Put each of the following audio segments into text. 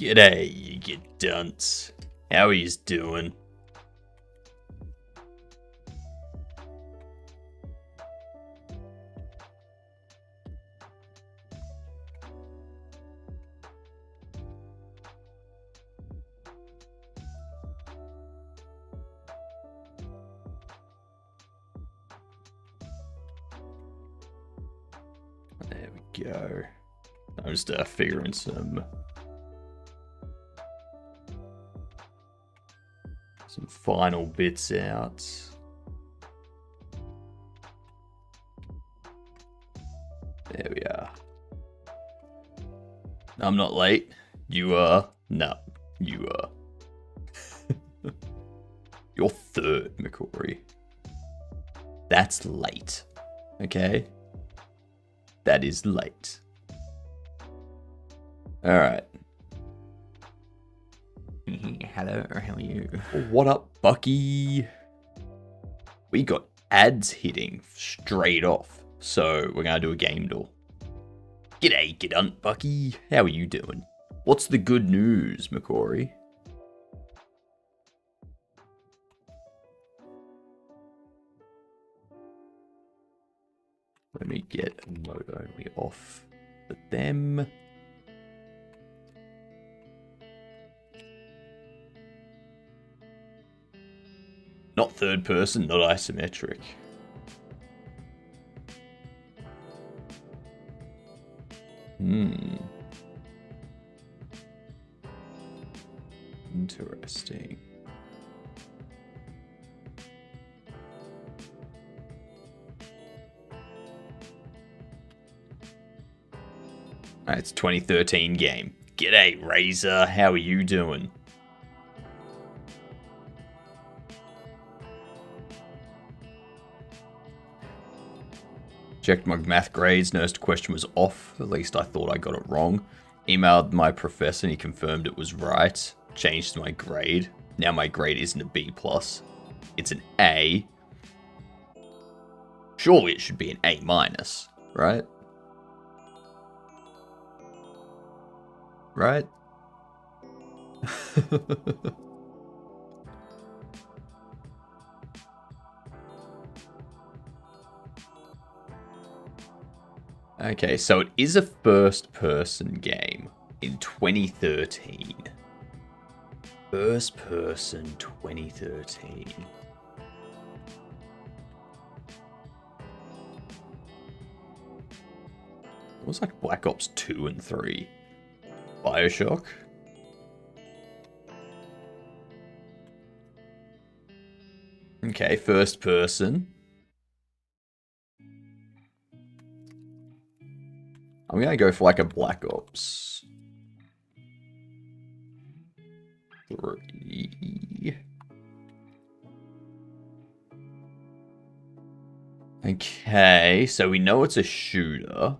G'day, you dunce. How are yous doing? There we go. I'm just figuring some final bits out. There we are. I'm not late. You are. No, you are. You're third, McCory. That's late. Okay? That is late. Alright. Hello, how are you? What up, Bucky? We got ads hitting straight off, so we're gonna do a game door. G'day, G'dunt, Bucky. How are you doing? What's the good news, McCory? Let me get mode only off for them. Not third person, not isometric. Interesting. Alright, it's a 2013 game. G'day, Razor. How are you doing? Checked my math grades, noticed question was off. At least I thought I got it wrong. Emailed my professor and he confirmed it was right. Changed my grade. Now my grade isn't a B+. It's an A. Surely it should be an A-, right? Right? Okay, so it is a first-person game in 2013. First-person 2013. It was like Black Ops 2 and 3. Bioshock? Okay, first-person. I'm gonna go for like a Black Ops 3. Okay, so we know it's a shooter.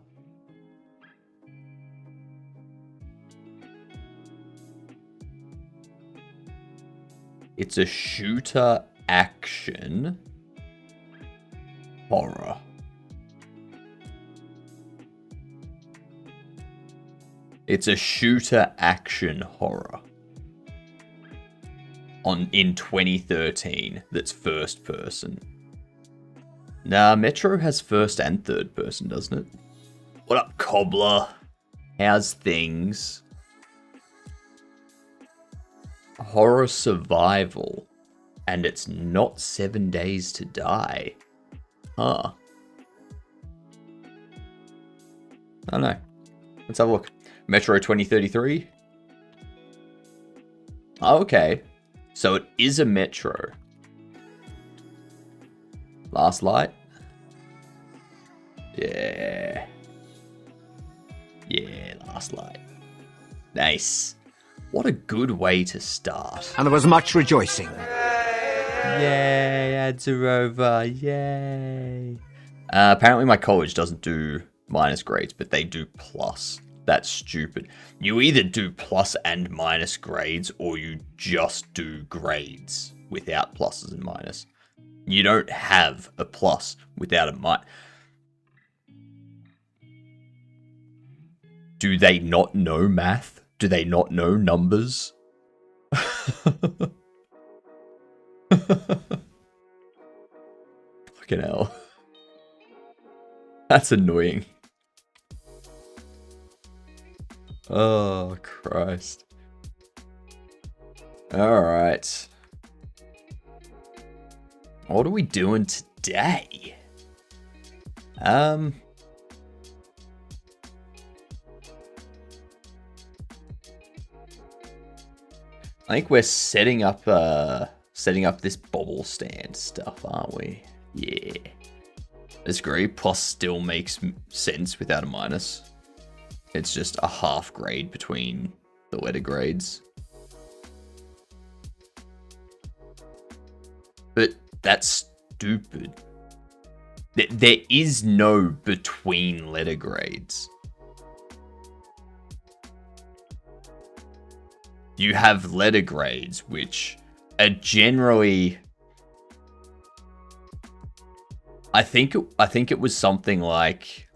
It's a shooter action horror. It's a shooter action horror in 2013 that's first person. Nah, Metro has first and third person, doesn't it? What up, Cobbler? How's things? Horror survival. And it's not 7 Days to Die. Huh. I don't know. Let's have a look. Metro 2033. Okay. So it is a Metro. Last Light. Yeah. Yeah, Last Light. Nice. What a good way to start. And there was much rejoicing. Yay, ads are over. Yay. Apparently my college doesn't do minus grades, but they do plus. That's stupid. You either do plus and minus grades, or you just do grades without pluses and minus. You don't have a plus without a minus. Do they not know math? Do they not know numbers? Fucking hell. That's annoying. Oh, Christ. Alright. What are we doing today? I think we're setting up this bobble stand stuff, aren't we? Yeah. This grade plus still makes sense without a minus. It's just a half grade between the letter grades. But that's stupid. There is no between letter grades. You have letter grades, which are generally... I think it was something like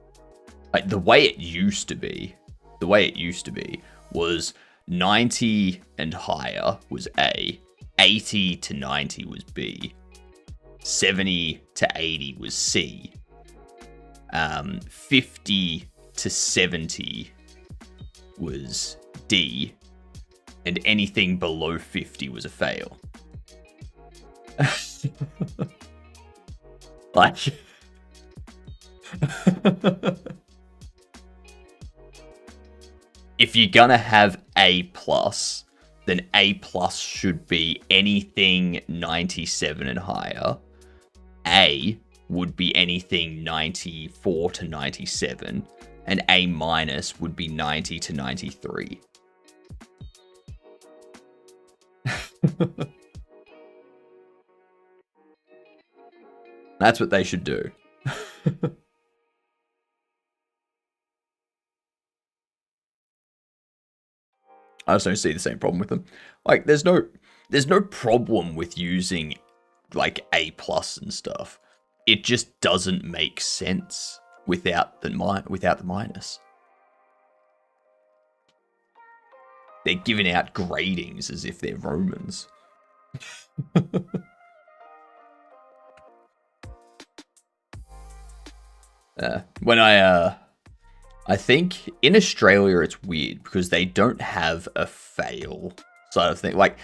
the way it used to be was 90 and higher was A, 80 to 90 was B, 70 to 80 was C, 50 to 70 was D, and anything below 50 was a fail. Like, if you're gonna have A+, then A+ should be anything 97 and higher. A would be anything 94 to 97, and A- would be 90 to 93. That's what they should do. I just don't see the same problem with them. Like, there's no problem with using like A+ and stuff. It just doesn't make sense without the minus. They're giving out gradings as if they're Romans. When I think in Australia it's weird because they don't have a fail sort of thing. Like,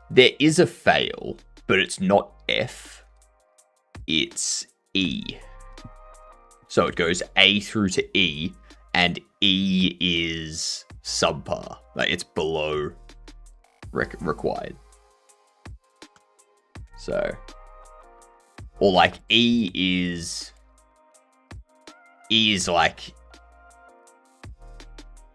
there is a fail, but it's not F, it's E. So it goes A through to E, and E is subpar. Like, it's below required. So, or like E is like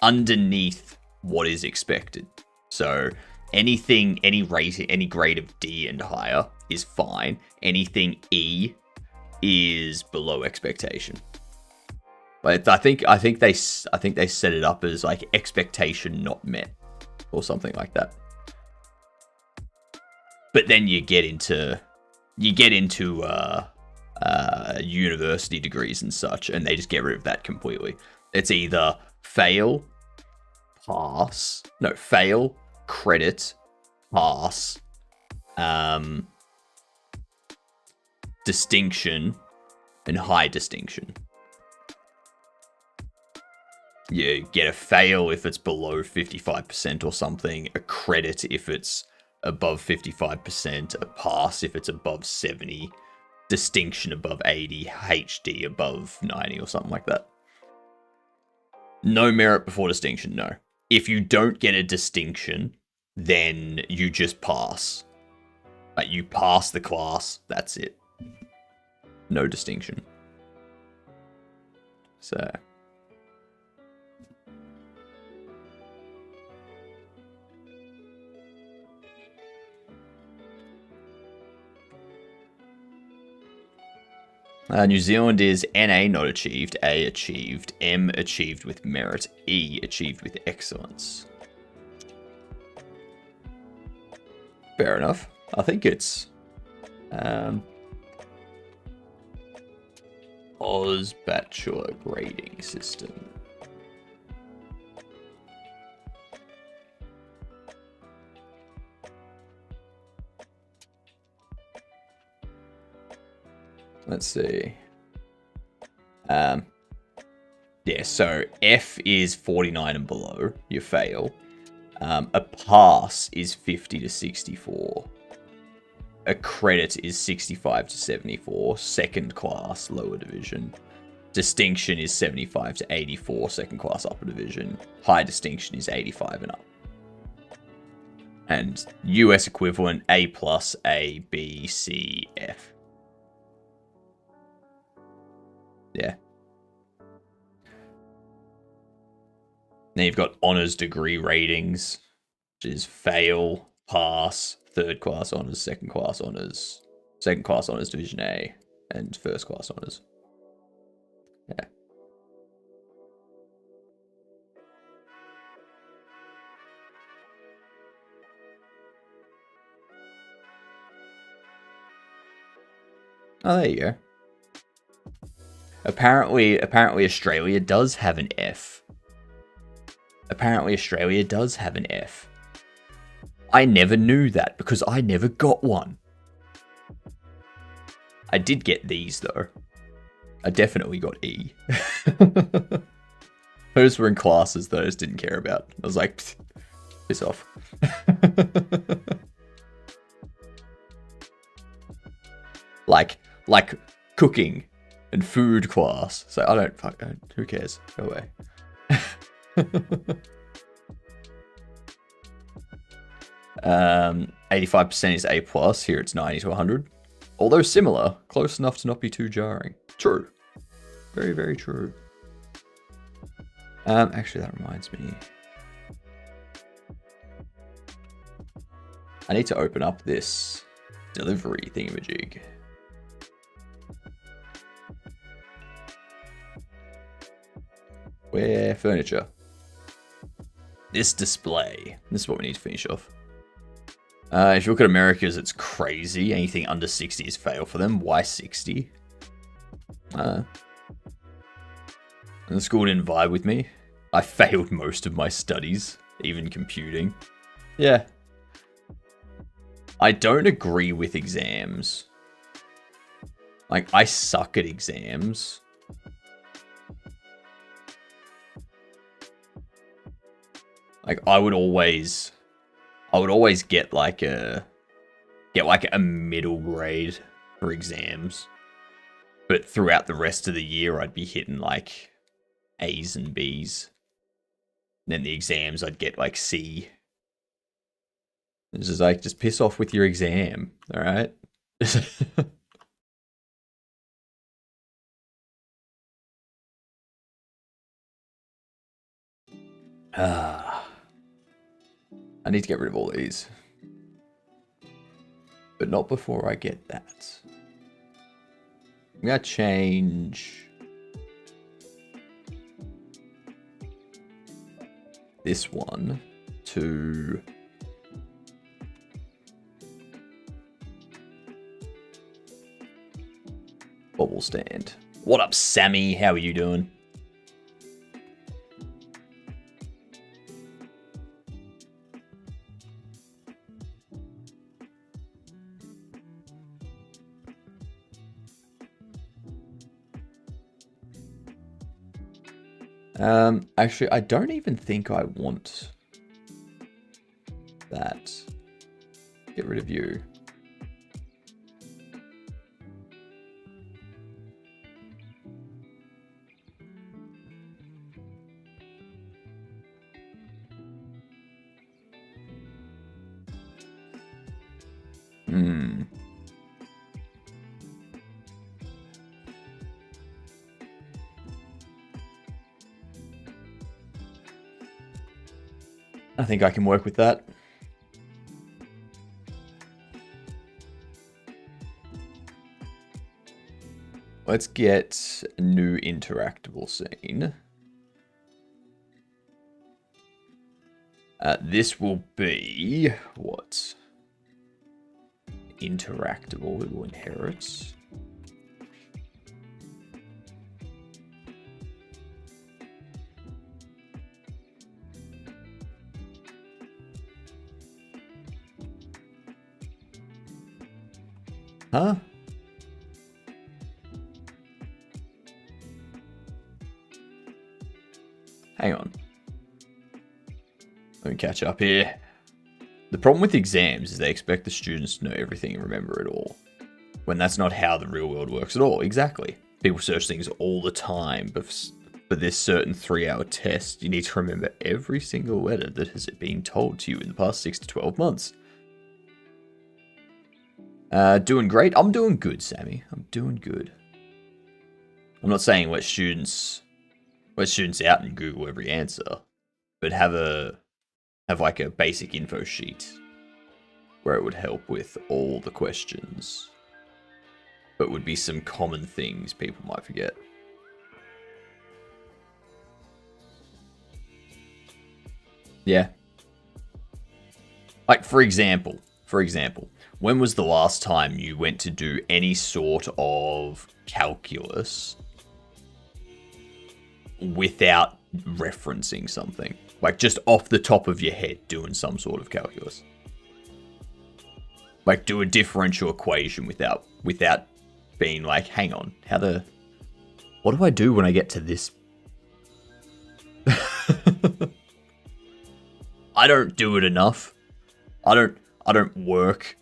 underneath what is expected. So anything, any rating, any grade of D and higher is fine. Anything E is below expectation. But I think they set it up as like expectation not met or something like that. But then you get into university degrees and such, and they just get rid of that completely. It's either fail, credit, pass, distinction, and high distinction. You get a fail if it's below 55% or something, a credit if it's above 55%, a pass if it's above 70%, distinction above 80, HD above 90 or something like that. No merit before distinction, no. If you don't get a distinction, then you just pass. Like, you pass the class, that's it. No distinction. So... New Zealand is NA not achieved, A achieved, M achieved with merit, E achieved with excellence. Fair enough. I think it's Oz Bachelor grading system. Let's see. Yeah, so F is 49 and below. You fail. A pass is 50 to 64. A credit is 65 to 74. Second class, lower division. Distinction is 75 to 84. Second class, upper division. High distinction is 85 and up. And US equivalent, A plus, A, B, C, F. Yeah. Then you've got honors degree ratings, which is fail, pass, third class honors, second class honors division A, and first class honors. Yeah. Oh, there you go. Apparently Australia does have an F. I never knew that because I never got one. I did get these though. I definitely got E. Those were in classes that I just didn't care about. I was like, piss off. like cooking and food class. So I don't, who cares? Go away. 85% is A plus. Here it's 90 to 100. Although similar, close enough to not be too jarring. True. Very, very true. Actually, that reminds me. I need to open up this delivery thingamajig. Where furniture? This display. This is what we need to finish off. If you look at Americas, it's crazy. Anything under 60 is fail for them. Why 60? And the school didn't vibe with me. I failed most of my studies, even computing. Yeah. I don't agree with exams. Like, I suck at exams. Like, I would always get like a middle grade for exams. But throughout the rest of the year, I'd be hitting like A's and B's. And then the exams, I'd get like C. It's just like, just piss off with your exam, all right? I need to get rid of all these. But not before I get that. I'm going to change this one to Bobble stand. What up, Sammy? How are you doing? Actually, I don't even think I want that. Get rid of you. I think I can work with that. Let's get a new interactable scene. This will be what? Interactable. We will inherit. Huh? Hang on. Let me catch up here. The problem with exams is they expect the students to know everything and remember it all, when that's not how the real world works at all. Exactly. People search things all the time, but for this certain 3-hour test, you need to remember every single letter that has been told to you in the past 6 to 12 months. Doing great. I'm doing good, Sammy. I'm doing good. I'm not saying let students out and Google every answer, but have like a basic info sheet where it would help with all the questions, but would be some common things people might forget. Yeah. Like, for example, when was the last time you went to do any sort of calculus without referencing something? Like, just off the top of your head doing some sort of calculus. Like, do a differential equation without being like, hang on, what do I do when I get to this? I don't do it enough. I don't work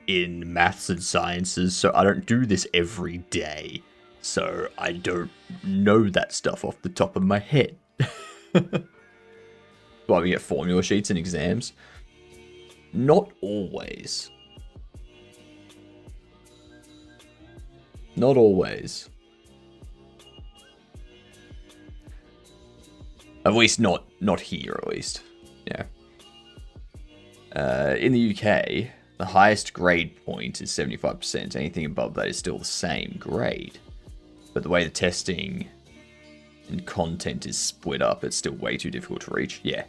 in maths and sciences, so I don't do this every day. So I don't know that stuff off the top of my head. Why we get formula sheets in exams? Not always. Not always. At least not here, at least. Yeah. In the UK, the highest grade point is 75%. Anything above that is still the same grade. But the way the testing and content is split up, it's still way too difficult to reach. Yeah.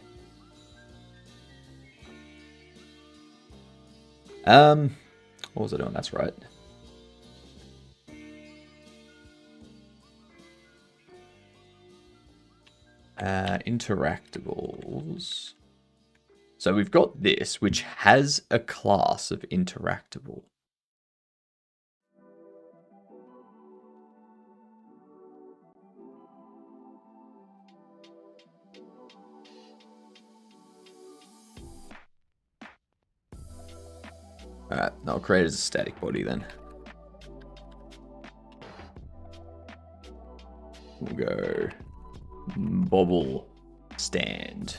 What was I doing? That's right. Interactables. So we've got this, which has a class of interactable. Alright, I'll create it as a static body then. We'll go bobble stand.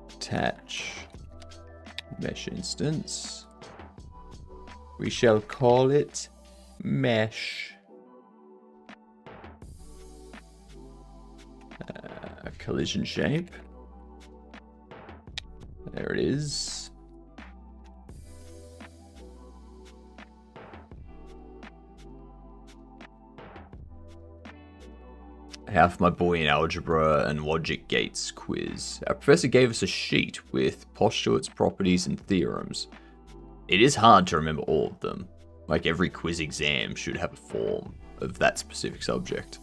Attach mesh instance. We shall call it mesh. Collision shape. There it is. Half my boy in algebra and logic gates quiz. Our professor gave us a sheet with postulates, properties, and theorems. It is hard to remember all of them. Like, every quiz exam should have a form of that specific subject.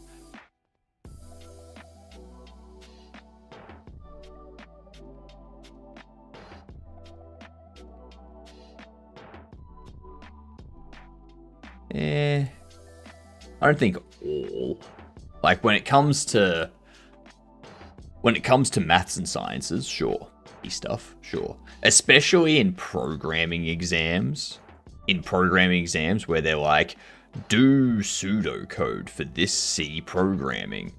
I don't think all. Like, when it comes to maths and sciences, sure. Stuff, sure. Especially in programming exams. Where they're like, do pseudocode for this C programming.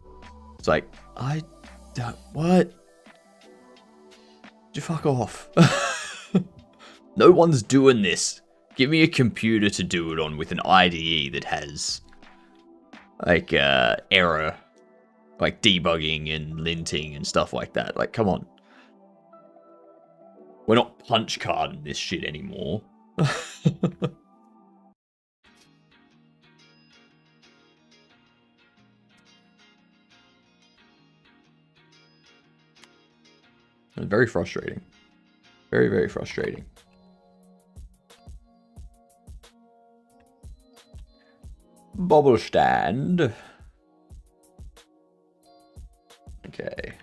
It's like, I don't, what? You fuck off. No one's doing this. Give me a computer to do it on with an IDE that has, like, error, like debugging and linting and stuff like that. Like, come on. We're not punch carding this shit anymore. Very frustrating. Very, very frustrating. Bobble stand. Okay.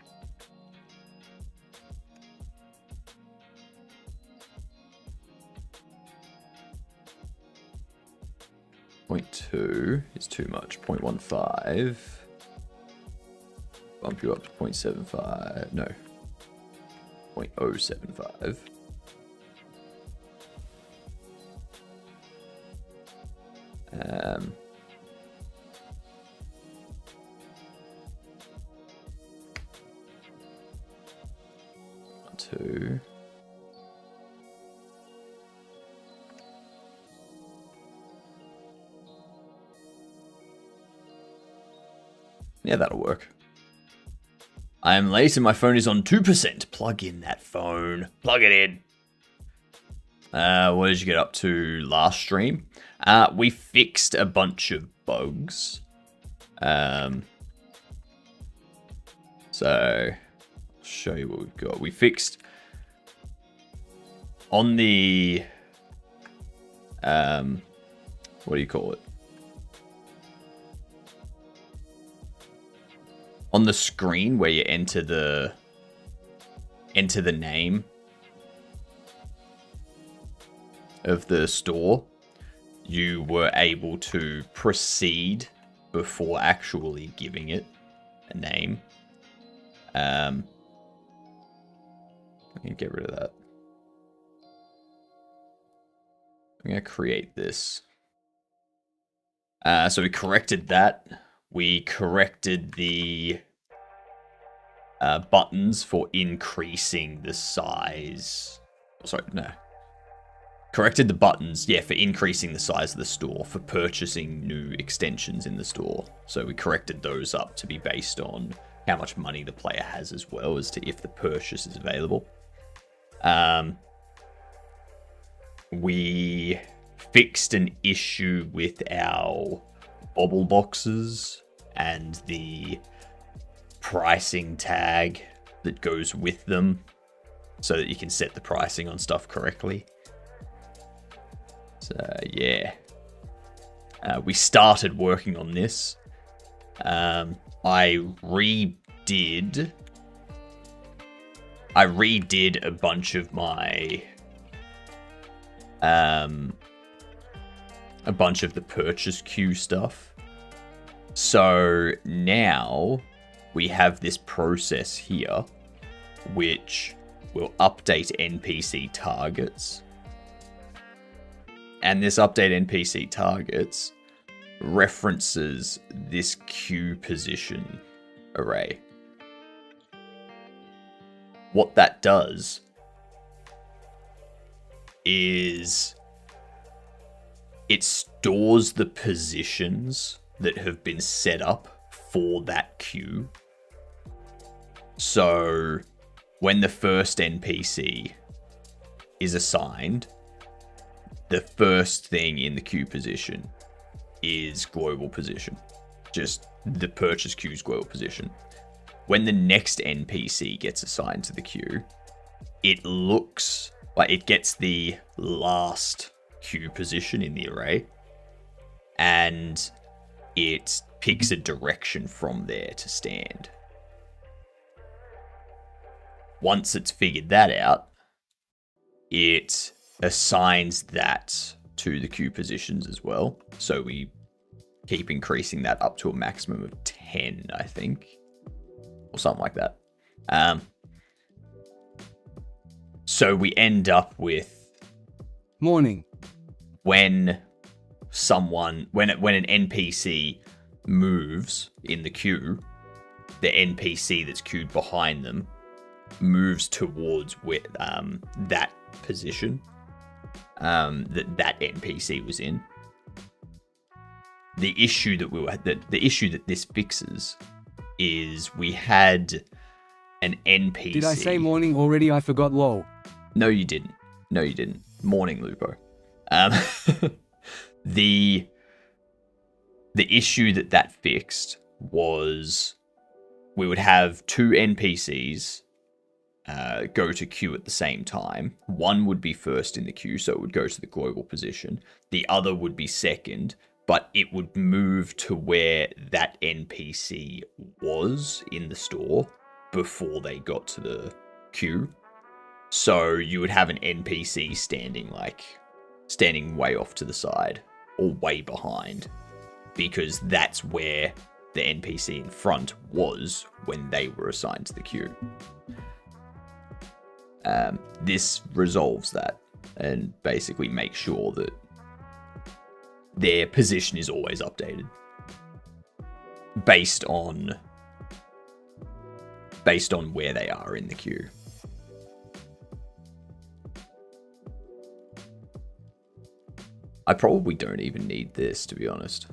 0.2 is too much. 0.15. Bump you up to 0.75. No. 0.075. Two. Yeah, that'll work. I am late and my phone is on 2%. Plug in that phone. Plug it in. What did you get up to last stream? We fixed a bunch of bugs. So, I'll show you what we've got. We fixed on the, what do you call it? On the screen where you enter the name of the store, you were able to proceed before actually giving it a name. I can get rid of that. I'm going to create this. So we corrected that. We corrected the buttons for increasing the size. Sorry, no. Corrected the buttons, yeah, for increasing the size of the store, for purchasing new extensions in the store. So we corrected those up to be based on how much money the player has, as well as to if the purchase is available. We fixed an issue with our bobble boxes and the pricing tag that goes with them, so that you can set the pricing on stuff correctly. So yeah, we started working on this. I redid a bunch of my a bunch of the purchase queue stuff. So now we have this process here which will update NPC targets. And this update NPC targets references this queue position array. What that does is it stores the positions that have been set up for that queue. So when the first NPC is assigned, the first thing in the queue position is global position. Just the purchase queue's global position. When the next NPC gets assigned to the queue, it looks like it gets the last queue position in the array, and it picks a direction from there to stand. Once it's figured that out, it assigns that to the queue positions as well. So we keep increasing that up to a maximum of 10, I think, or something like that. So we end up with morning. When an NPC moves in the queue, the NPC that's queued behind them moves towards that position that NPC was in. The issue that this fixes is we had an NPC. Did I say morning already? I forgot, lol. No, you didn't. Morning, Lupo. The issue that fixed was we would have two NPCs go to queue at the same time. One would be first in the queue, so it would go to the global position. The other would be second, but it would move to where that NPC was in the store before they got to the queue. So you would have an NPC standing way off to the side or way behind, because that's where the NPC in front was when they were assigned to the queue. This resolves that and basically makes sure that their position is always updated based on where they are in the queue. I probably don't even need this, to be honest.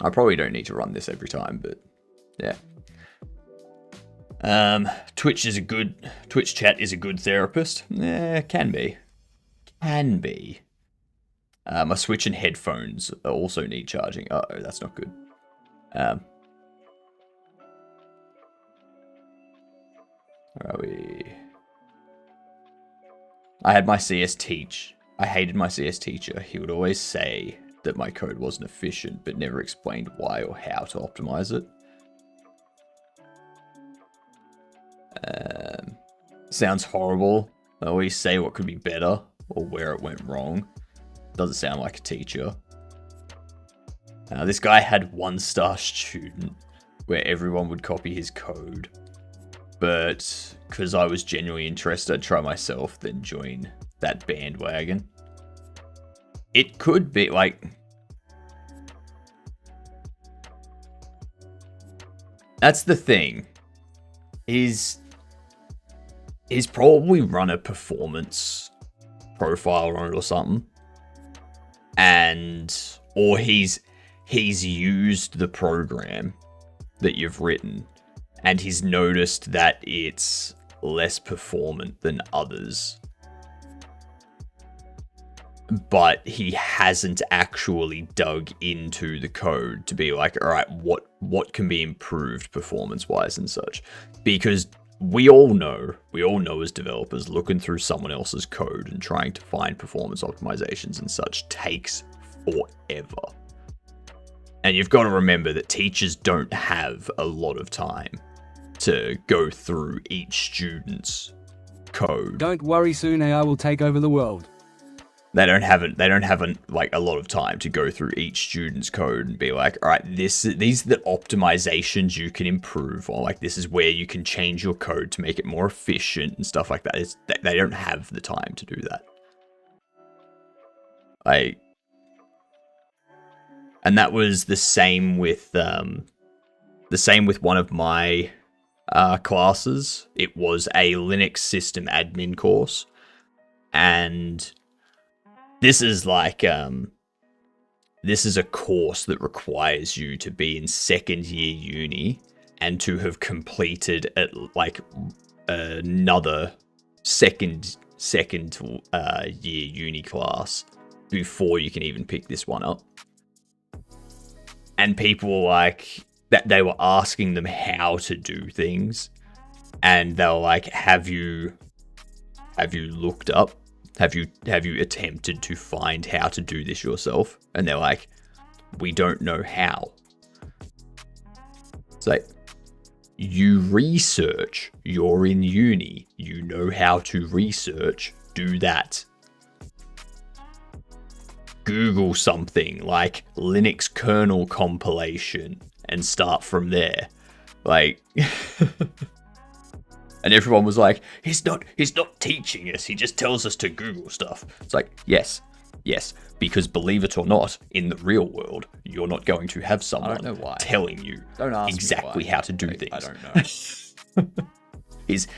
I probably don't need to run this every time, but yeah. Twitch chat is a good therapist. Yeah, can be. My Switch and headphones also need charging. Uh-oh, that's not good. Where are we? I hated my CS teacher. He would always say that my code wasn't efficient, but never explained why or how to optimize it. Sounds horrible. I always say what could be better or where it went wrong. Doesn't sound like a teacher. This guy had 1-star student where everyone would copy his code. But because I was genuinely interested, I'd try myself, then join that bandwagon. It could be like... That's the thing. He's probably run a performance profile on it or something. Or he's used the program that you've written and he's noticed that it's less performant than others. But he hasn't actually dug into the code to be like, all right, what can be improved performance-wise and such? Because we all know as developers, looking through someone else's code and trying to find performance optimizations and such takes forever. And you've got to remember that teachers don't have a lot of time to go through each student's code. Don't worry, soon AI will take over the world. They don't have like a lot of time to go through each student's code and be like, all right, these are the optimizations you can improve, or like this is where you can change your code to make it more efficient and stuff like that. They don't have the time to do that. And that was the same with one of my classes. It was a Linux system admin course, and this is like this is a course that requires you to be in second year uni and to have completed like another second year uni class before you can even pick this one up. And people were like that, they were asking them how to do things, and they were like, have you looked up? Have you attempted to find how to do this yourself? And they're like, we don't know how. It's like, you research, you're in uni, you know how to research, do that. Google something like Linux kernel compilation and start from there. Like... And everyone was like, he's not teaching us, he just tells us to Google stuff. It's like, yes, because believe it or not, in the real world, you're not going to have someone telling you exactly how to do things. I don't know. He's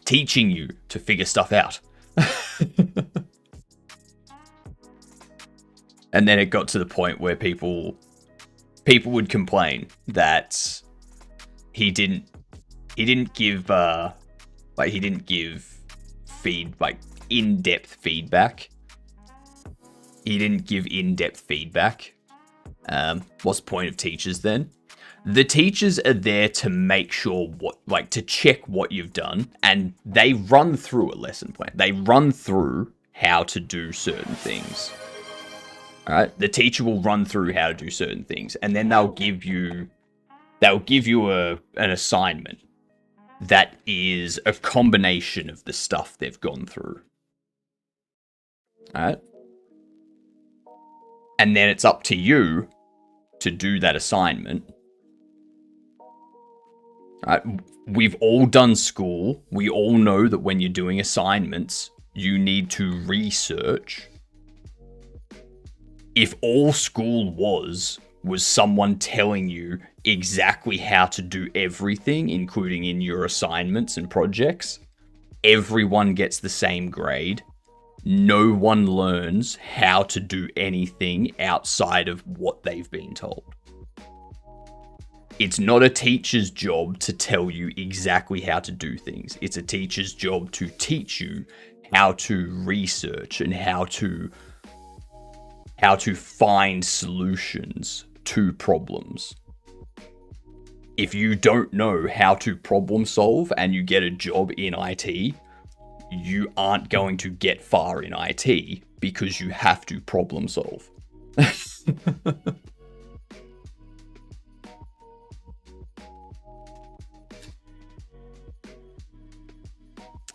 teaching you to figure stuff out. And then it got to the point where people would complain that he didn't give in-depth feedback. He didn't give in-depth feedback. What's the point of teachers then? The teachers are there to make sure to check what you've done, and they run through a lesson plan. They run through how to do certain things. All right, the teacher will run through how to do certain things, and then they'll give you an assignment. that is a combination of the stuff they've gone through. Alright? And then it's up to you to do that assignment. Alright? We've all done school. We all know that when you're doing assignments, you need to research. If all school was someone telling you exactly how to do everything, including in your assignments and projects, everyone gets the same grade. No one learns how to do anything outside of what they've been told. It's not a teacher's job to tell you exactly how to do things. It's a teacher's job to teach you how to research and how to find solutions to problems. If you don't know how to problem solve and you get a job in IT, you aren't going to get far in IT because you have to problem solve.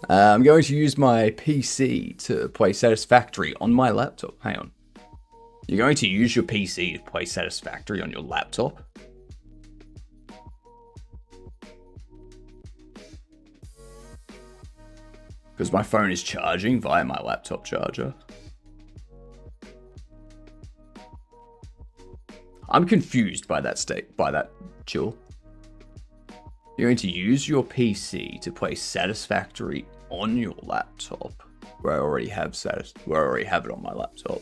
I'm going to use my PC to play Satisfactory on my laptop. Hang on. You're going to use your PC to play Satisfactory on your laptop? Because my phone is charging via my laptop charger. I'm confused by that chill. You're going to use your PC to play Satisfactory on your laptop, where I already have it on my laptop.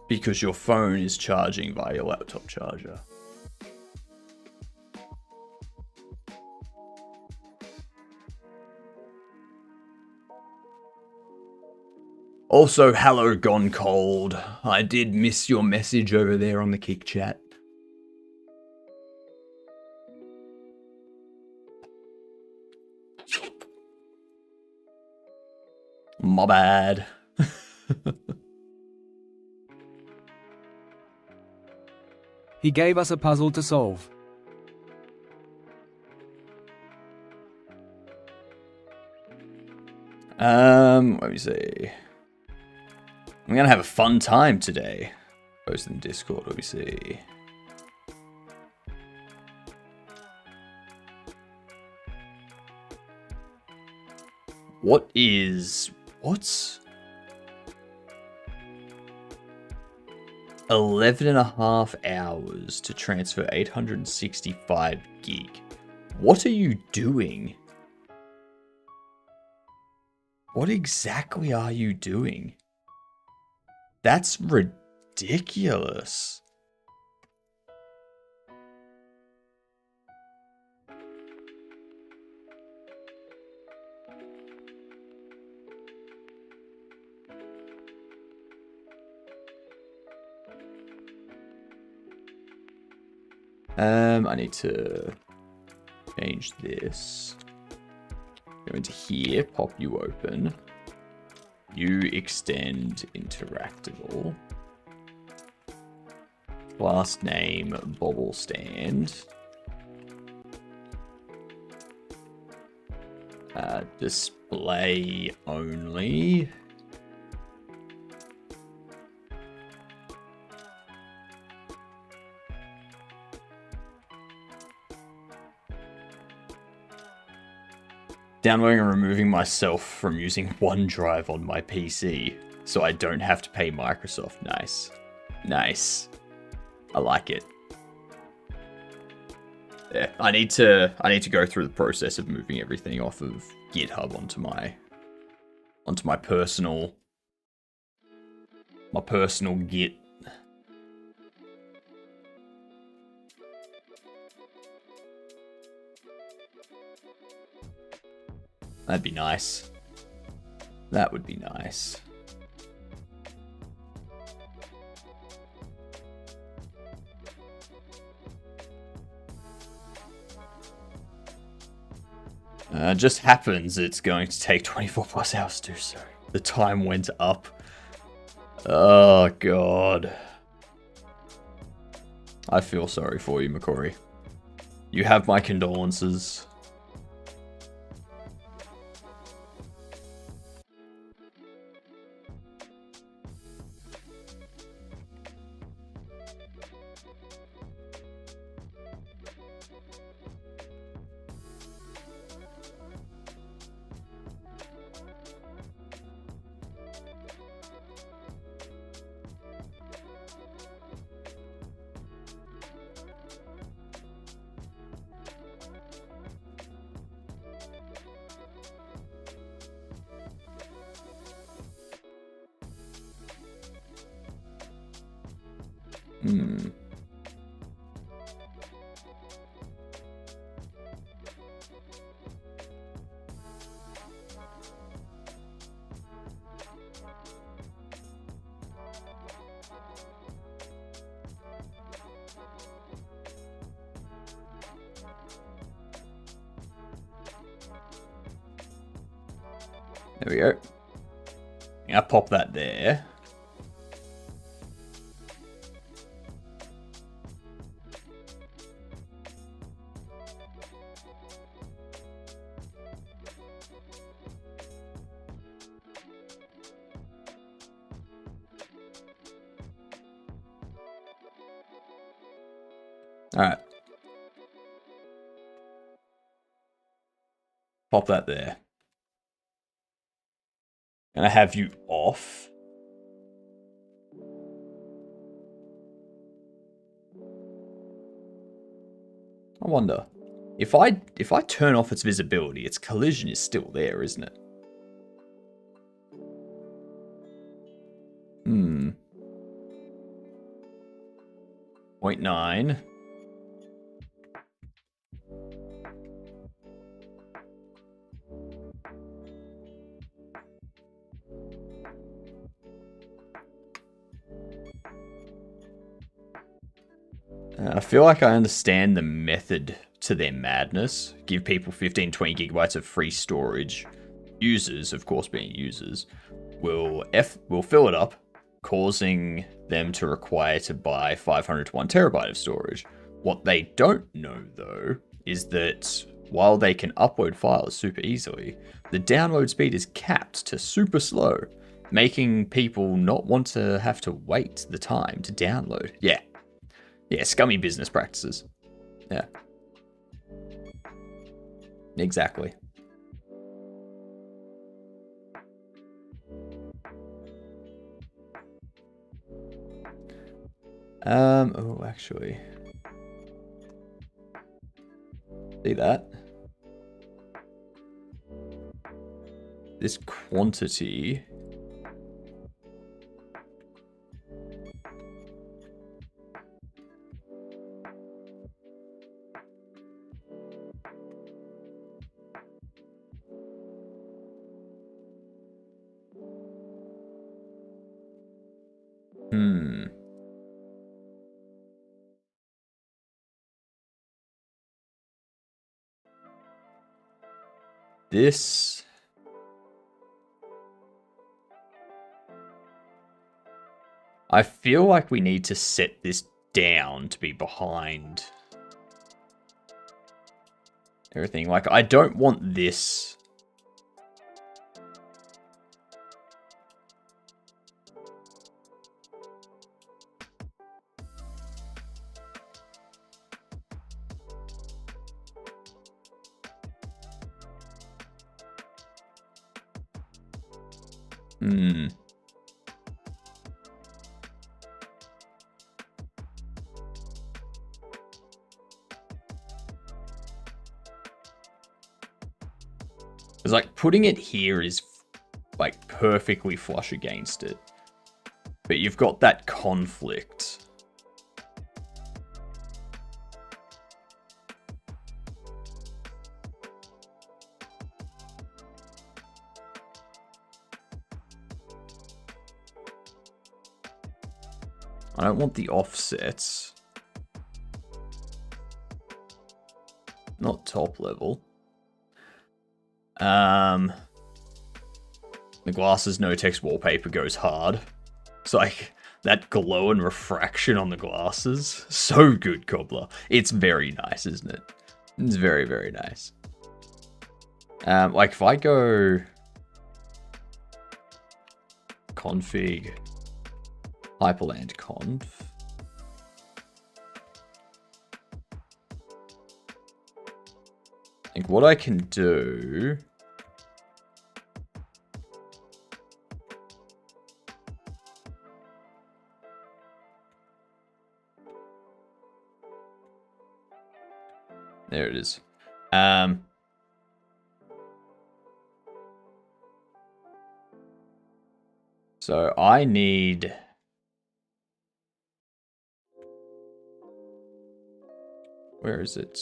Because your phone is charging via your laptop charger. Also, hello Gone Cold. I did miss your message over there on the Kick chat. My bad. He gave us a puzzle to solve. Let me see. I'm gonna have a fun time today. Post in Discord, let me see. What's 11.5 hours to transfer 865 gig. What are you doing? What exactly are you doing? That's ridiculous. I need to change this. Go into here, pop you open. You extend interactable. Class name, Bobble Stand. Display only. Downloading and removing myself from using OneDrive on my PC, so I don't have to pay Microsoft. Nice. Nice. I like it. Yeah, I need to go through the process of moving everything off of GitHub onto my personal Git. That'd be nice. That would be nice. Just happens it's going to take 24 plus hours to do so. The time went up. Oh, God. I feel sorry for you, Makori. You have my condolences. There we go. I'll pop that there. All right. Pop that there. And I have you off. I wonder if I turn off its visibility, its collision is still there, isn't it? 0.9. I feel like I understand the method to their madness. Give people 15, 20 gigabytes of free storage. Users, of course being users, will fill it up, causing them to require to buy 500 to 1 terabyte of storage. What they don't know, though, is that while they can upload files super easily, the download speed is capped to super slow, making people not want to have to wait the time to download. Yeah, scummy business practices. Yeah. Exactly. Oh, actually. See that? This quantity... This... I feel like we need to set this down to be behind everything. Like, I don't want this... It's like putting it here is like perfectly flush against it. But you've got that conflict. I don't want the offsets. Not top level. The glasses no text wallpaper goes hard. It's like That glow and refraction on the glasses. So good, Cobbler. It's very nice, isn't it? It's very, very nice. Like if I go config hyperland conf, I think what I can do there it is. So I need where is it?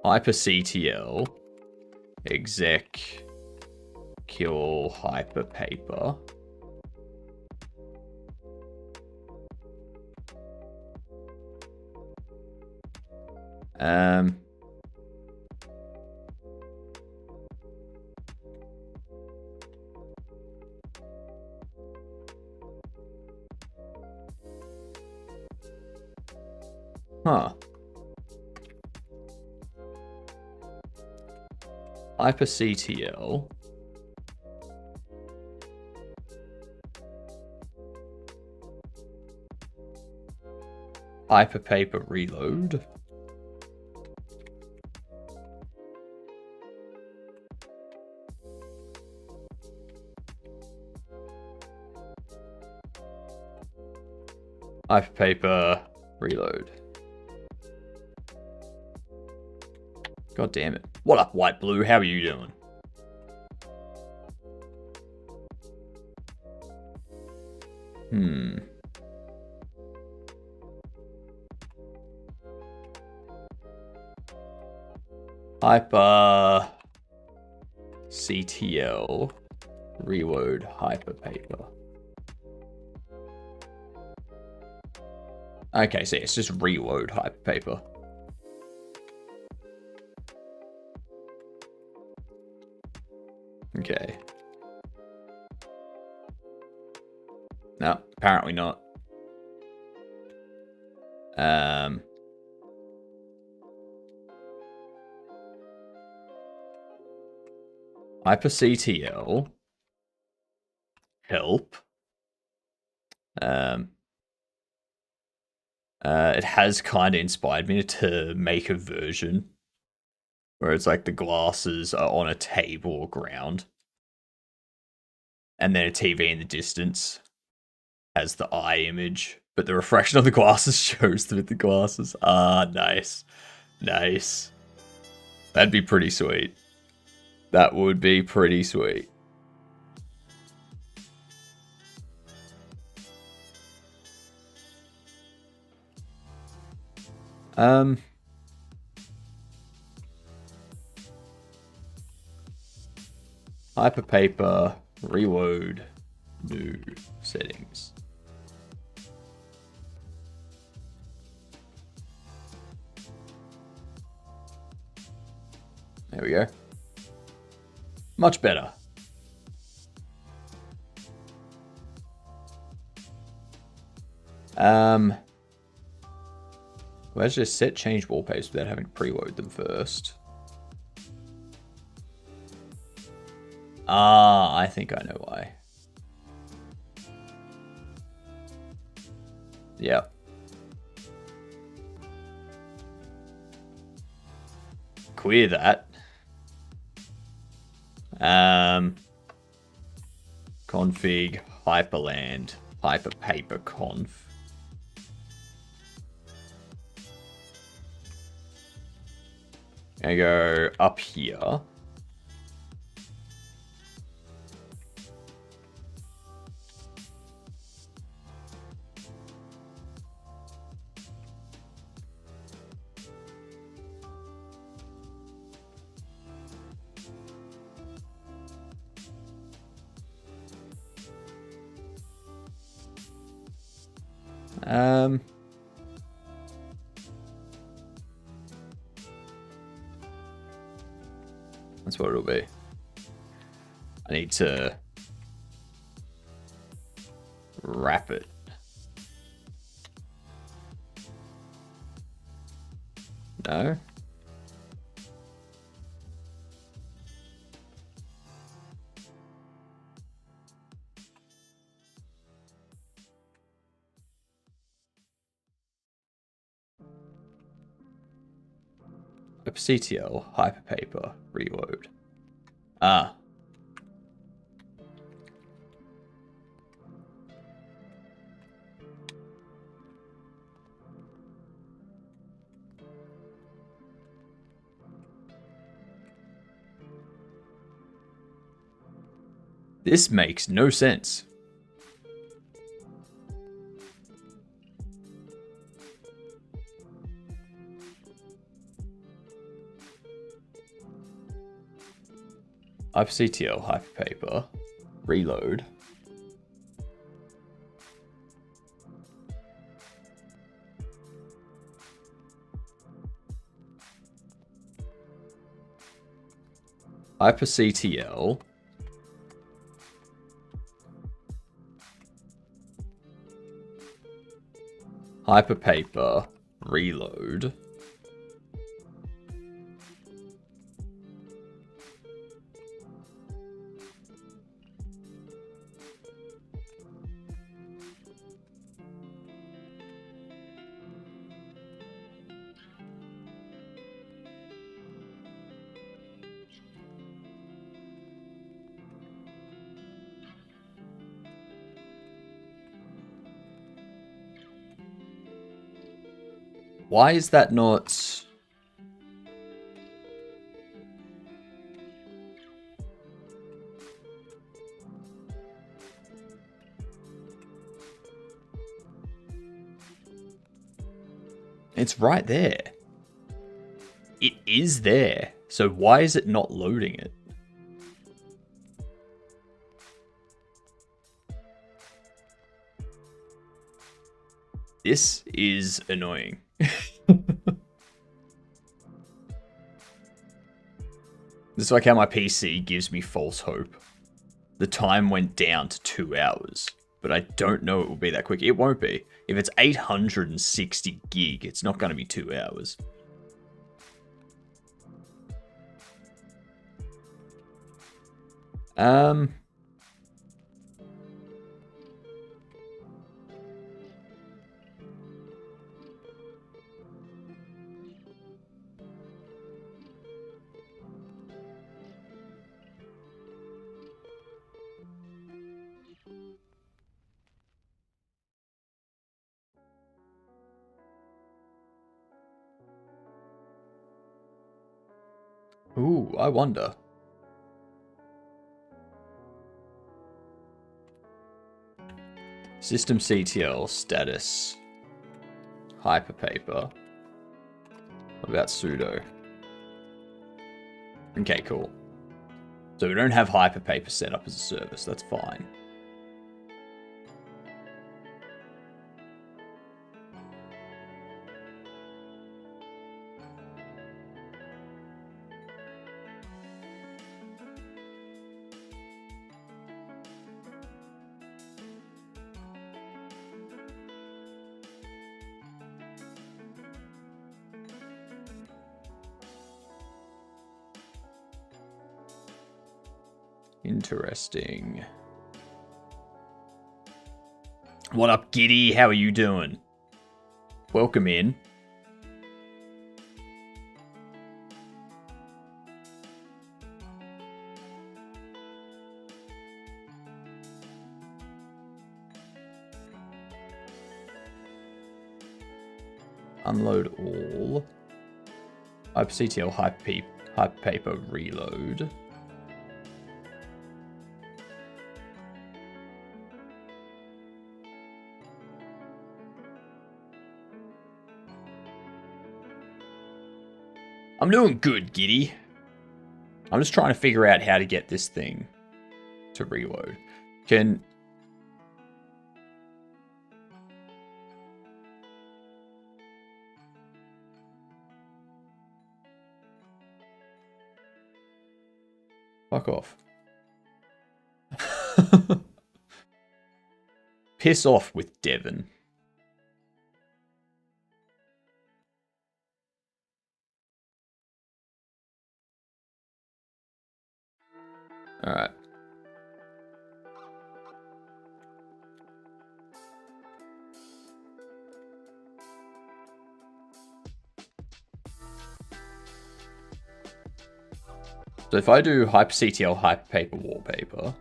HyperCTL exec kill hyperpaper. Huh. HyperCTL. Hyperpaper reload. Hyperpaper reload. God damn it. What up, White Blue? How are you doing? Hyper CTL reload hyperpaper. Okay, so it's just reload hyperpaper. Okay. No, apparently not. HyperCTL help. It has kind of inspired me to make a version where it's like the glasses are on a table or ground, and then a TV in the distance has the eye image, but the reflection of the glasses shows through the glasses. Ah, nice. Nice. That'd be pretty sweet. That would be pretty sweet. Hyperpaper, reload, new settings. There we go. Much better. Let's just set change wallpapers without having to preload them first. Ah, I think I know why. Yep. Queer that. Config hyperland hyperpaper conf. I go up here. That's what it'll be. I need to wrap it. No? CTL, hyperpaper, reload. Ah. This makes no sense. CTL, hyperpaper, reload. CTL. Hyperpaper, reload. Why is that not... It's right there. It is there. So why is it not loading it? This is annoying. This is like how my PC gives me false hope. The time went down to 2 hours, but I don't know it will be that quick. It won't be. If it's 860 gig, it's not going to be 2 hours. Ooh, I wonder. System CTL status. Hyperpaper. What about sudo? Okay, cool. So we don't have hyperpaper set up as a service. That's fine. Interesting. What up, Giddy? How are you doing? Welcome in. Unload all. CTL hyperpaper reload. I'm doing good, Giddy. I'm just trying to figure out how to get this thing to reload. Fuck off. Piss off with Devon. Alright. So if I do HyperCTL Hyperpaper Wallpaper,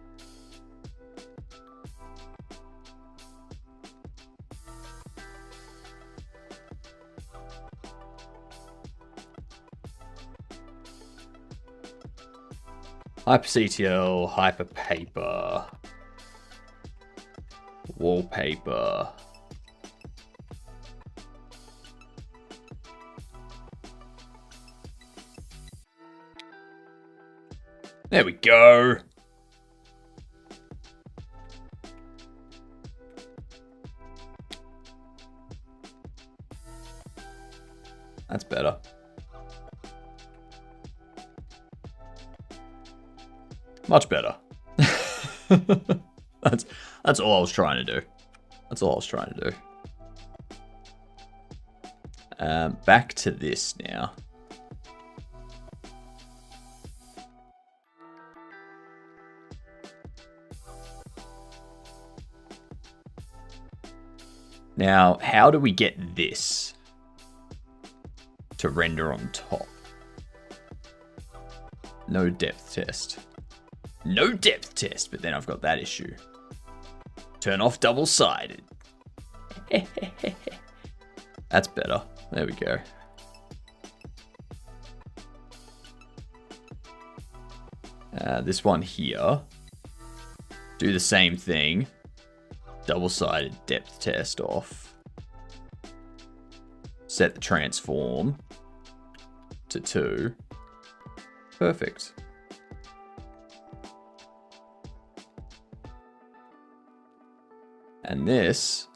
HyperCTL Hyperpaper Wallpaper. There we go. That's better. Much better. That's all I was trying to do. That's all I was trying to do. Back to this now. Now, how do we get this to render on top? No depth test. No depth test, but then I've got that issue. Turn off double-sided. That's better. There we go. This one here. Do the same thing. Double-sided depth test off. Set the transform to 2. Perfect. And this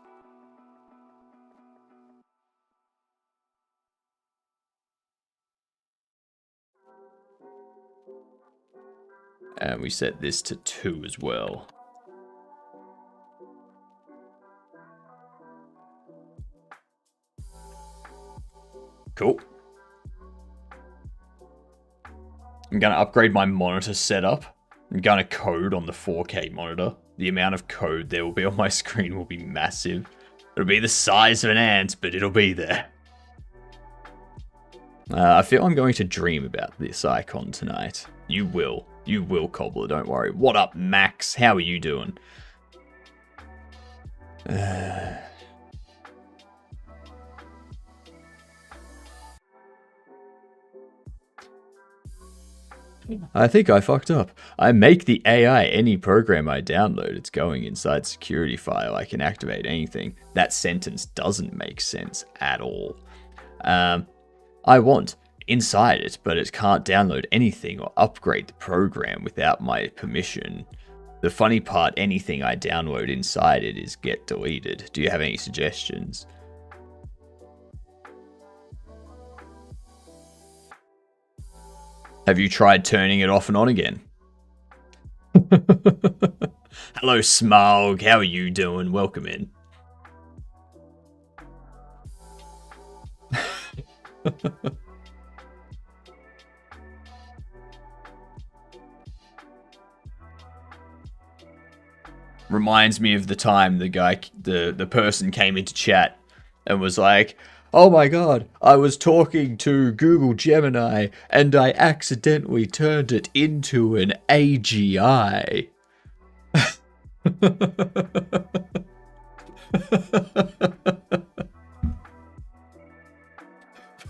and we set this to 2 as well. Cool. I'm going to upgrade my monitor setup. I'm going to code on the 4K monitor. The amount of code there will be on my screen will be massive. It'll be the size of an ant, but it'll be there. I feel I'm going to dream about this icon tonight. You will. You will, Cobbler, don't worry. What up, Max? How are you doing? I think I fucked up. I make the AI any program I download. It's going inside security file. I can activate anything. That sentence doesn't make sense at all. I want inside it, but it can't download anything or upgrade the program without my permission. The funny part, anything I download inside it is get deleted. Do you have any suggestions? Have you tried turning it off and on again? Hello, Smaug. How are you doing? Welcome in. Reminds me of the time the person came into chat and was like, "Oh my god, I was talking to Google Gemini and I accidentally turned it into an AGI."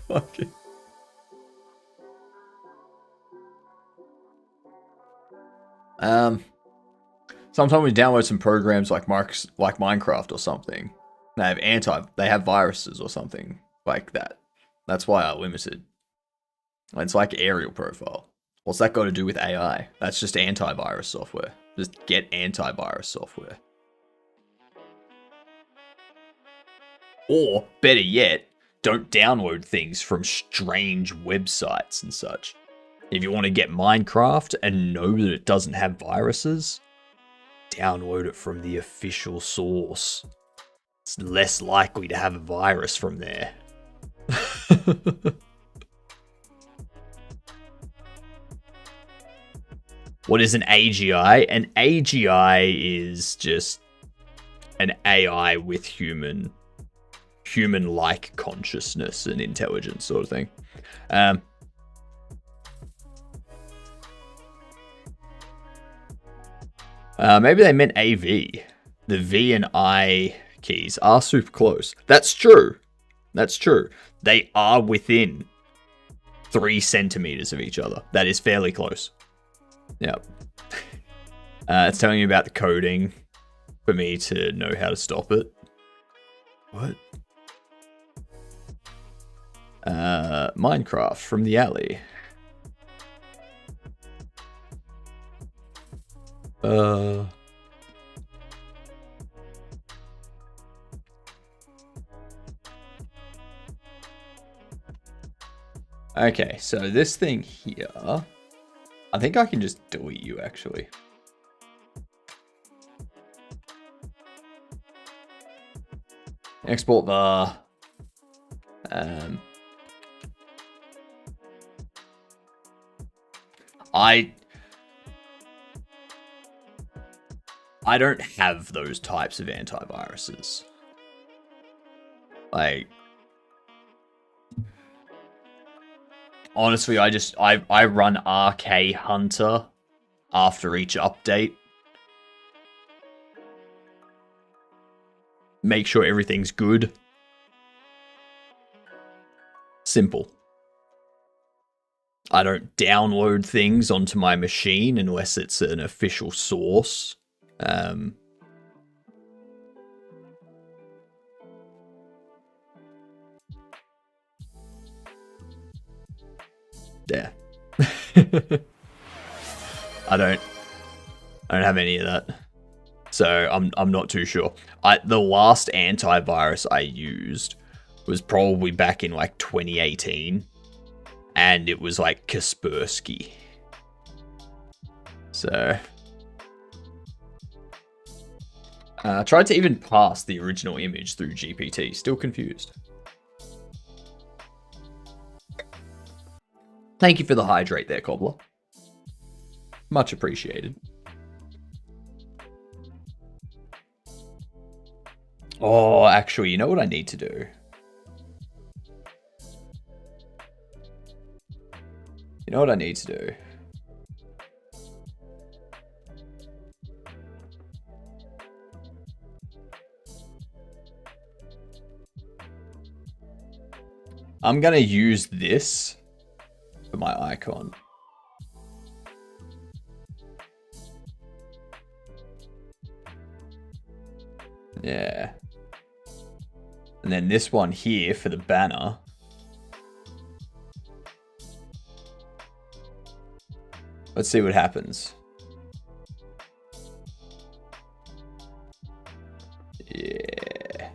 Fucking. Sometimes we download some programs like Minecraft or something. They have viruses or something like that. That's why I limited. It's like aerial profile. What's that got to do with AI? That's just antivirus software. Just get antivirus software. Or, better yet, don't download things from strange websites and such. If you want to get Minecraft and know that it doesn't have viruses, download it from the official source. It's less likely to have a virus from there. What is an AGI? An AGI is just an AI with human-like consciousness and intelligence sort of thing. Maybe they meant AV. The V and I keys are super close. That's true. That's true. They are within 3 centimeters of each other. That is fairly close. Yep. It's telling you about the coding for me to know how to stop it. What? Minecraft from the alley. Okay, so this thing here, I think I can just delete you actually. Export var. I don't have those types of antiviruses. Like, honestly, I run RK Hunter after each update. Make sure everything's good. Simple. I don't download things onto my machine unless it's an official source. Yeah. I don't have any of that. So I'm not too sure. The last antivirus I used was probably back in like 2018, and it was like Kaspersky. So tried to even pass the original image through GPT. Still confused. Thank you for the hydrate there, Cobbler. Much appreciated. Oh, actually, you know what I need to do? You know what I need to do? I'm gonna use this for my icon. Yeah. And then this one here for the banner. Let's see what happens. Yeah.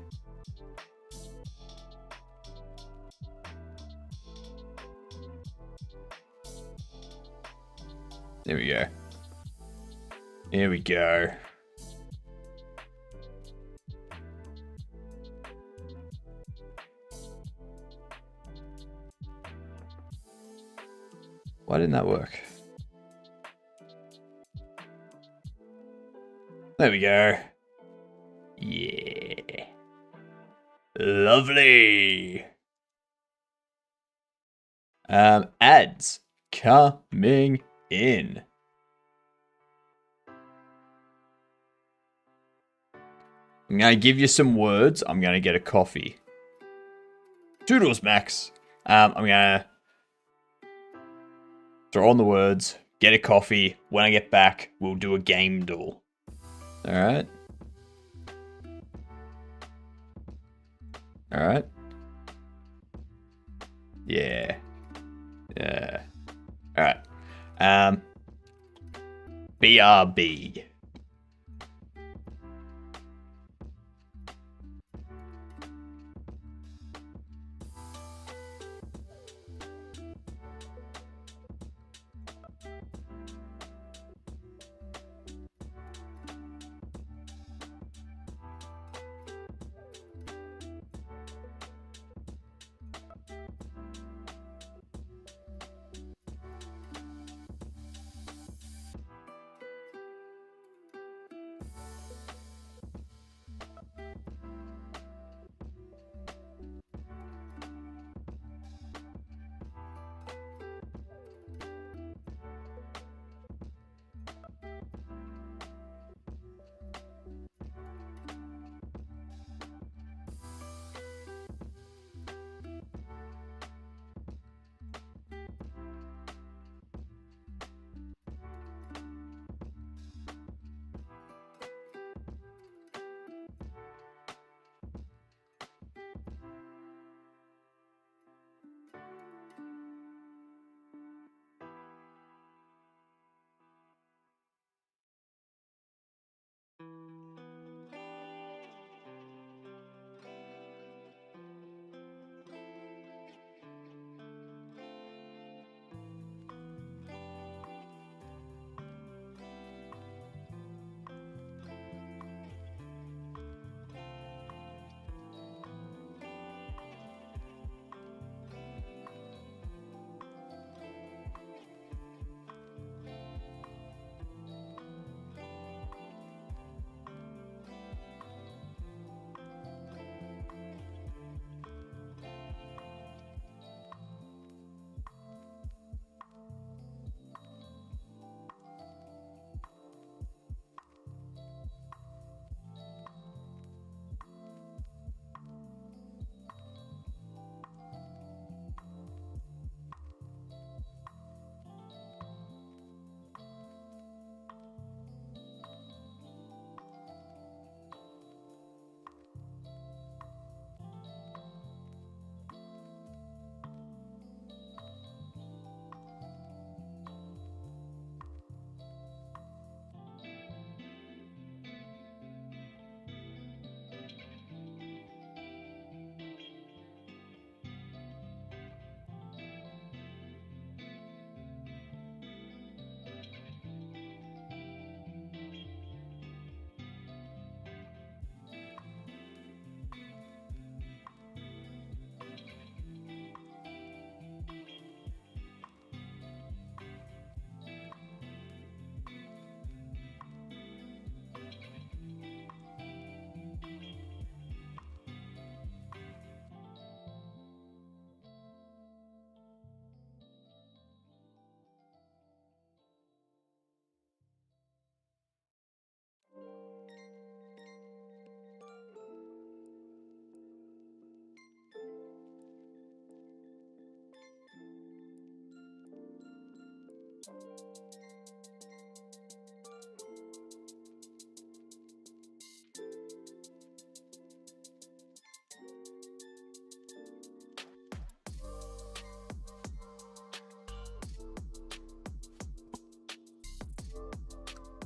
There we go. Here we go. Why didn't that work? There we go. Yeah. Lovely. Ads coming in. I'm going to give you some words. I'm going to get a coffee. Toodles, Max. I'm going to throw on the words, get a coffee. When I get back, we'll do a game duel. All right. All right. Yeah. Yeah. All right. BRB.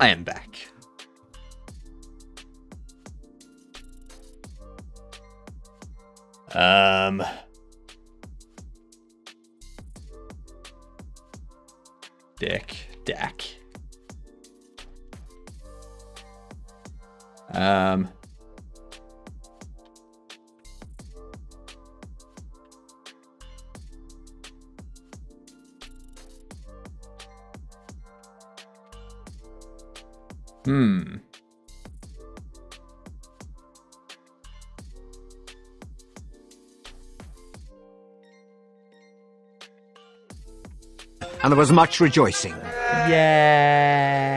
I am back. Deck. And there was much rejoicing. Yay!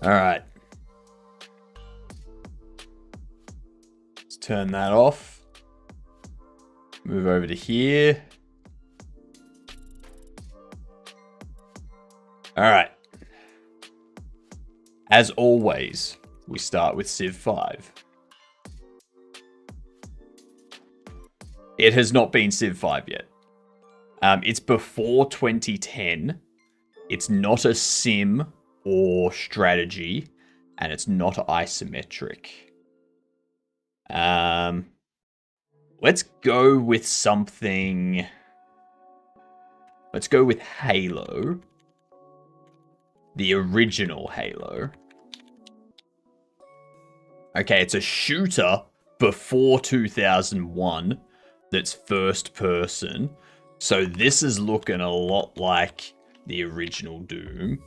All right. Let's turn that off. Move over to here. All right. As always, we start with Civ 5. It has not been Civ 5 yet. It's before 2010. It's not a sim or strategy, and it's not isometric. Let's go with something. Let's go with Halo. The original Halo. Okay, it's a shooter before 2001 that's first person. So this is looking a lot like the original Doom.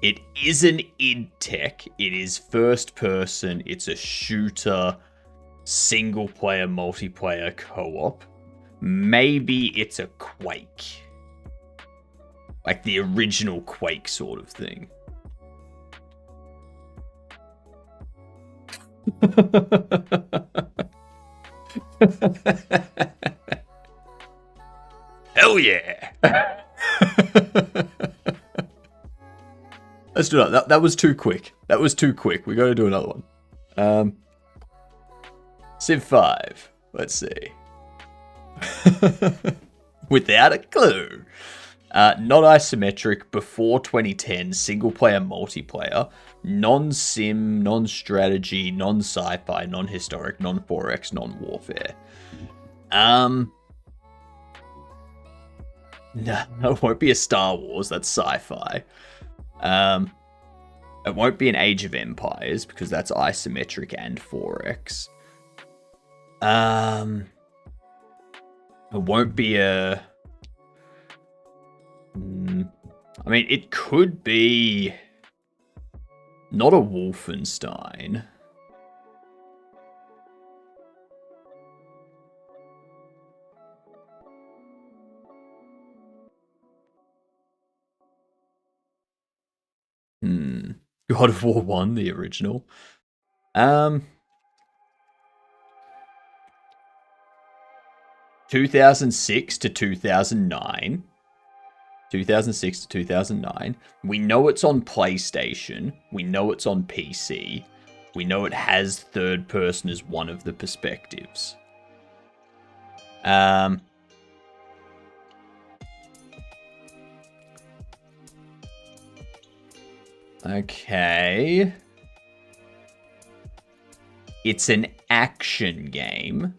It isn't id tech. It is first person. It's a shooter, single player, multiplayer co-op. Maybe it's a Quake. Like the original Quake sort of thing. Hell yeah! Let's do that. That was too quick. That was too quick. We got to do another one. Civ 5. Let's see. Without a clue. Not isometric, before 2010, single player, multiplayer, non-sim, non-strategy, non-sci-fi, non-historic, non-4X, non-warfare. No, it won't be a Star Wars, that's sci-fi. It won't be an Age of Empires, because that's isometric and 4X. It won't be a... I mean, it could be not a Wolfenstein. God of War 1, the original. 2006 to 2009. 2006 to 2009. We know it's on PlayStation. We know it's on PC. We know it has third person as one of the perspectives. Okay. It's an action game.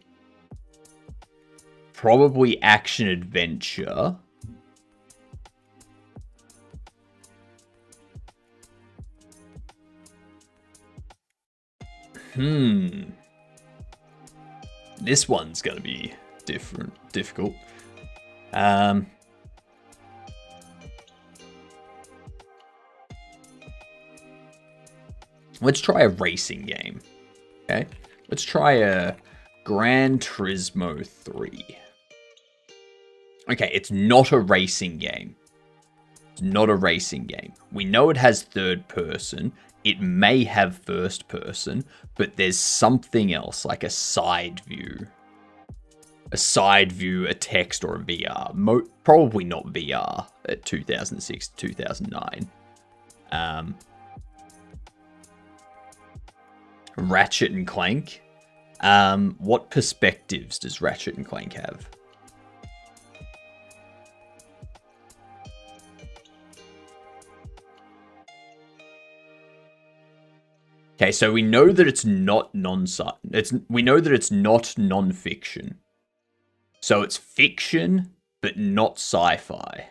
Probably action adventure. This one's gonna be difficult. Let's try a racing game. Okay, let's try a Gran Turismo 3. Okay, it's not a racing game. It's not a racing game. We know it has third person. It may have first person, but there's something else, like a side view. A side view, a text, or a VR. Probably not VR at 2006 to 2009. Ratchet and Clank. What perspectives does Ratchet and Clank have? Okay, so we know that it's not we know that it's not non-fiction. So it's fiction, but not sci-fi.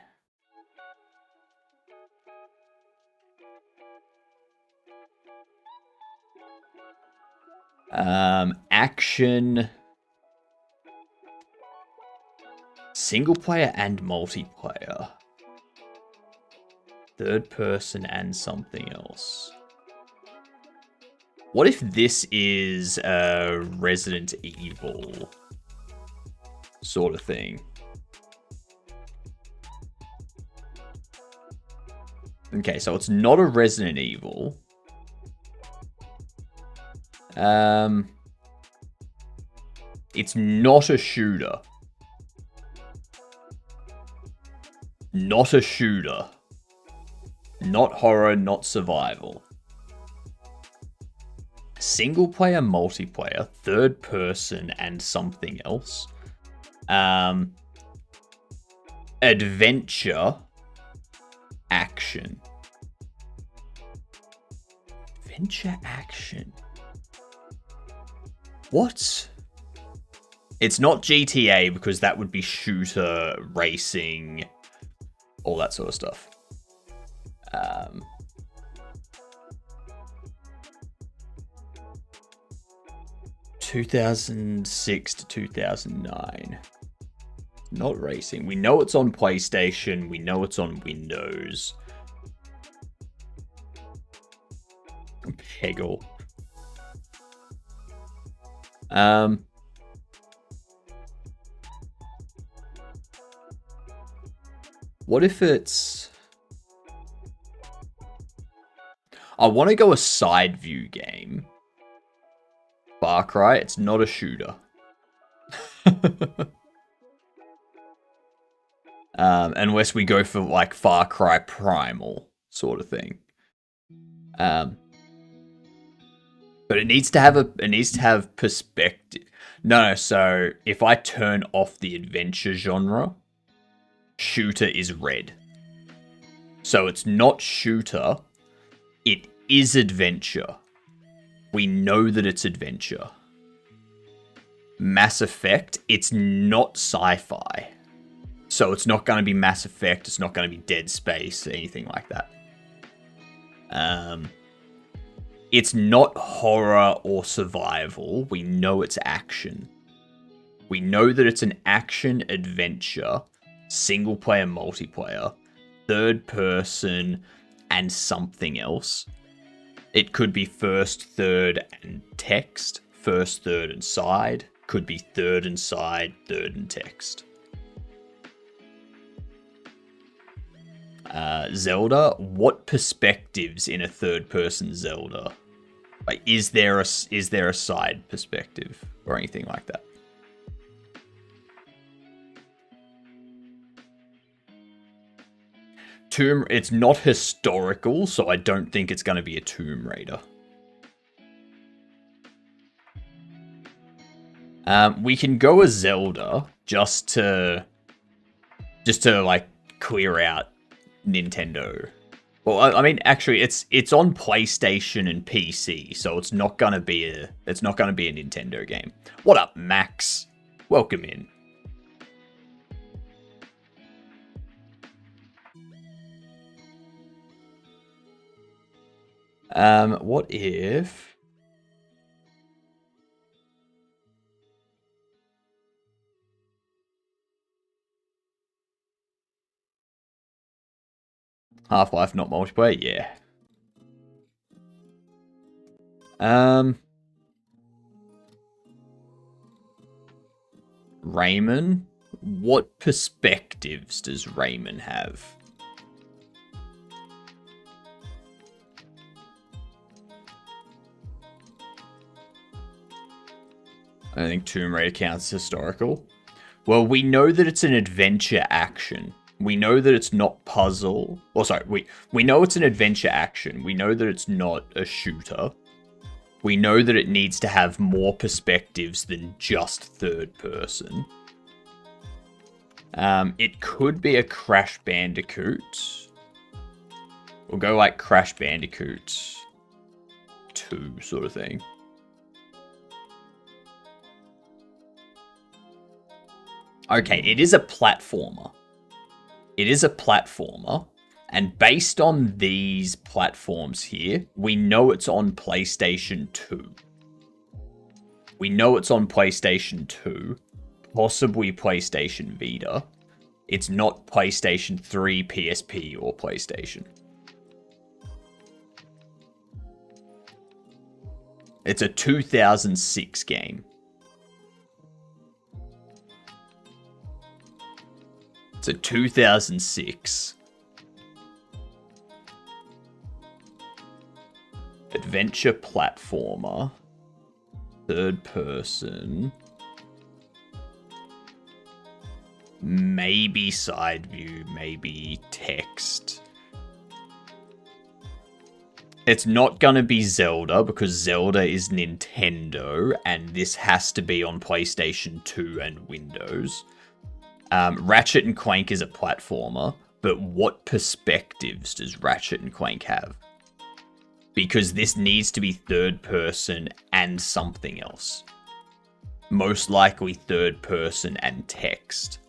Action, single player and multiplayer, third person and something else. What if this is a Resident Evil sort of thing? Okay, so it's not a Resident Evil. It's not a shooter. Not a shooter. Not horror, not survival. Single player, multiplayer, third person, and something else. Adventure, action. Adventure, action. What? It's not GTA because that would be shooter, racing, all that sort of stuff. 2006 to 2009. Not racing. We know it's on PlayStation. We know it's on Windows. Peggle. What if it's... I want to go a side view game. Far Cry, it's not a shooter. Unless we go for like Far Cry Primal sort of thing. But it needs to have perspective. No, so if I turn off the adventure genre, shooter is red. So it's not shooter, it is adventure. We know that it's adventure. Mass Effect, it's not sci-fi. So it's not going to be Mass Effect, it's not going to be Dead Space, anything like that. It's not horror or survival. We know it's action. We know that it's an action adventure, single player, multiplayer, third person, and something else. It could be first, third, and text. First, third, and side. Could be third and side, third and text. Zelda. What perspectives in a third-person Zelda? Like, is there a side perspective or anything like that? It's not historical, so I don't think it's going to be a Tomb Raider. We can go a Zelda just to like clear out Nintendo. Well, I mean, actually, it's on PlayStation and PC, so it's not gonna be a Nintendo game. What up, Max? Welcome in. What if... Half-Life not multiplayer? Yeah. Rayman? What perspectives does Rayman have? I don't think Tomb Raider counts as historical. Well, we know that it's an adventure action. We know that it's not puzzle. Or sorry, we know it's an adventure action. We know that it's not a shooter. We know that it needs to have more perspectives than just third person. It could be a Crash Bandicoot. We'll go like Crash Bandicoot 2 sort of thing. Okay, it is a platformer. It is a platformer. And based on these platforms here, we know it's on PlayStation 2. We know it's on PlayStation 2. Possibly PlayStation Vita. It's not PlayStation 3, PSP, or PlayStation. It's a 2006 game. It's a 2006 adventure platformer, third person, maybe side view, maybe text. It's not gonna be Zelda because Zelda is Nintendo and this has to be on PlayStation 2 and Windows. Ratchet and Clank is a platformer, but what perspectives does Ratchet and Clank have? Because this needs to be third person and something else. Most likely third person and text.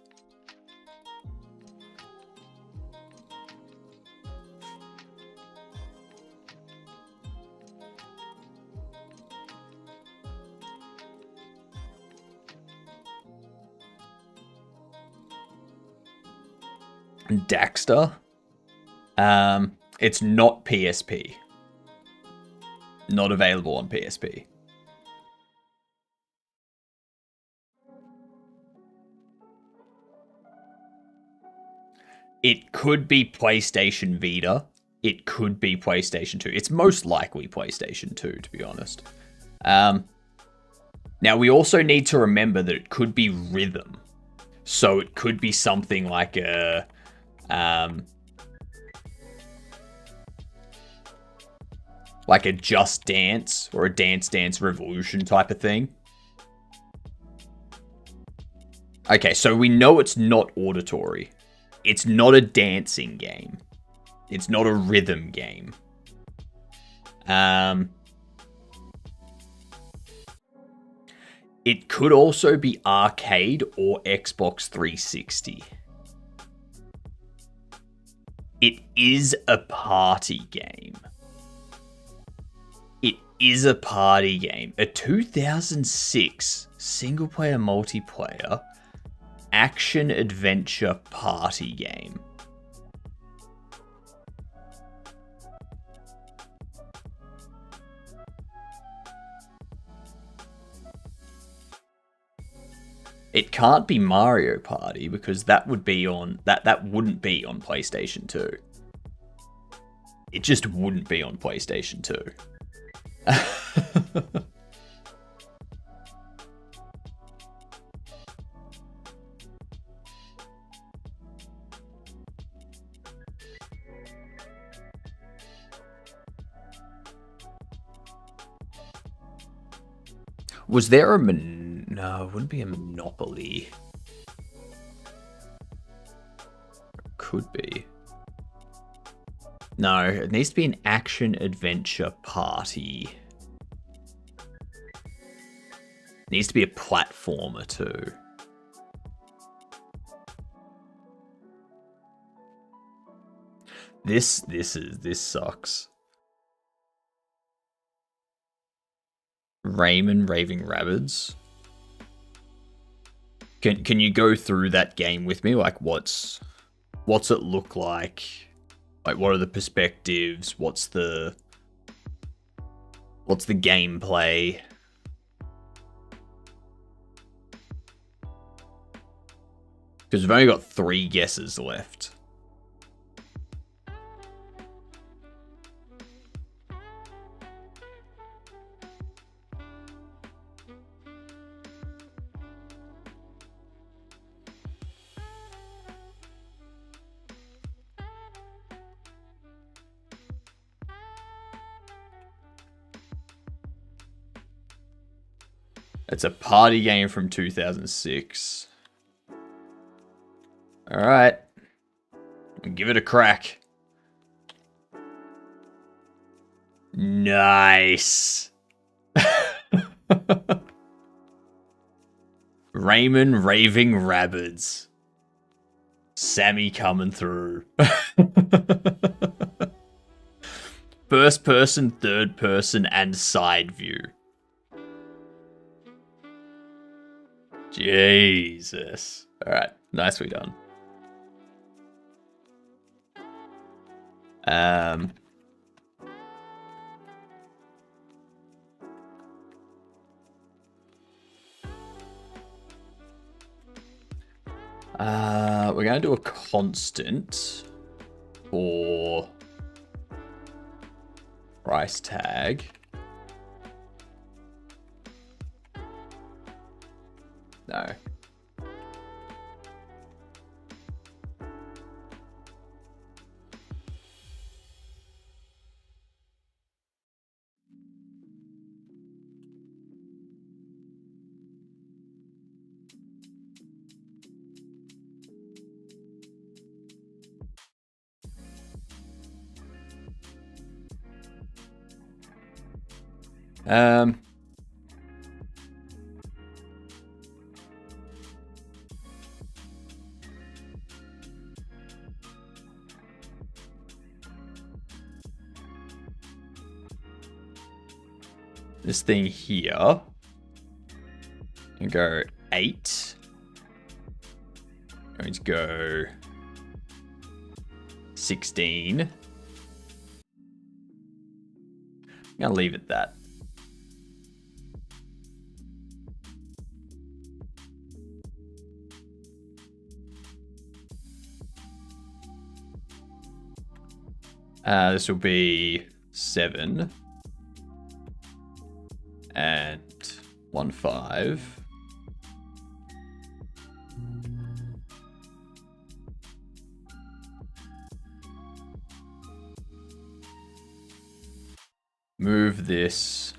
Daxter. It's not PSP. Not available on PSP. It could be PlayStation Vita. It could be PlayStation 2. It's most likely PlayStation 2, to be honest. Now, we also need to remember that it could be rhythm. So it could be something like a... like a Just Dance or a Dance Dance Revolution type of thing. Okay, so we know it's not auditory. It's not a dancing game. It's not a rhythm game. It could also be arcade or Xbox 360. It is a party game. It is a party game. A 2006 single-player multiplayer action-adventure party game. It can't be Mario Party because that would be on that wouldn't be on PlayStation 2. It just wouldn't be on PlayStation 2. Was there a no, it wouldn't be a Monopoly. Could be. No, it needs to be an action-adventure party. It needs to be a platformer too. This sucks. Rayman Raving Rabbids. Can you go through that game with me? Like, what's it look like? Like, what are the perspectives? What's the gameplay? Because we've only got 3 guesses left. It's a party game from 2006. Alright. Give it a crack. Nice. Raymond Raving Rabbids. Sammy coming through. First person, third person, and side view. Jesus. Alright, nicely done. We're going to do a constant for price tag. No. This thing here can go 8. Going to go 16. I'm gonna leave it that. This will be 7 and 1 5. Move this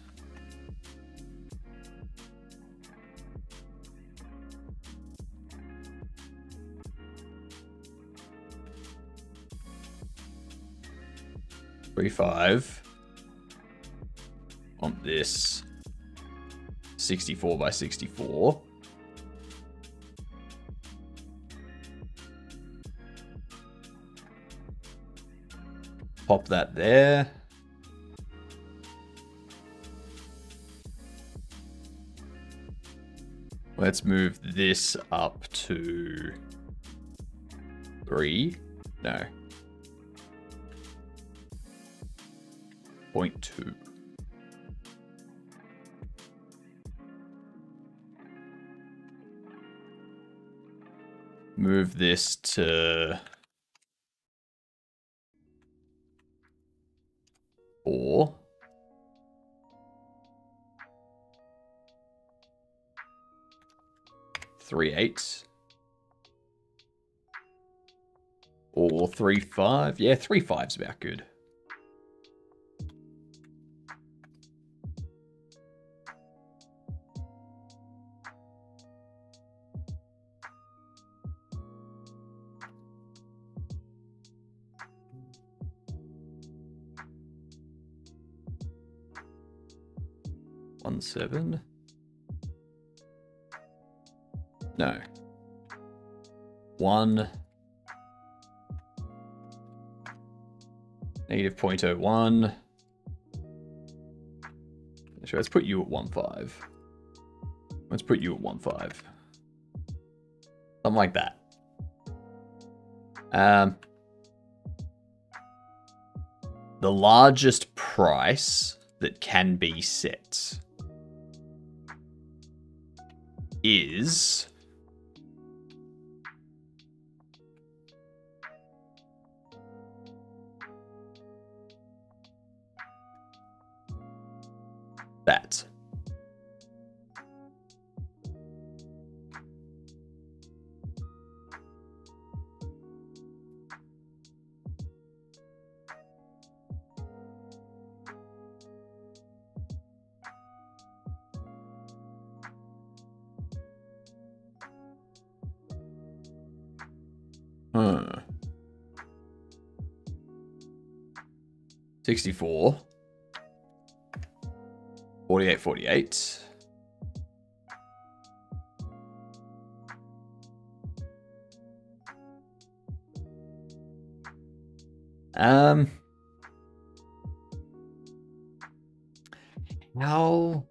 three 5. Want this 64 by 64. Pop that there. Let's move this up to 3. No. 0.2. Move this to 4. Three 8s. Or 3 5. Yeah, 3 5's about good. One 7. No. 1. Negative 0.01. So let's put you at 1 5. Let's put you at 1 5. Something like that. The largest price that can be set is that. Hmm. 64. 48, 48. How?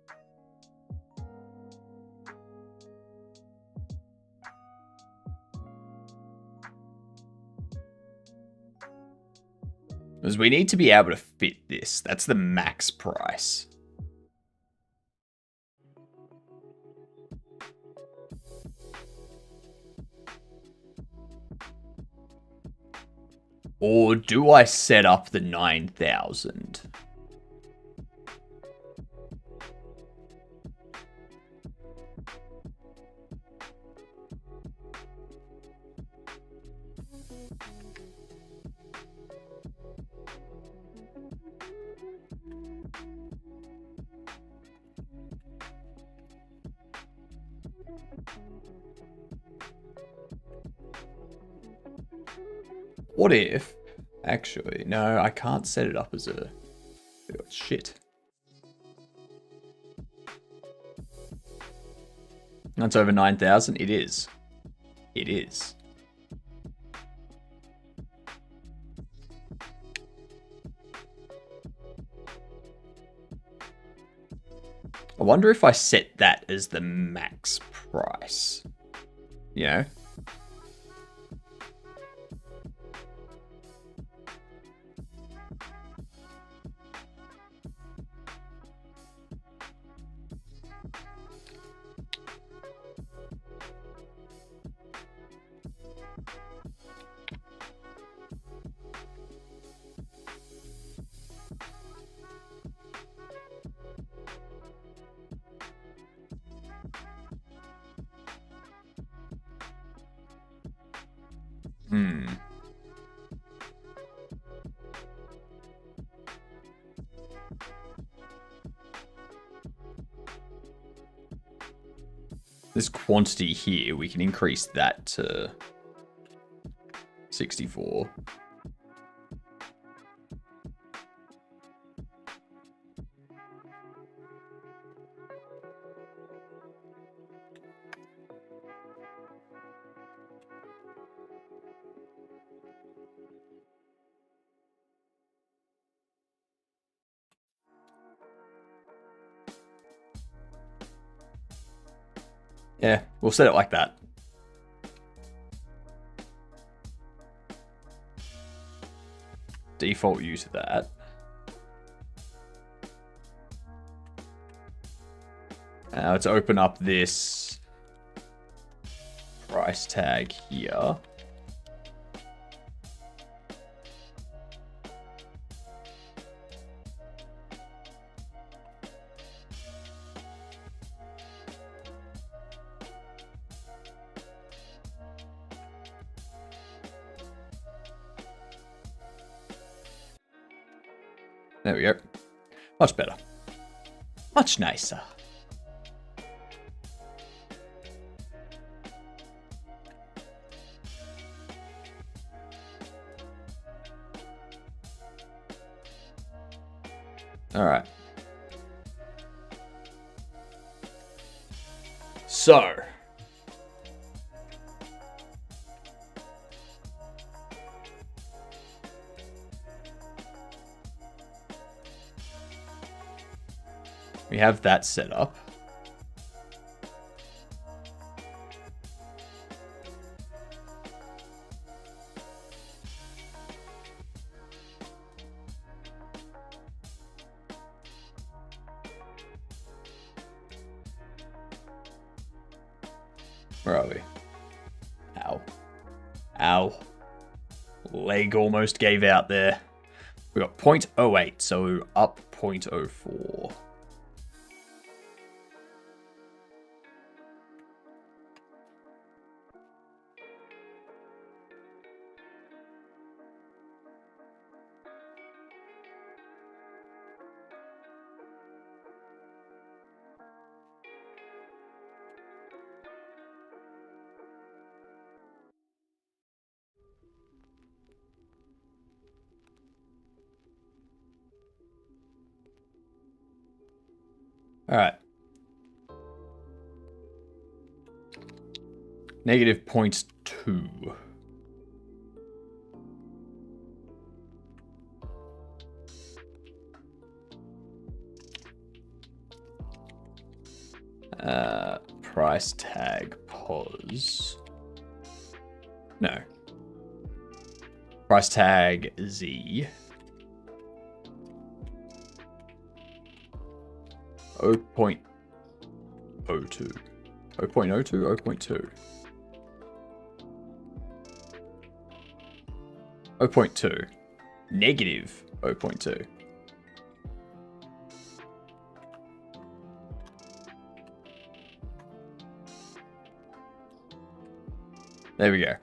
Because we need to be able to fit this. That's the max price. Or do I set up the 9,000? What if... Actually, no, I can't set it up as a... Shit. That's over 9,000? It is. It is. I wonder if I set that as the max price. You know? Hmm. This quantity here, we can increase that to 64. Yeah, we'll set it like that. Default use of that. Now let's open up this price tag here. There we go. Much better. Much nicer. All right. So. We have that set up. Where are we? Ow. Ow. Leg almost gave out there. We got 0.08, so up 0.04. Alright. Negative 0.2. Price tag pos. No. Price tag Z. 0.02. 0.02? 0.2? 0.2. Negative 0.2. There we go.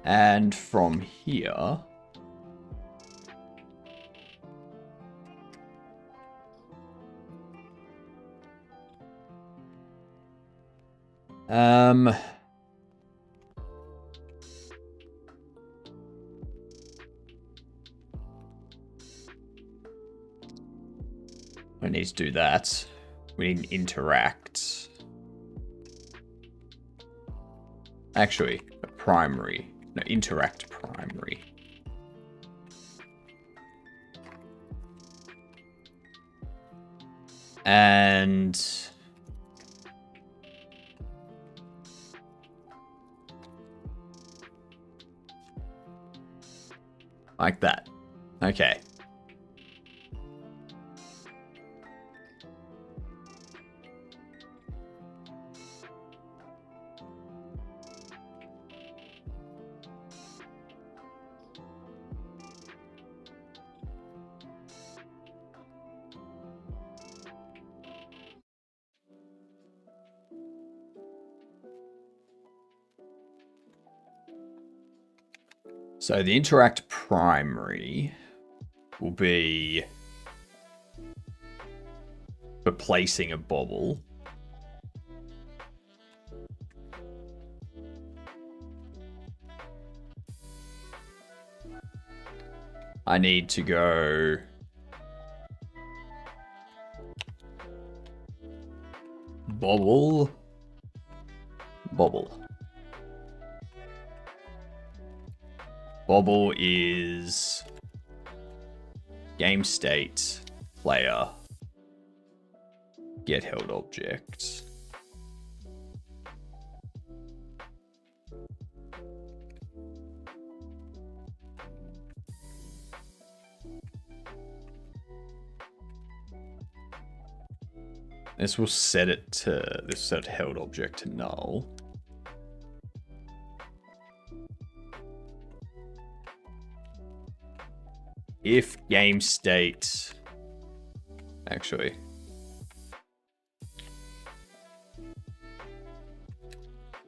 And from here, we need to do that. We need to interact. Actually, a primary. No, interact primary. And like that. Okay. So the interact primary will be for placing a bobble. I need to go bobble. Bobble is game state player get held object. This will set it to this set held object to null. If game state, actually,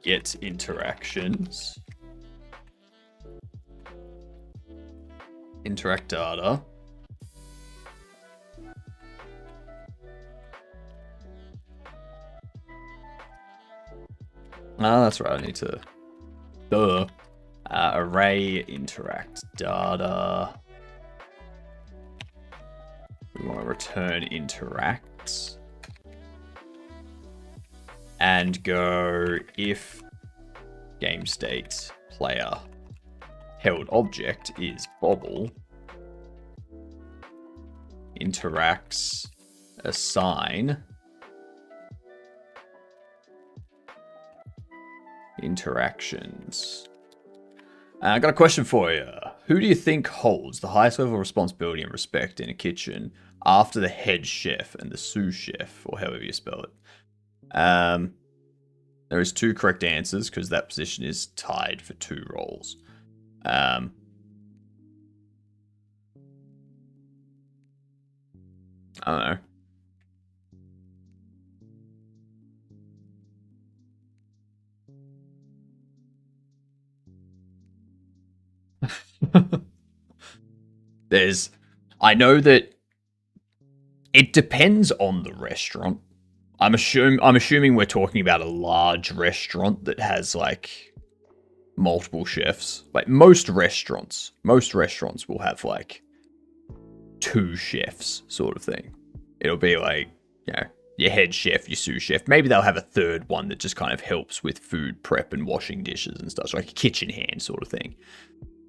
get interactions, interact data, that's right, I need to, array interact data. We want to return interacts and go if game state player held object is bobble interacts assign interactions. I got a question for you. Who do you think holds the highest level of responsibility and respect in a kitchen after the head chef and the sous chef, or however you spell it? There is 2 correct answers because that position is tied for 2 roles. I don't know. I know that it depends on the restaurant. I'm assuming we're talking about a large restaurant that has like multiple chefs. Like most restaurants will have like 2 chefs sort of thing. It'll be like, you know, your head chef, your sous chef. Maybe they'll have a third one that just kind of helps with food prep and washing dishes and stuff. So like a kitchen hand sort of thing.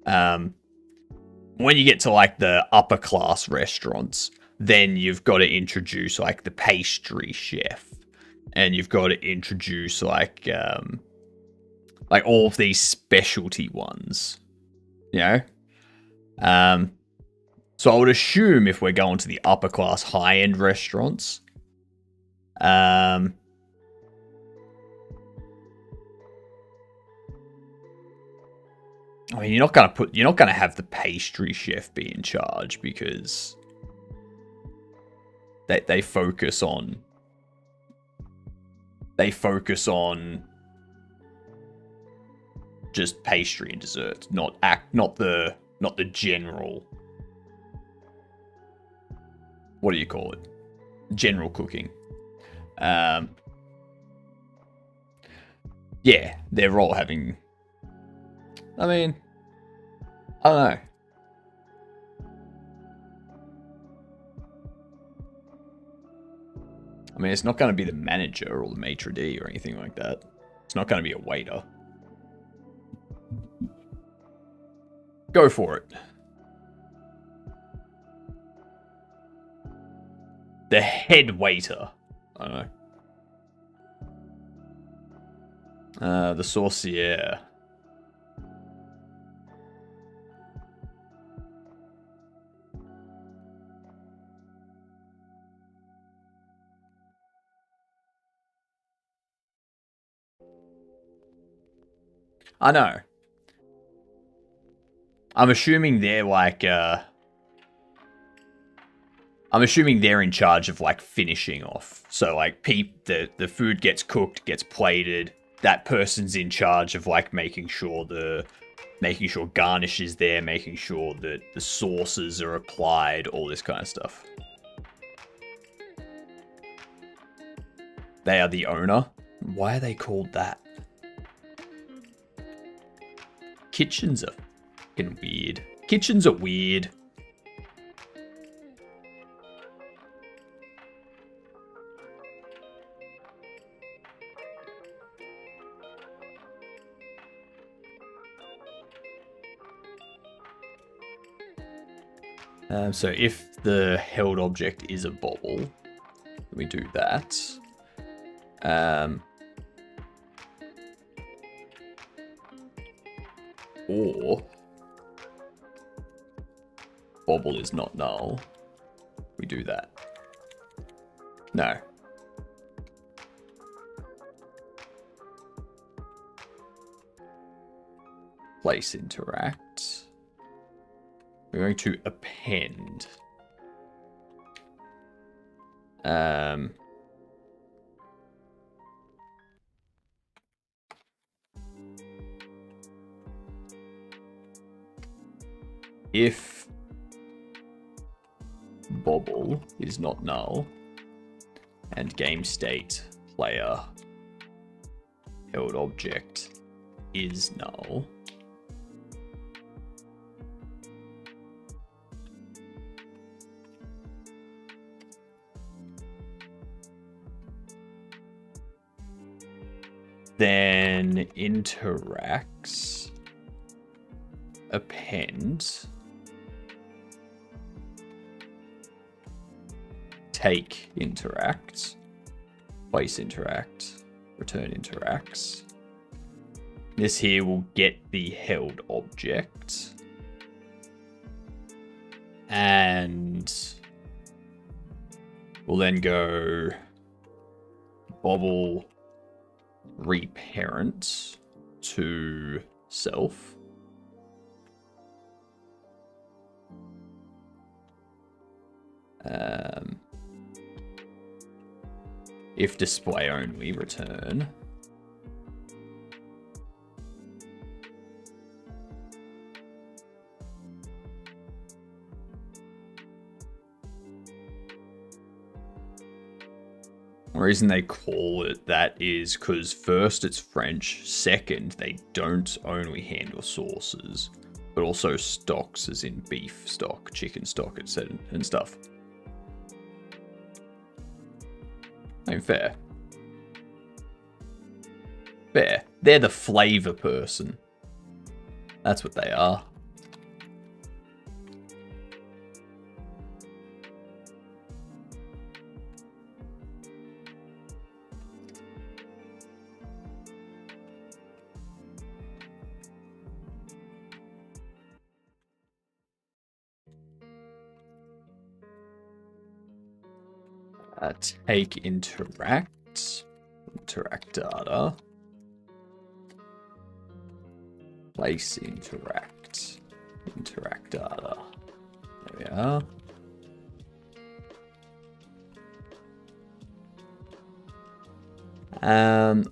When you get to like the upper class restaurants, then you've got to introduce like the pastry chef, and you've got to introduce like all of these specialty ones, you know. So I would assume if we're going to the upper class high end restaurants, I mean, you're not gonna have the pastry chef be in charge, because they focus on just pastry and desserts, not the general, what do you call it? General cooking. Yeah, they're all having. I mean, I don't know. I mean, it's not going to be the manager or the maitre d' or anything like that. It's not going to be a waiter. Go for it. The head waiter. I don't know. The saucier. I know. I'm assuming they're like, I'm assuming they're in charge of like finishing off. So like the food gets cooked, gets plated. That person's in charge of like making sure garnish is there, making sure that the sauces are applied, all this kind of stuff. They are the owner. Why are they called that? Kitchens are fucking weird. Kitchens are weird. So if the held object is a bobble, we do that. Or bobble is not null. We do that. No. Place interact. We're going to append. If bobble is not null and game state player held object is null, then interacts append take interacts, place interact, return interacts. This here will get the held object, and we'll then go bobble reparent to self. If display only, return. The reason they call it that is because first it's French, second they don't only handle sauces, but also stocks, as in beef stock, chicken stock, etc. and stuff. I mean, fair. Fair. They're the flavor person. That's what they are. Take interact data, place interact data. There we are.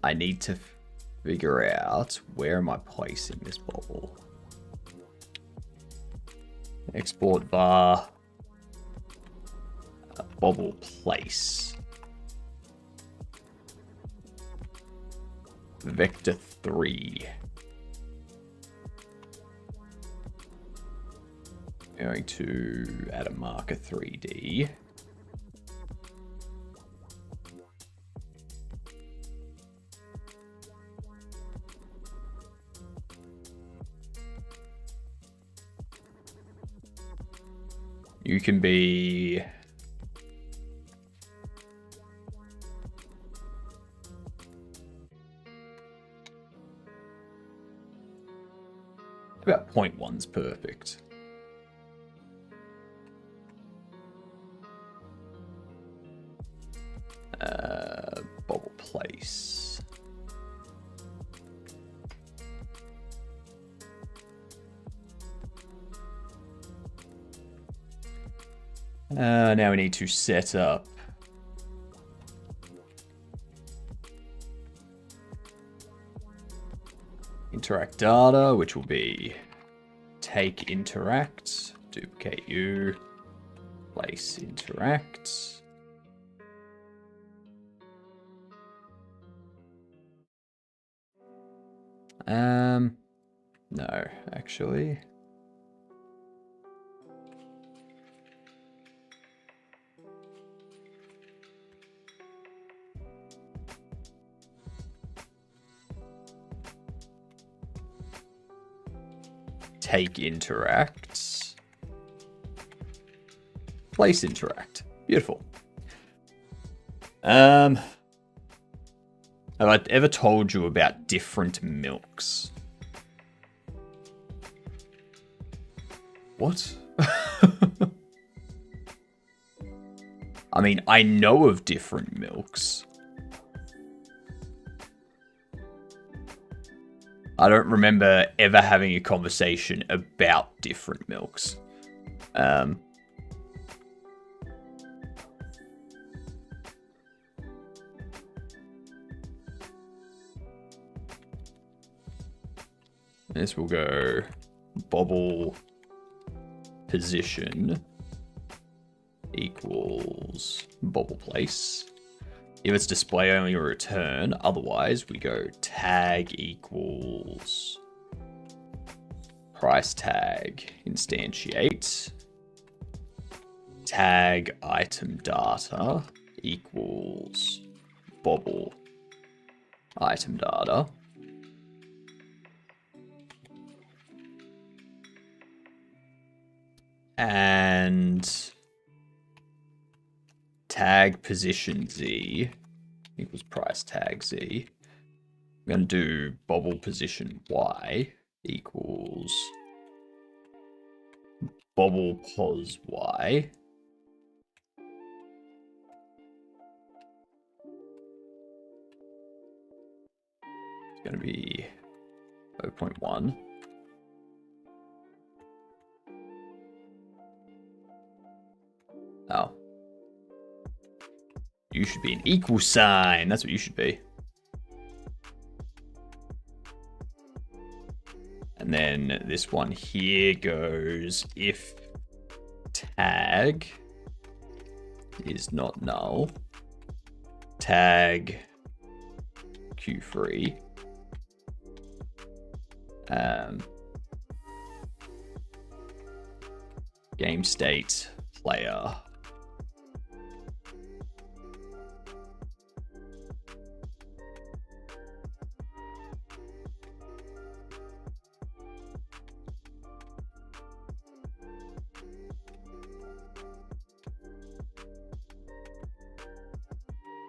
I need to figure out where am I placing this bubble. Export var bubble place. Vector 3. Going to add a marker 3D. You can be about 0.1's perfect. Bubble place. Now we need to set up interact data, which will be take interact, duplicate you, place interact. No, actually. Take interact. Place interact. Beautiful. Have I ever told you about different milks? What? I mean, I know of different milks. I don't remember ever having a conversation about different milks. This will go bobble position equals bobble place. If it's display only or return, otherwise we go tag equals price tag instantiate tag item data equals bobble item data. And tag position Z equals price tag Z. I'm going to do bobble position Y equals bobble pos Y. It's going to be 0.1. Oh. You should be an equal sign. That's what you should be. And then this one here goes if tag is not null, tag Q3. Game state player.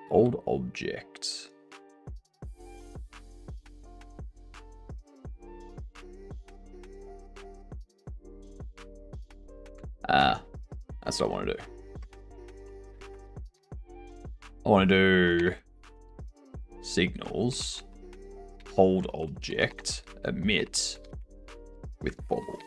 Old object. That's what I want to do. I want to do signals, hold object, emit with bobble.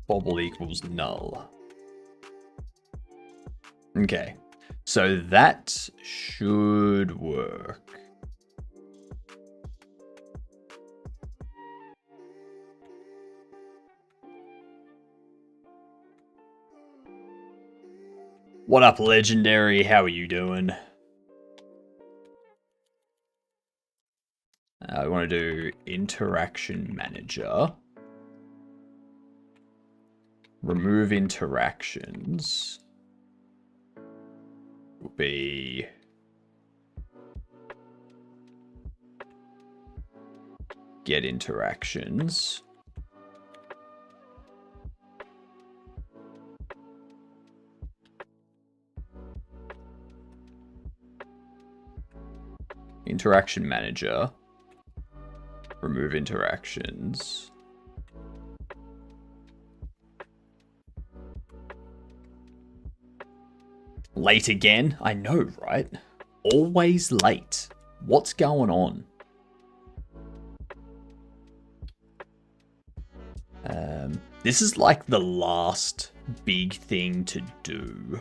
Bobble equals null. Okay, so that should work. What up, Legendary? How are you doing? I want to do interaction manager. Remove interactions will be get interactions. Interaction manager. Remove interactions. Late again? I know, right? Always late. What's going on? This is like the last big thing to do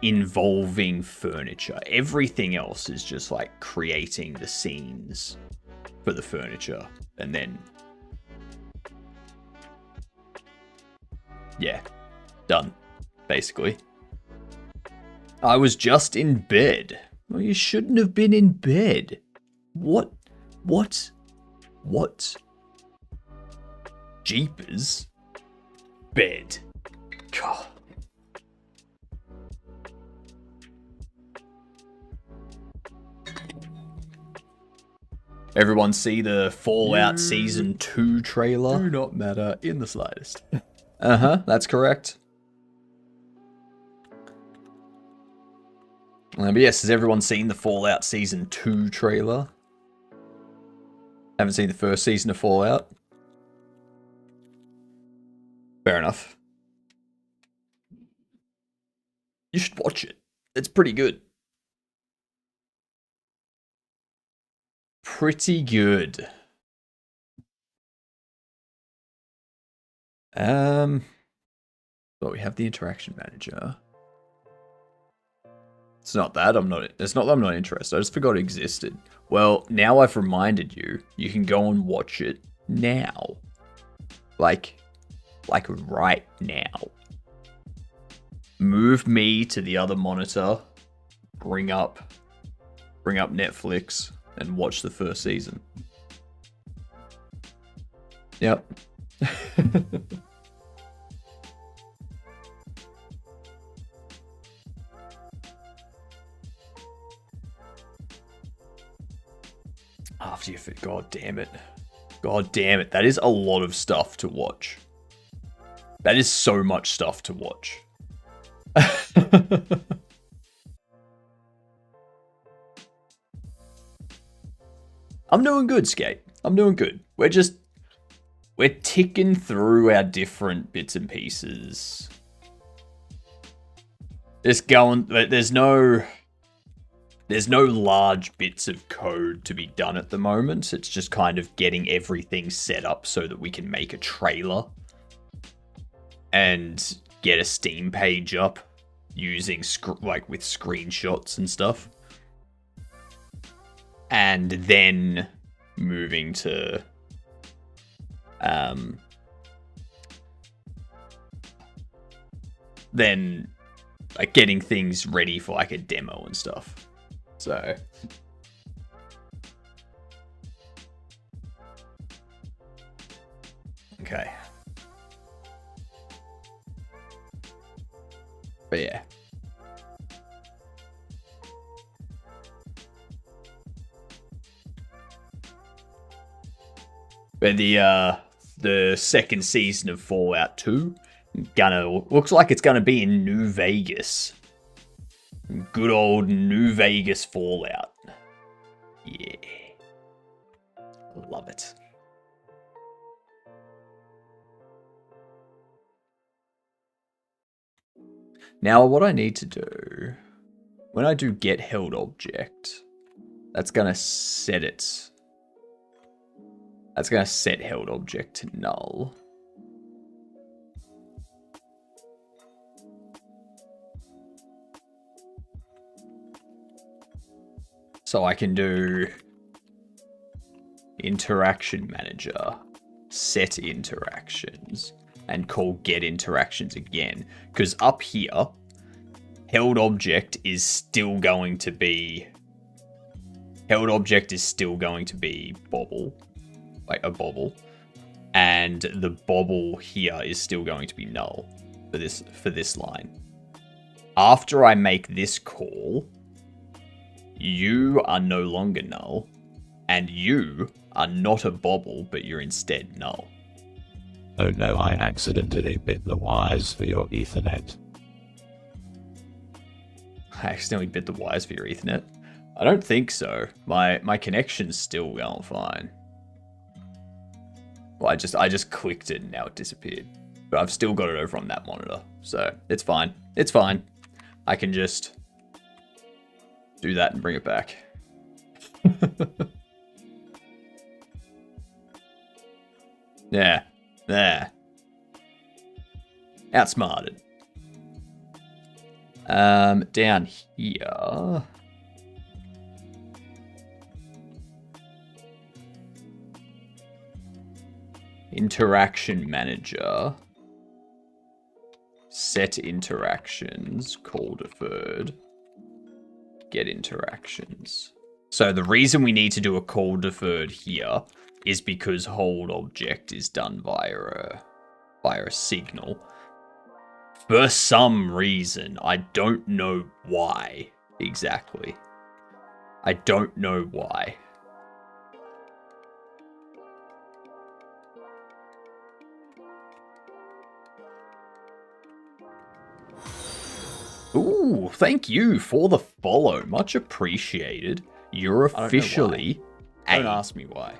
involving furniture. Everything else is just like creating the scenes for the furniture. And then, yeah, done, basically. I was just in bed. Well, you shouldn't have been in bed. What? Jeepers. Bed. God. Everyone see the Fallout Season 2 trailer? Do not matter in the slightest. That's correct. But yes, has everyone seen the Fallout Season 2 trailer? Haven't seen the first season of Fallout? Fair enough. You should watch it. It's pretty good. Pretty good. Well, we have the interaction manager. It's not that I'm not. It's not that I'm not interested. I just forgot it existed. Well, now I've reminded you. You can go and watch it now. Like right now. Move me to the other monitor. Bring up Netflix and watch the first season. Yep. After you fit, god damn it. God damn it. That is a lot of stuff to watch. That is so much stuff to watch. I'm doing good, Skate. I'm doing good. We're ticking through our different bits and pieces. There's no large bits of code to be done at the moment. It's just kind of getting everything set up so that we can make a trailer and get a Steam page up using with screenshots and stuff. And then moving to than like getting things ready for like a demo and stuff. So okay. But yeah. But the second season of Fallout 2 looks like it's gonna be in New Vegas. Good old New Vegas Fallout. Yeah. Love it. Now what I need to do, when I do get held object, that's gonna set it. That's gonna set held object to null. So I can do interaction manager, set interactions, and call get interactions again. Because up here, held object is still going to be bobble, like a bobble, and the bobble here is still going to be null for this line. After I make this call, you are no longer null, and you are not a bobble, but you're instead null. Oh no, I accidentally bit the wires for your Ethernet. I accidentally bit the wires for your Ethernet? I don't think so. My connection's still going fine. Well, I just clicked it and now it disappeared. But I've still got it over on that monitor, so it's fine. It's fine. I can just do that and bring it back. Yeah. There. Outsmarted. Down here. Interaction manager. Set interactions. Call deferred. Get interactions. So the reason we need to do a call deferred here is because hold object is done via a signal. For some reason, I don't know why exactly. I don't know why. Ooh, thank you for the follow. Much appreciated. You're officially... Don't ask me why.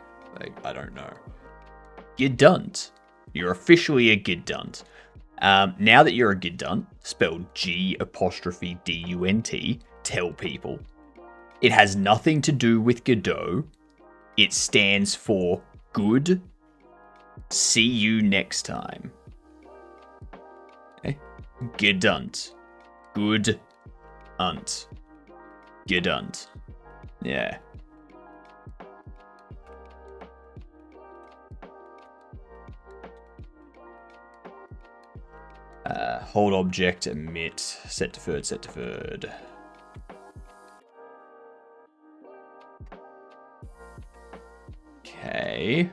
I don't know. Gidunt. You're officially a Gidunt. Now that you're a Gidunt, spelled G''Dunt, tell people. It has nothing to do with Godot. It stands for good. See you next time. Okay. Gidunt. Good. Unt. Gidunt. Yeah. Hold object, emit, set deferred, set deferred. Okay.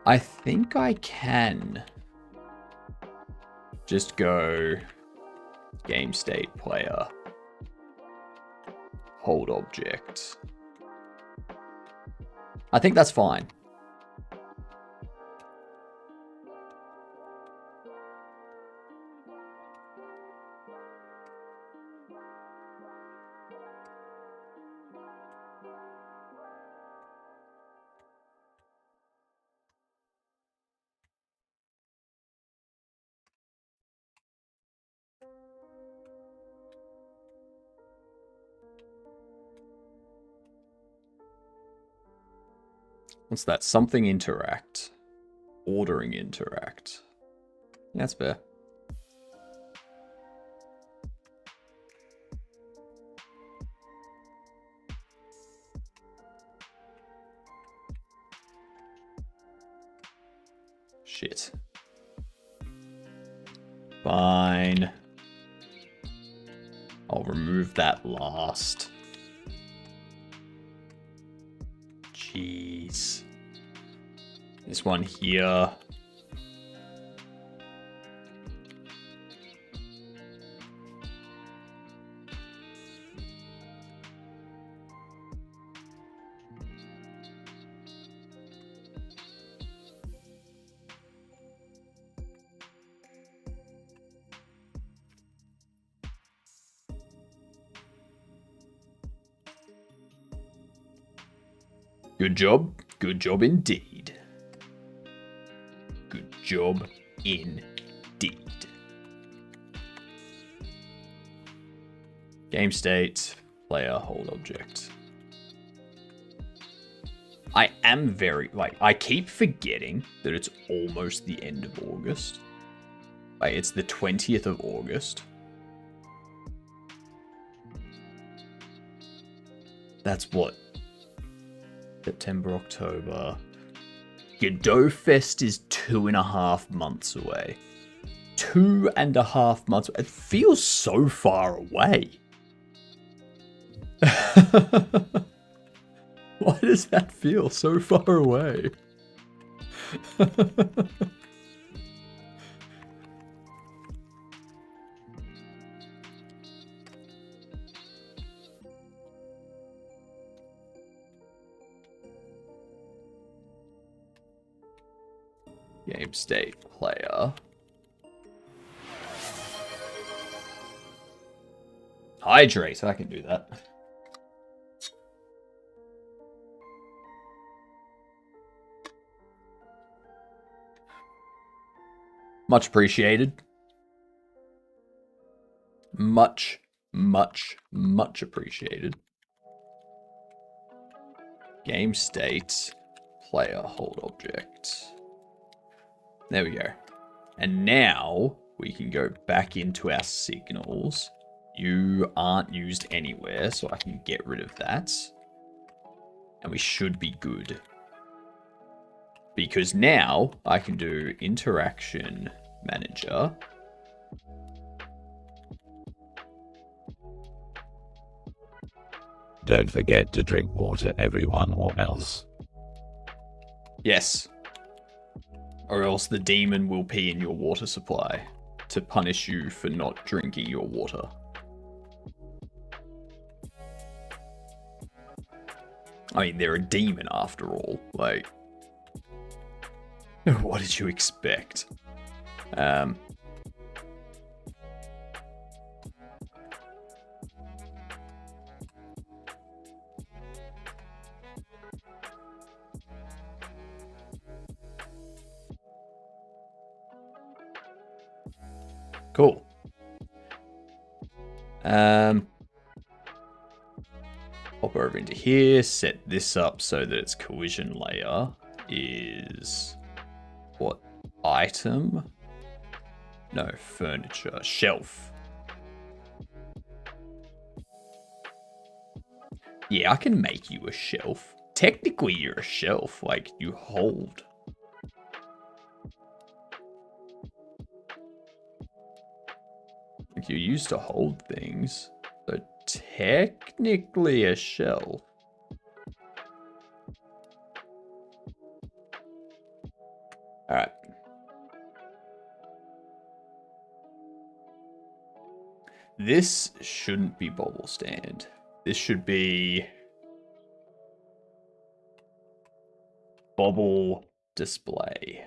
I think I can just go game state player, hold object. I think that's fine. What's that? Something interact. Ordering interact. That's fair. Shit. Fine. I'll remove that last. Jeez. This one here. Good job. Good job indeed. Good job indeed. Game state, player, hold object. I am very, I keep forgetting that it's almost the end of August. It's the 20th of August. That's what? September, October. Godot Fest is 2.5 months away. 2.5 months. It feels so far away. Why does that feel so far away? Game state player. Hydrate, I can do that. Much appreciated. Much appreciated. Game state, player, hold object. There we go. And now we can go back into our signals. You aren't used anywhere, so I can get rid of that. And we should be good. Because now I can do interaction manager. Don't forget to drink water, everyone, or else. Yes. Or else the demon will pee in your water supply to punish you for not drinking your water. I mean, they're a demon after all. Like, what did you expect? Cool. Hop over into here, set this up so that its collision layer is what? Item? No, furniture. Shelf. Yeah, I can make you a shelf. Technically, you're a shelf. Like, you hold. Like, you're used to hold things. So, technically a shelf. Alright. This shouldn't be Bobble Stand. This should be Bobble Display.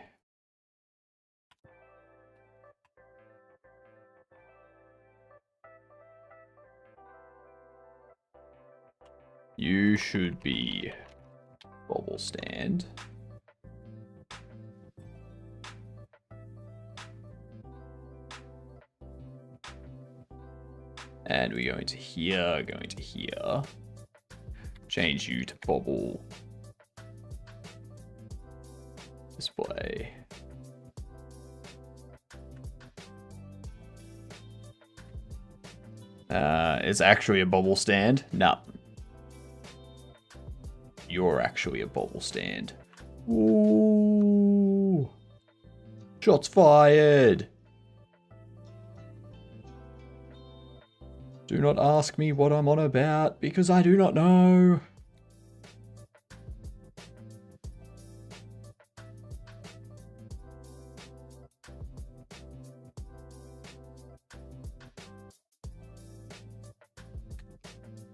You should be Bobble Stand. And we go into here, go into here. Change you to Bobble Display. It's actually a bobble stand. No. You're actually a bobble stand. Ooh. Shots fired. Do not ask me what I'm on about, because I do not know.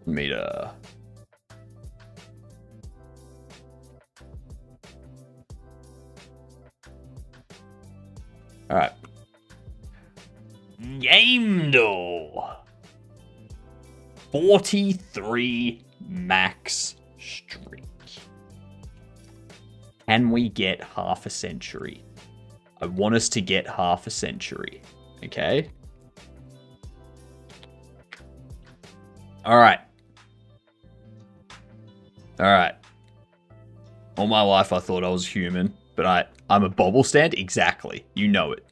Meter. Alright. GamDev. 43 max streak. Can we get half a century? I want us to get half a century. Okay? Alright. Alright. All my life I thought I was human, but I'm a bobble stand? Exactly. You know it.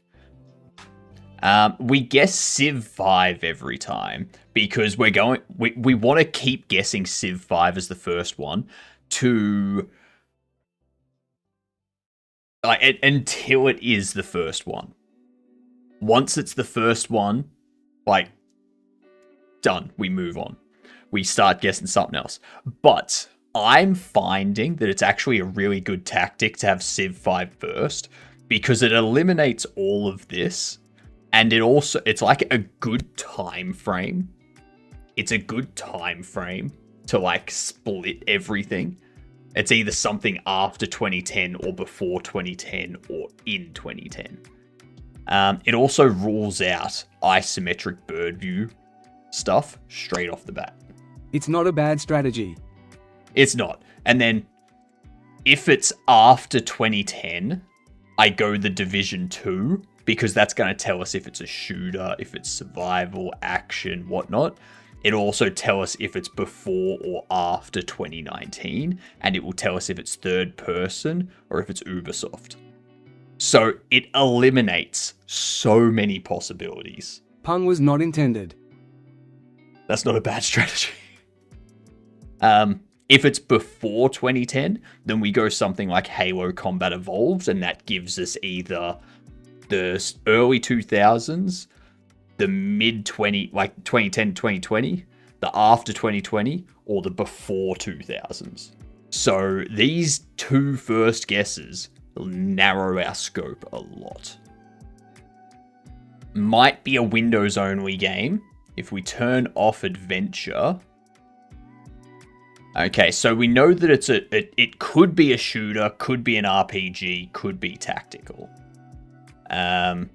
We guess Civ 5 every time because we want to keep guessing Civ 5 as the first one to until it is the first one. Once it's the first one, like, done. We move on. We start guessing something else. But I'm finding that it's actually a really good tactic to have Civ 5 first because it eliminates all of this. And it's like a good time frame. It's a good time frame to like split everything. It's either something after 2010 or before 2010 or in 2010. It also rules out isometric bird view stuff straight off the bat. It's not a bad strategy. It's not. And then if it's after 2010, I go the Division 2 because that's going to tell us if it's a shooter, if it's survival, action, whatnot. It'll also tell us if it's before or after 2019, and it will tell us if it's third person or if it's Ubisoft. So it eliminates so many possibilities. Pun was not intended. That's not a bad strategy. If it's before 2010, then we go something like Halo Combat Evolved, and that gives us either the early 2000s, the mid 2010, 2020, the after 2020, or the before 2000s. So these two first guesses will narrow our scope a lot. Might be a Windows only game. If we turn off adventure. Okay, so we know that it could be a shooter, could be an RPG, could be tactical. Turn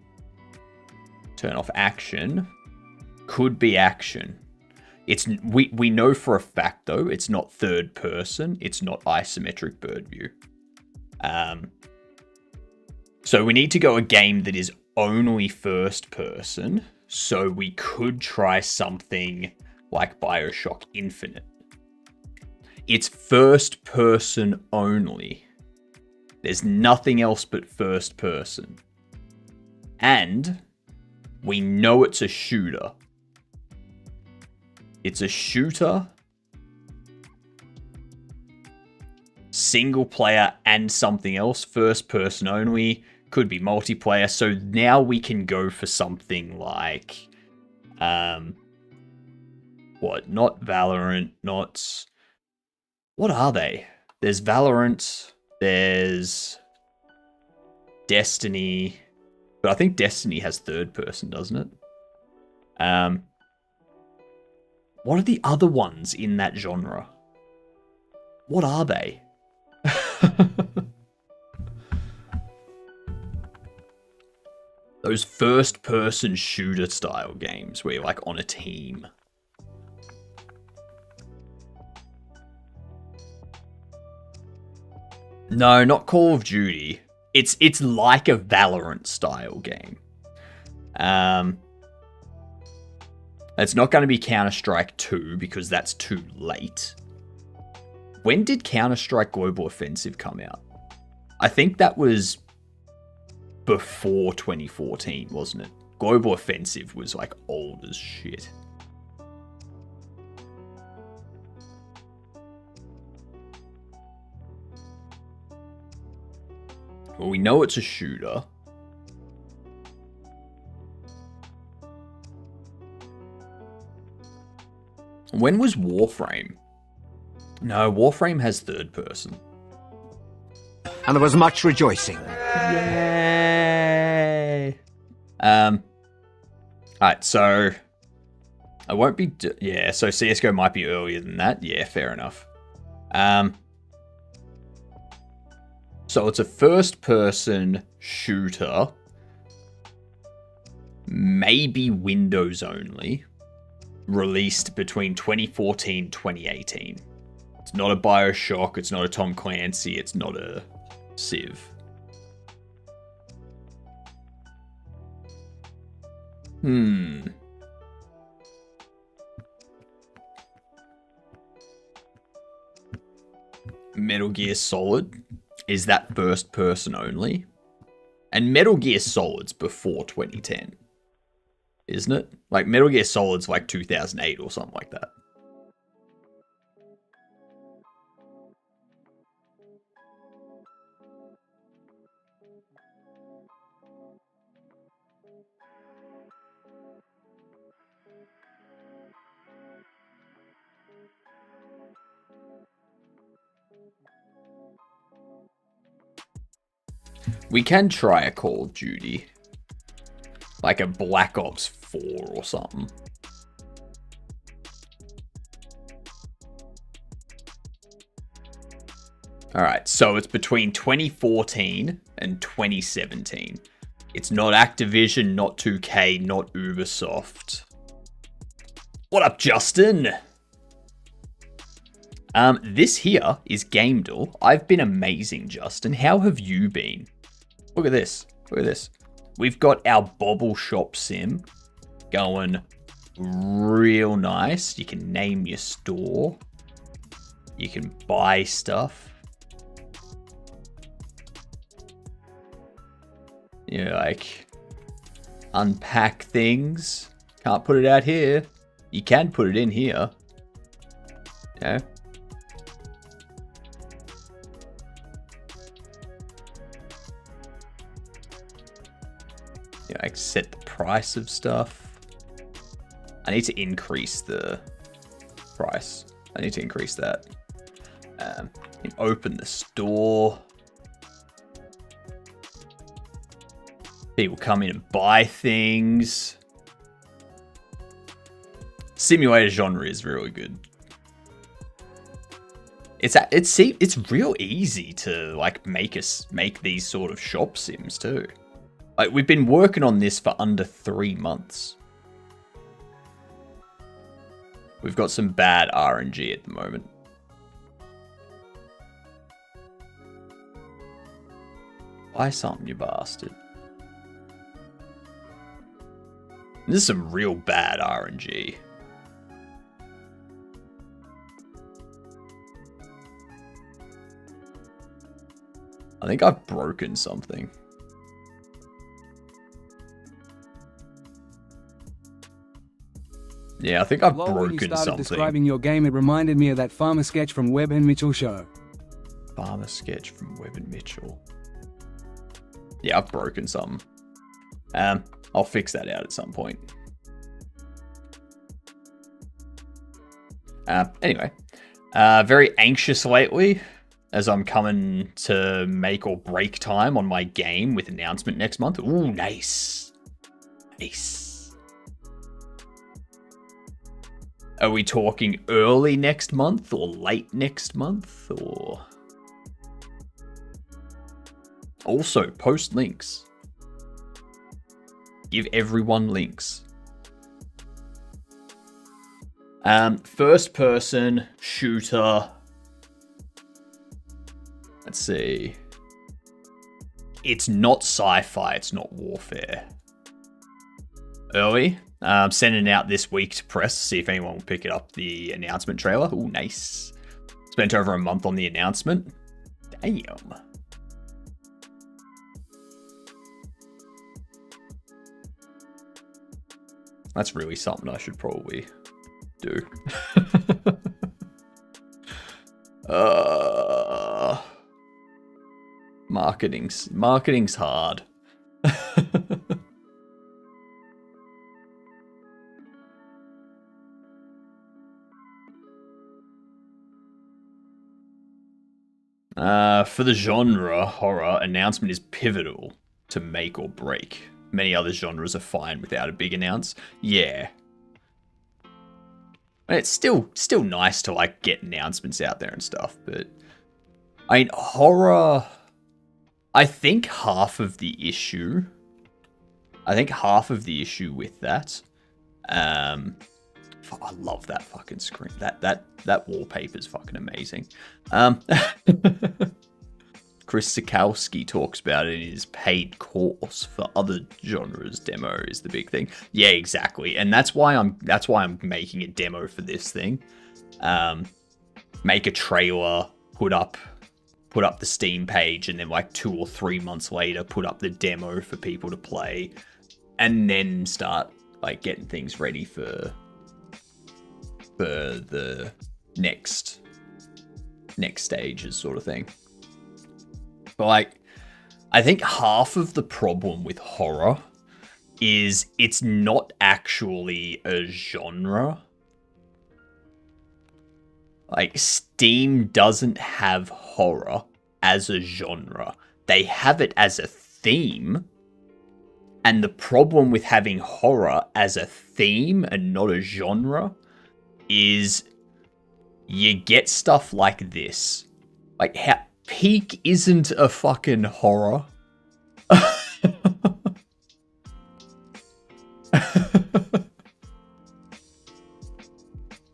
off action. Could be action. We know for a fact though, it's not third person, it's not isometric bird view. So we need to go a game that is only first person. So we could try something like BioShock Infinite. It's first person only. There's nothing else but first person. And we know it's a shooter. It's a shooter, single player and something else, first person only, could be multiplayer. So now we can go for something like, not Valorant, what are they? There's Valorant, there's Destiny, but I think Destiny has third person, doesn't it? What are the other ones in that genre? What are they? Those first-person shooter-style games where you're, like, on a team. No, not Call of Duty. It's like a Valorant-style game. It's not going to be Counter-Strike 2 because that's too late. When did Counter-Strike Global Offensive come out? I think that was before 2014, wasn't it? Global Offensive was like old as shit. Well, we know it's a shooter. When was Warframe? No, Warframe has third person. And there was much rejoicing. Yay! Alright, so I won't be. Yeah, so CS:GO might be earlier than that. Yeah, fair enough. So it's a first-person shooter, maybe Windows only, released between 2014 and 2018. It's not a BioShock, it's not a Tom Clancy, it's not a Civ. Metal Gear Solid? Is that first person only? And Metal Gear Solid's before 2010, isn't it? Like, Metal Gear Solid's like 2008 or something like that. We can try a Call of Duty. Like a Black Ops 4 or something. Alright, so it's between 2014 and 2017. It's not Activision, not 2K, not Ubisoft. What up, Justin? This here is GamDev. I've been amazing, Justin. How have you been? Look at this. Look at this. We've got our Bobble Shop Sim going real nice. You can name your store. You can buy stuff. You know, like, unpack things. Can't put it out here. You can put it in here. Yeah. You know, like, set the price of stuff. I need to increase the price. I need to increase that. Open the store. People come in and buy things. Simulator genre is really good. It's real easy to like make these sort of shop sims too. Like, we've been working on this for under 3 months. We've got some bad RNG at the moment. Buy something, you bastard. This is some real bad RNG. I think I've broken something. Yeah, I think I've When you broken started something. describing your game, it reminded me of that farmer sketch from Webb and Mitchell show. Farmer sketch from Webb and Mitchell. Yeah, I've broken something. I'll fix that out at some point. Anyway, very anxious lately as I'm coming to make or break time on my game with announcement next month. Ooh, nice. Nice. Are we talking early next month or late next month or... Also, post links. Give everyone links. First person shooter. Let's see. It's not sci-fi, it's not warfare. Early. Sending out this week to press to see if anyone will pick it up, the announcement trailer. Ooh, nice. Spent over a month on the announcement. Damn. That's really something I should probably do. Marketing's hard. For the genre, horror, announcement is pivotal to make or break. Many other genres are fine without a big announce. Yeah. It's still nice to like get announcements out there and stuff, but I mean, horror, I think half of the issue with that, I love that fucking screen. That wallpaper's fucking amazing. Chris Sikowski talks about it in his paid course for other genres. Demo is the big thing. Yeah, exactly. And that's why I'm making a demo for this thing. Make a trailer, put up the Steam page, and then like 2 or 3 months later, put up the demo for people to play, and then start like getting things ready for the next stages sort of thing. But like, I think half of the problem with horror is it's not actually a genre. Like, Steam doesn't have horror as a genre. They have it as a theme. And the problem with having horror as a theme and not a genre is you get stuff like this. Like, Peak isn't a fucking horror.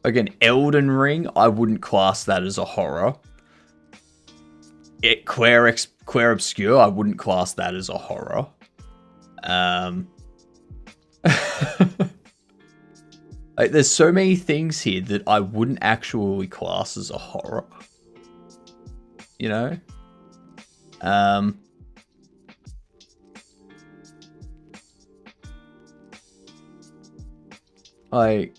Again, Elden Ring, I wouldn't class that as a horror. Claire Obscure, I wouldn't class that as a horror. Like, there's so many things here that I wouldn't actually class as a horror. You know? Like...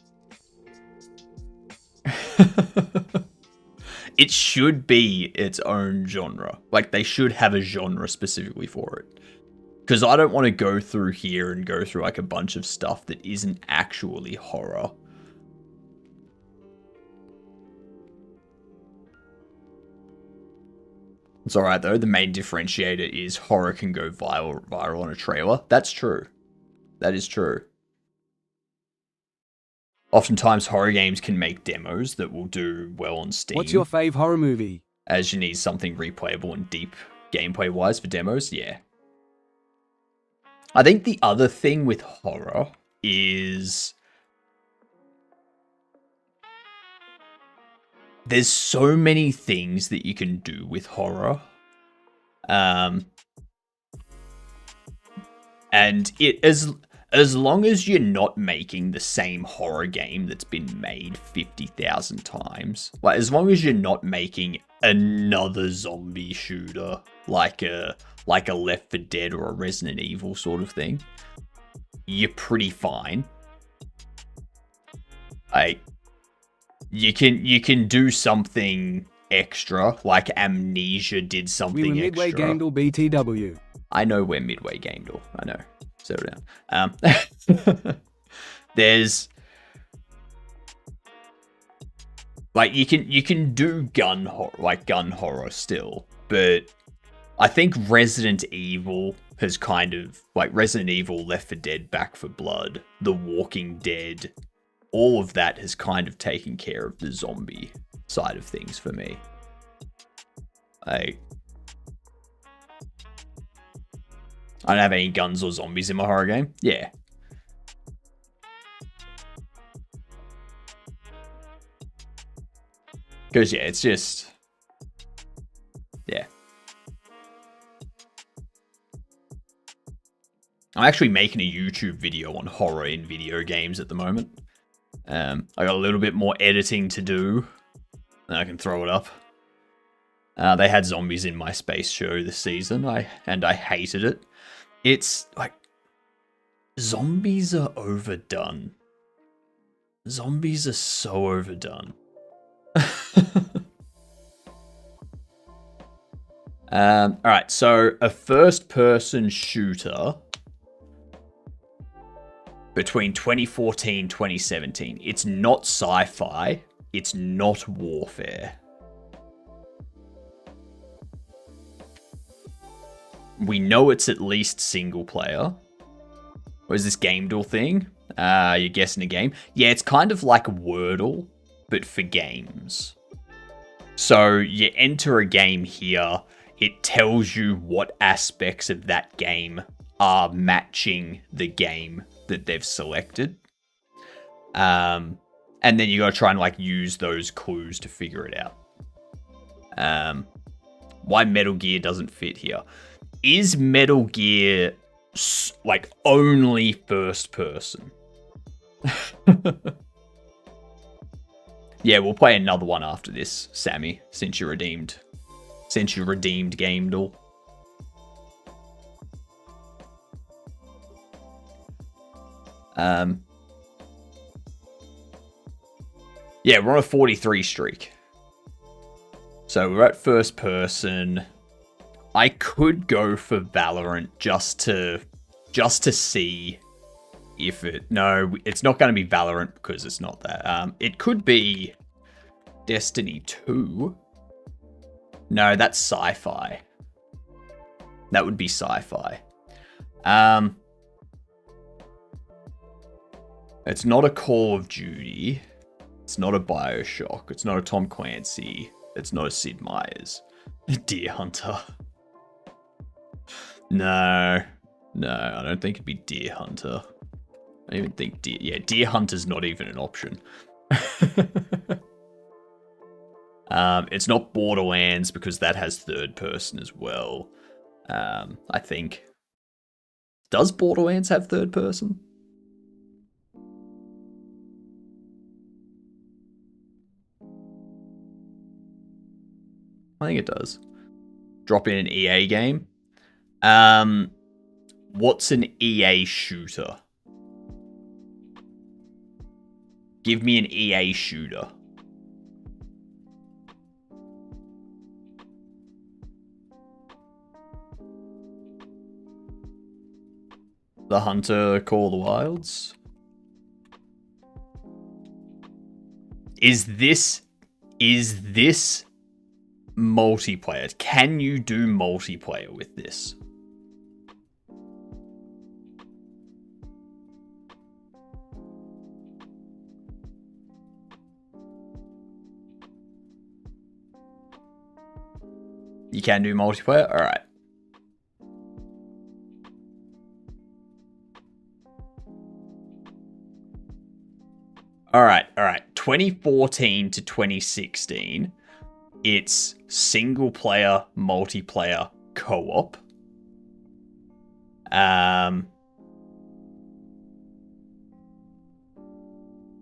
It should be its own genre. Like, they should have a genre specifically for it. Because I don't want to go through here and go through like a bunch of stuff that isn't actually horror. It's alright though, the main differentiator is horror can go viral on a trailer. That's true. That is true. Oftentimes horror games can make demos that will do well on Steam. What's your fave horror movie? As you need something replayable and deep gameplay-wise for demos, yeah. I think the other thing with horror is there's so many things that you can do with horror. And it as long as you're not making the same horror game that's been made 50,000 times, like as long as you're not making another zombie shooter like a Left 4 Dead or a Resident Evil sort of thing, you're pretty fine. Like, you can do something extra, like Amnesia did something We were Midway extra. Gamedall BTW. I know we're Midway Gamedall. I know. Settle down. There's like you can do gun horror still, but I think Resident Evil has kind of like Resident Evil, Left 4 Dead, Back 4 Blood, The Walking Dead, all of that has kind of taken care of the zombie side of things for me. Like, I don't have any guns or zombies in my horror game. Yeah. Because, yeah, it's just... Yeah. I'm actually making a YouTube video on horror in video games at the moment. I got a little bit more editing to do. And I can throw it up. They had zombies in my space show this season, and I hated it. It's like, zombies are overdone. Zombies are so overdone. All right, so a first-person shooter between 2014 2017. It's not sci-fi. It's not warfare. We know it's at least single player. Or is this GamDev thing? You're guessing a game? Yeah, it's kind of like Wordle, but for games. So you enter a game here. It tells you what aspects of that game are matching the game that they've selected. And then you gotta try and like use those clues to figure it out. Why Metal Gear doesn't fit here. Is Metal Gear like only first person? Yeah, we'll play another one after this, Sammy, since you redeemed GamDev. Yeah, we're on a 43 streak. So we're at first person. I could go for Valorant just to see if it... No, it's not going to be Valorant because it's not that. It could be Destiny 2. No, that's sci-fi. That would be sci-fi. It's not a Call of Duty. It's not a Bioshock. It's not a Tom Clancy. It's not a Sid Meier's. Deer Hunter. No, I don't think it'd be Deer Hunter. I don't even think Deer Hunter's not even an option. It's not Borderlands because that has third person as well. I think. Does Borderlands have third person? I think it does. Drop in an EA game. What's an EA shooter? Give me an EA shooter. The Hunter Call of the Wilds? Is this multiplayer? Can you do multiplayer with this? You can do multiplayer? Alright. Alright. 2014 to 2016. It's single player, multiplayer, co-op.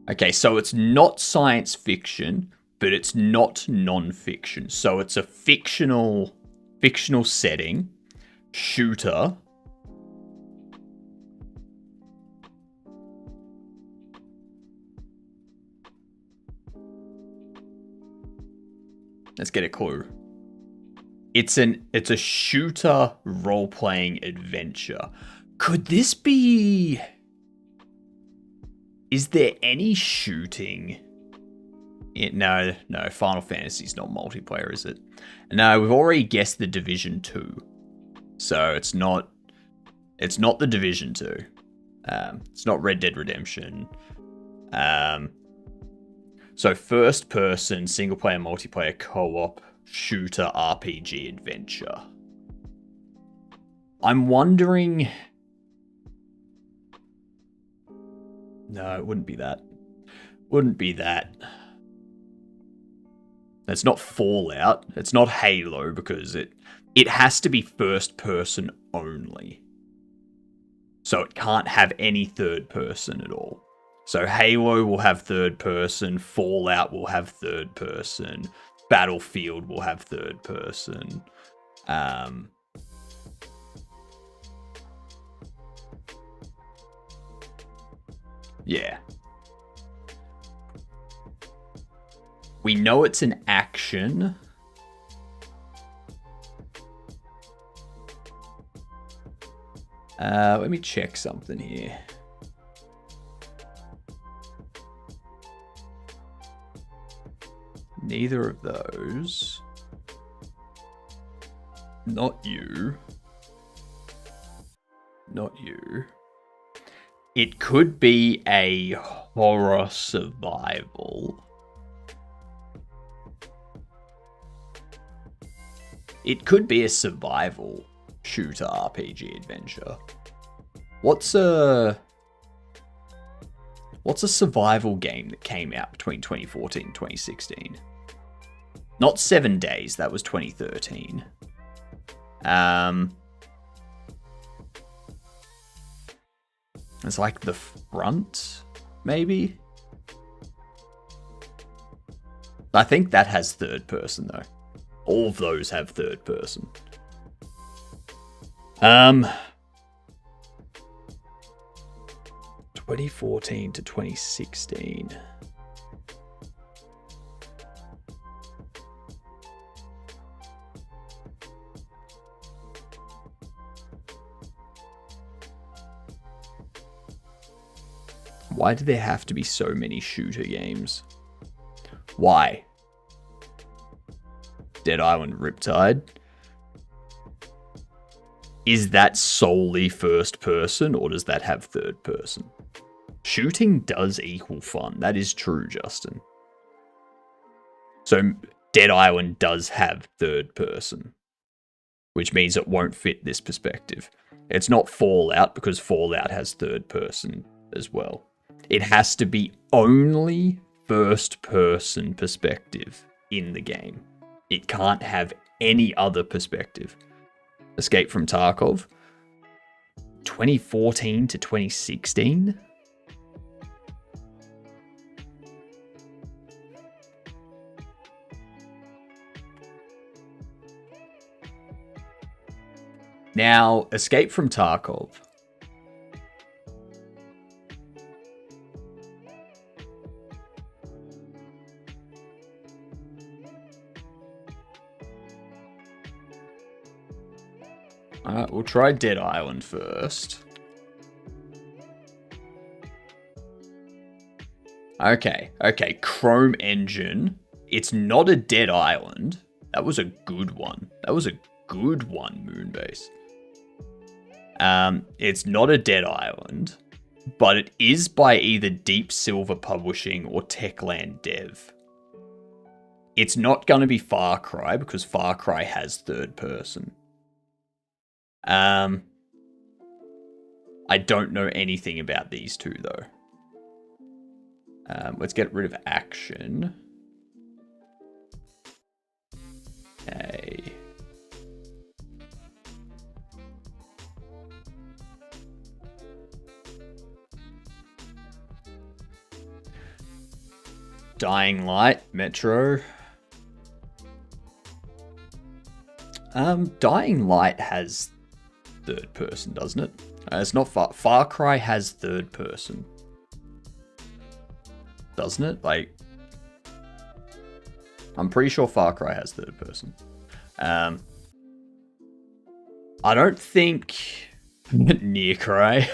Okay, so it's not science fiction, but it's not non-fiction. So it's a fictional setting, shooter. Let's get a clue. It's a shooter role-playing adventure. Could this be... Is there any shooting? No, Final Fantasy's not multiplayer, is it? No, we've already guessed the Division 2. So it's not the Division 2. It's not Red Dead Redemption. So first person, single player, multiplayer, co-op, shooter, RPG, adventure. I'm wondering... No, it wouldn't be that. Wouldn't be that. It's not Fallout. It's not Halo because it has to be first person only. So it can't have any third person at all. So Halo will have third person, Fallout will have third person, Battlefield will have third person. Yeah. We know it's an action. Let me check something here. Neither of those. Not you. Not you. It could be a horror survival. It could be a survival shooter RPG adventure. What's a survival game that came out between 2014 and 2016? Not 7 Days, that was 2013. It's like The Front, maybe? I think that has third person, though. All of those have third person. 2014 to 2016. Why do there have to be so many shooter games? Why? Dead Island Riptide? Is that solely first person, or does that have third person? Shooting does equal fun. That is true, Justin. So Dead Island does have third person, which means it won't fit this perspective. It's not Fallout, because Fallout has third person as well. It has to be only first person perspective in the game. It can't have any other perspective. Escape from Tarkov, 2014 to 2016. Now, Escape from Tarkov. Alright, we'll try Dead Island first. Okay, Chrome Engine. It's not a Dead Island. That was a good one. Moonbase. It's not a Dead Island, but it is by either Deep Silver Publishing or Techland Dev. It's not going to be Far Cry, because Far Cry has third person. I don't know anything about these two, though. Let's get rid of action. Okay. Dying Light, Metro. Dying Light has third person, doesn't it? It's not Far Cry has third person, doesn't it? Like, I'm pretty sure Far Cry has third person. I don't think Near Cry.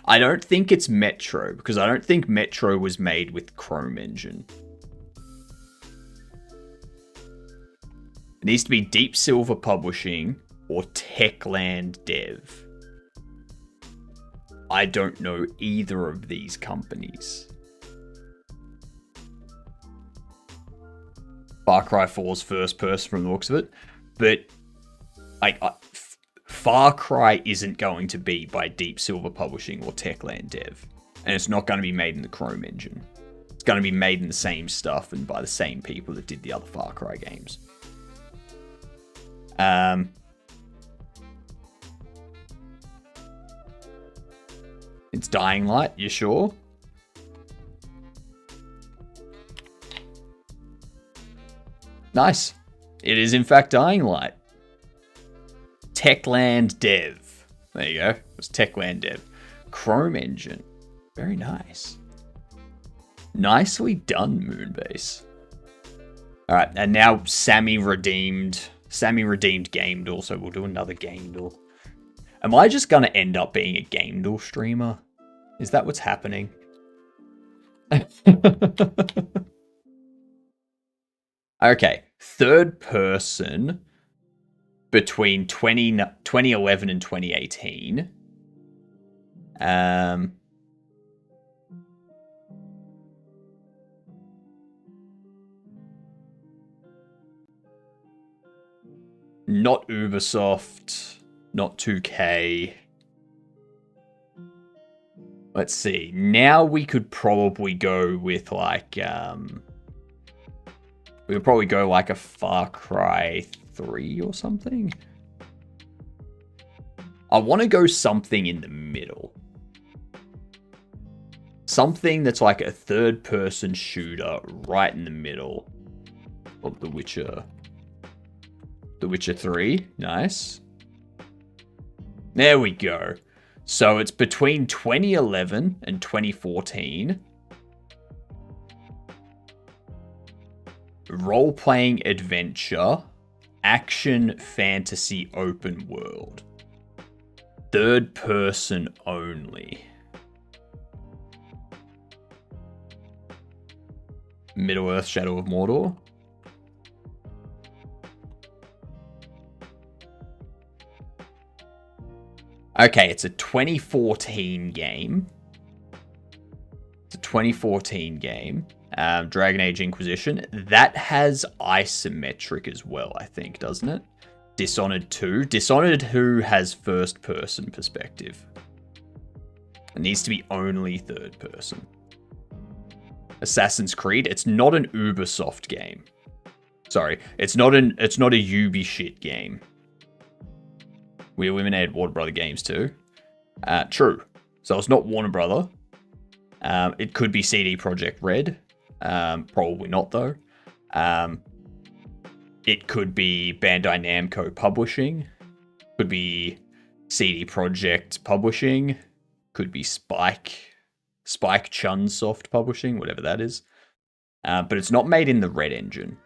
I don't think it's Metro, because I don't think Metro was made with Chrome Engine. It needs to be Deep Silver Publishing or Techland Dev. I don't know either of these companies. Far Cry 4's first person from the looks of it, but Far Cry isn't going to be by Deep Silver Publishing or Techland Dev, and it's not going to be made in the Chrome Engine. It's going to be made in the same stuff and by the same people that did the other Far Cry games. It's Dying Light, you sure? Nice. It is in fact Dying Light. Techland Dev. There you go. It was Techland Dev. Chrome Engine. Very nice. Nicely done, Moonbase. Alright, and now Sammy redeemed Gamed also. We'll do another Gamed. Am I just gonna end up being a GamDev streamer? Is that what's happening? Okay, third person between 2011 and 2018. Not Ubisoft, not 2K. Let's see. Now we could probably go with like we would probably go like a Far Cry 3 or something. I want to go something in the middle. Something that's like a third-person shooter right in the middle of The Witcher. The Witcher 3. Nice. There we go. So it's between 2011 and 2014. Role-playing adventure, action, fantasy, open world. Third person only. Middle-earth: Shadow of Mordor. Okay, it's a 2014 game. It's a 2014 game. Dragon Age Inquisition. That has isometric as well, I think, doesn't it? Dishonored 2. Dishonored 2 has first person perspective. It needs to be only third person. Assassin's Creed. It's not an Ubisoft game. Sorry, it's not a Ubi shit game. We eliminated Warner Brother games too. True. So it's not Warner Brother. It could be CD Projekt Red. Probably not though. It could be Bandai Namco Publishing. Could be CD Projekt Publishing. Could be Spike Chunsoft Publishing, whatever that is. But it's not made in the Red Engine.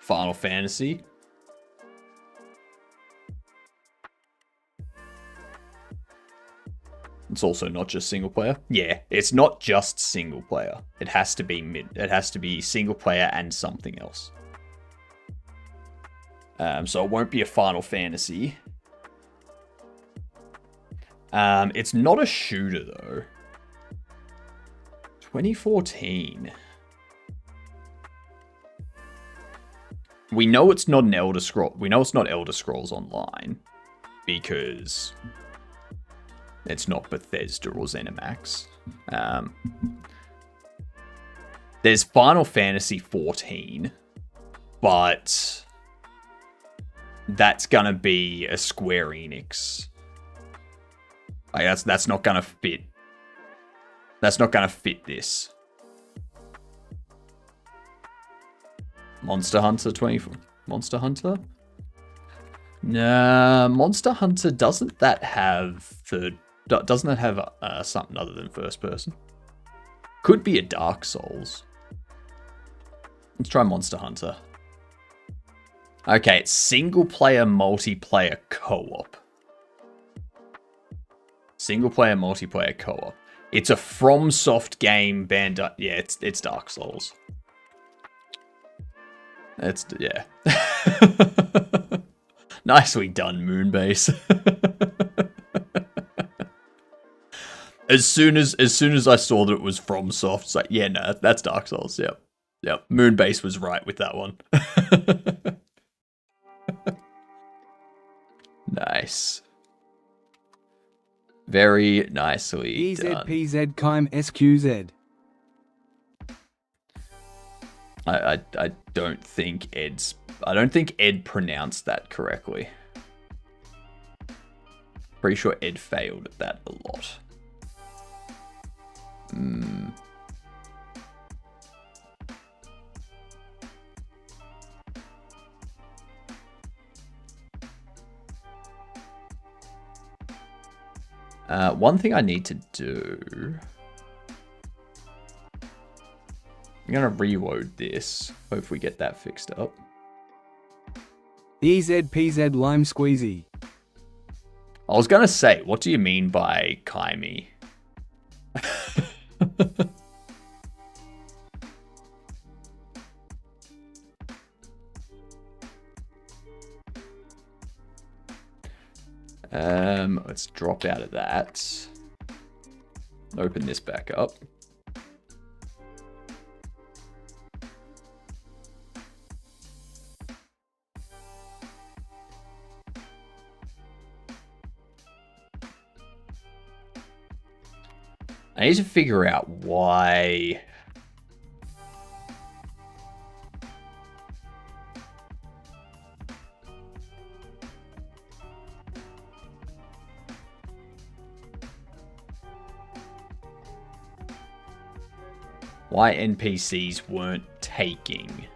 Final Fantasy. It's also not just single player. Yeah, it's not just single player. It has to be It has to be single player and something else. So it won't be a Final Fantasy. It's not a shooter though. 2014. We know it's not an Elder Scrolls. We know it's not Elder Scrolls Online because it's not Bethesda or ZeniMax. There's Final Fantasy 14, but that's gonna be a Square Enix. Like that's not gonna fit. That's not gonna fit this. Monster Hunter 24. Monster Hunter? Nah, Monster Hunter doesn't that have doesn't that have something other than first person? Could be a Dark Souls. Let's try Monster Hunter. Okay, it's single player, multiplayer, co-op. Single player, multiplayer, co-op. It's a FromSoft game, Bandai. Yeah, it's Dark Souls. Yeah. Nicely done, Moonbase. As soon as I saw that it was FromSoft, it's like, yeah, no, that's Dark Souls. Yep. Moonbase was right with that one. Nice. Very nicely done. EZPZ Kime SQZ. I don't think Ed pronounced that correctly. Pretty sure Ed failed at that a lot. One thing I need to do... I'm going to reload this. Hopefully get that fixed up. EZPZ lime squeezy. I was going to say, what do you mean by Kaimi? Let's drop out of that. Open this back up. I need to figure out why... why NPCs weren't taking.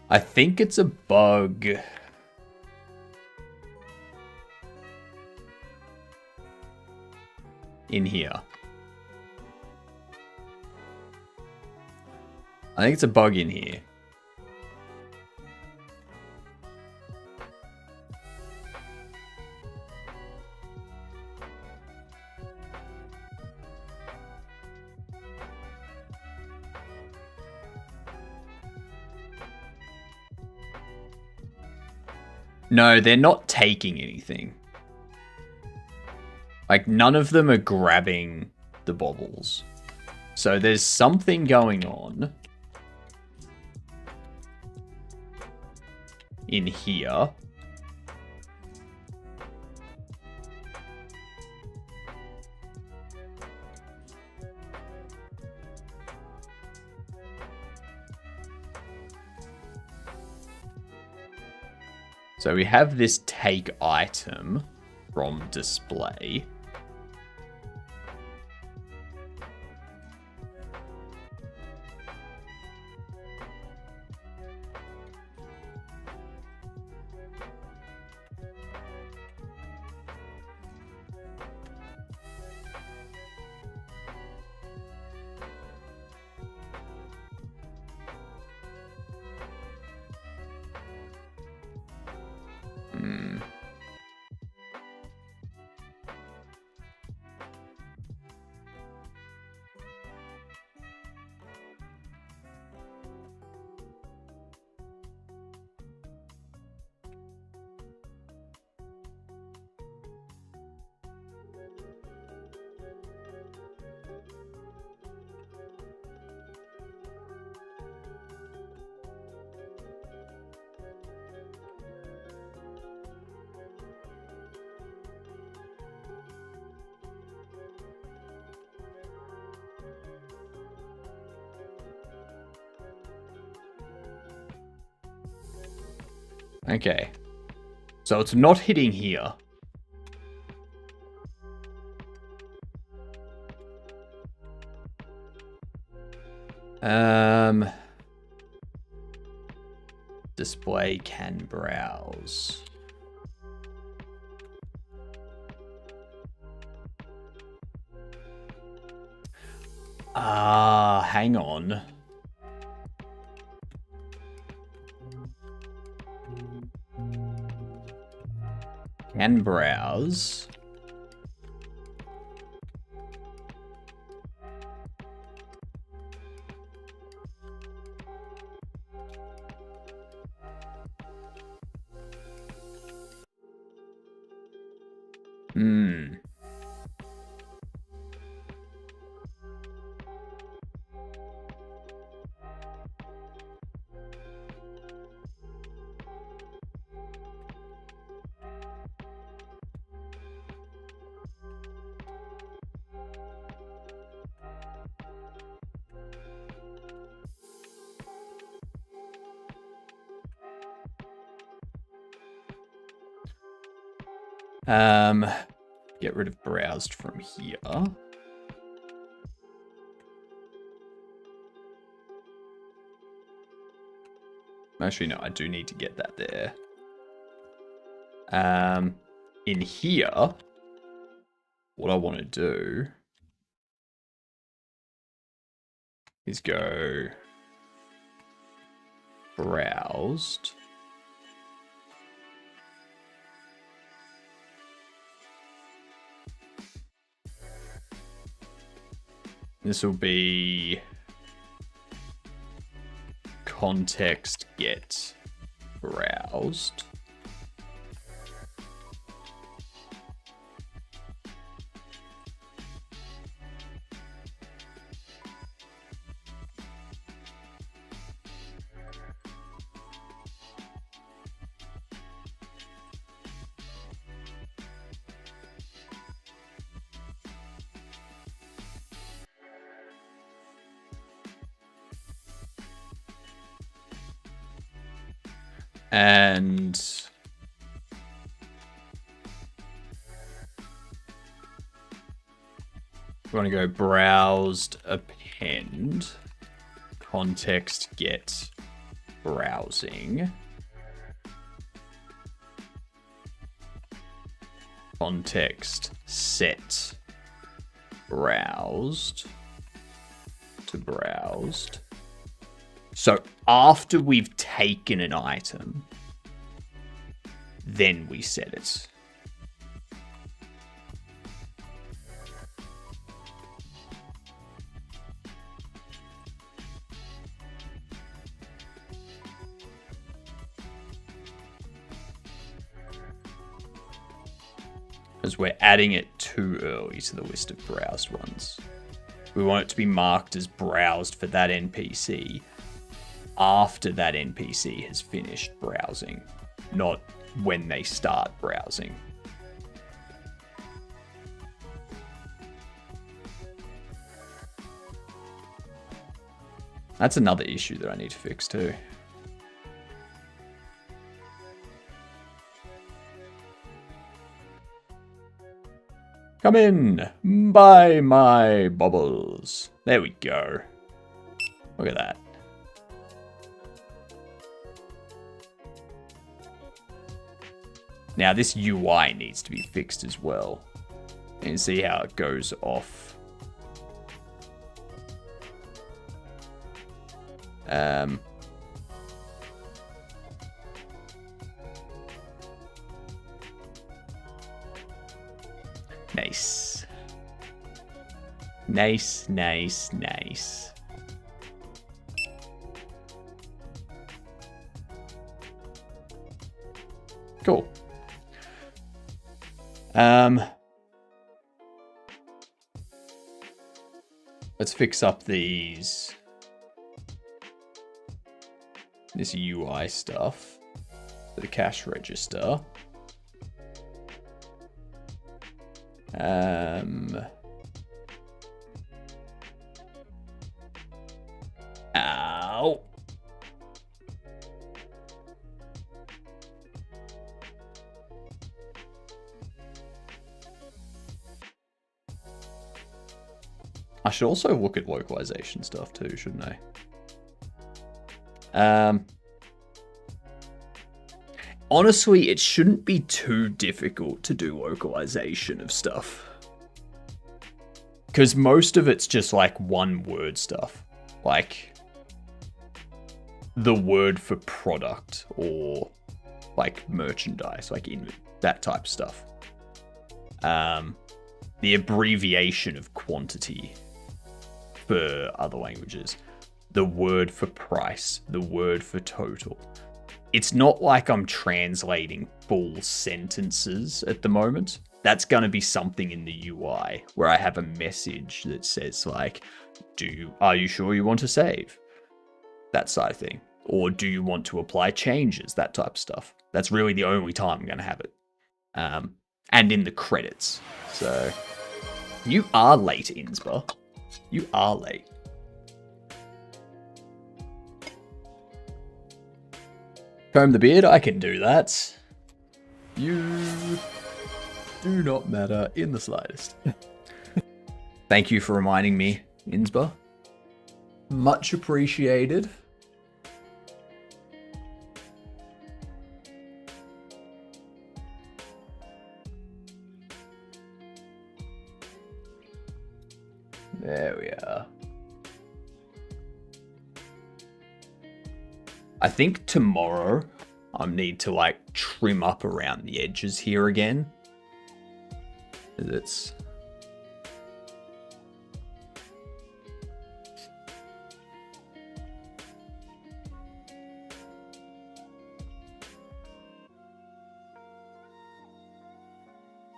I think it's a bug. In here. I think it's a bug in here. No, they're not taking anything. Like, none of them are grabbing the baubles. So there's something going on in here. So we have this take item from display. Okay. So it's not hitting here. Display can browse. Hang on. Can browse. Get rid of browsed from here. Actually, no, I do need to get that there. In here, what I want to do is go browsed. This will be context get browsed. And we want to go browsed append context get browsing context set browsed to browsed. So after we've taken an item, then we set it. Because we're adding it too early to the list of browsed ones. We want it to be marked as browsed for that NPC after that NPC has finished browsing, not when they start browsing. That's another issue that I need to fix too. Come in, buy my bubbles. There we go. Look at that. Now this UI needs to be fixed as well. And see how it goes off. Nice. Nice, nice, nice. Cool. Let's fix up this UI stuff for the cash register. Ow. I should also look at localization stuff too, shouldn't I? Honestly, it shouldn't be too difficult to do localization of stuff. Because most of it's just like one word stuff. Like the word for product or like merchandise, like in that type of stuff. The abbreviation of quantity for other languages. The word for price, the word for total. It's not like I'm translating full sentences at the moment. That's going to be something in the UI where I have a message that says like, are you sure you want to save? That side of thing. Or do you want to apply changes? That type of stuff. That's really the only time I'm going to have it. And in the credits. So, you are late, Insba. You are late. Comb the beard, I can do that. You do not matter in the slightest. Thank you for reminding me, Insba. Much appreciated. There we are. I think tomorrow I need to like trim up around the edges here again. It's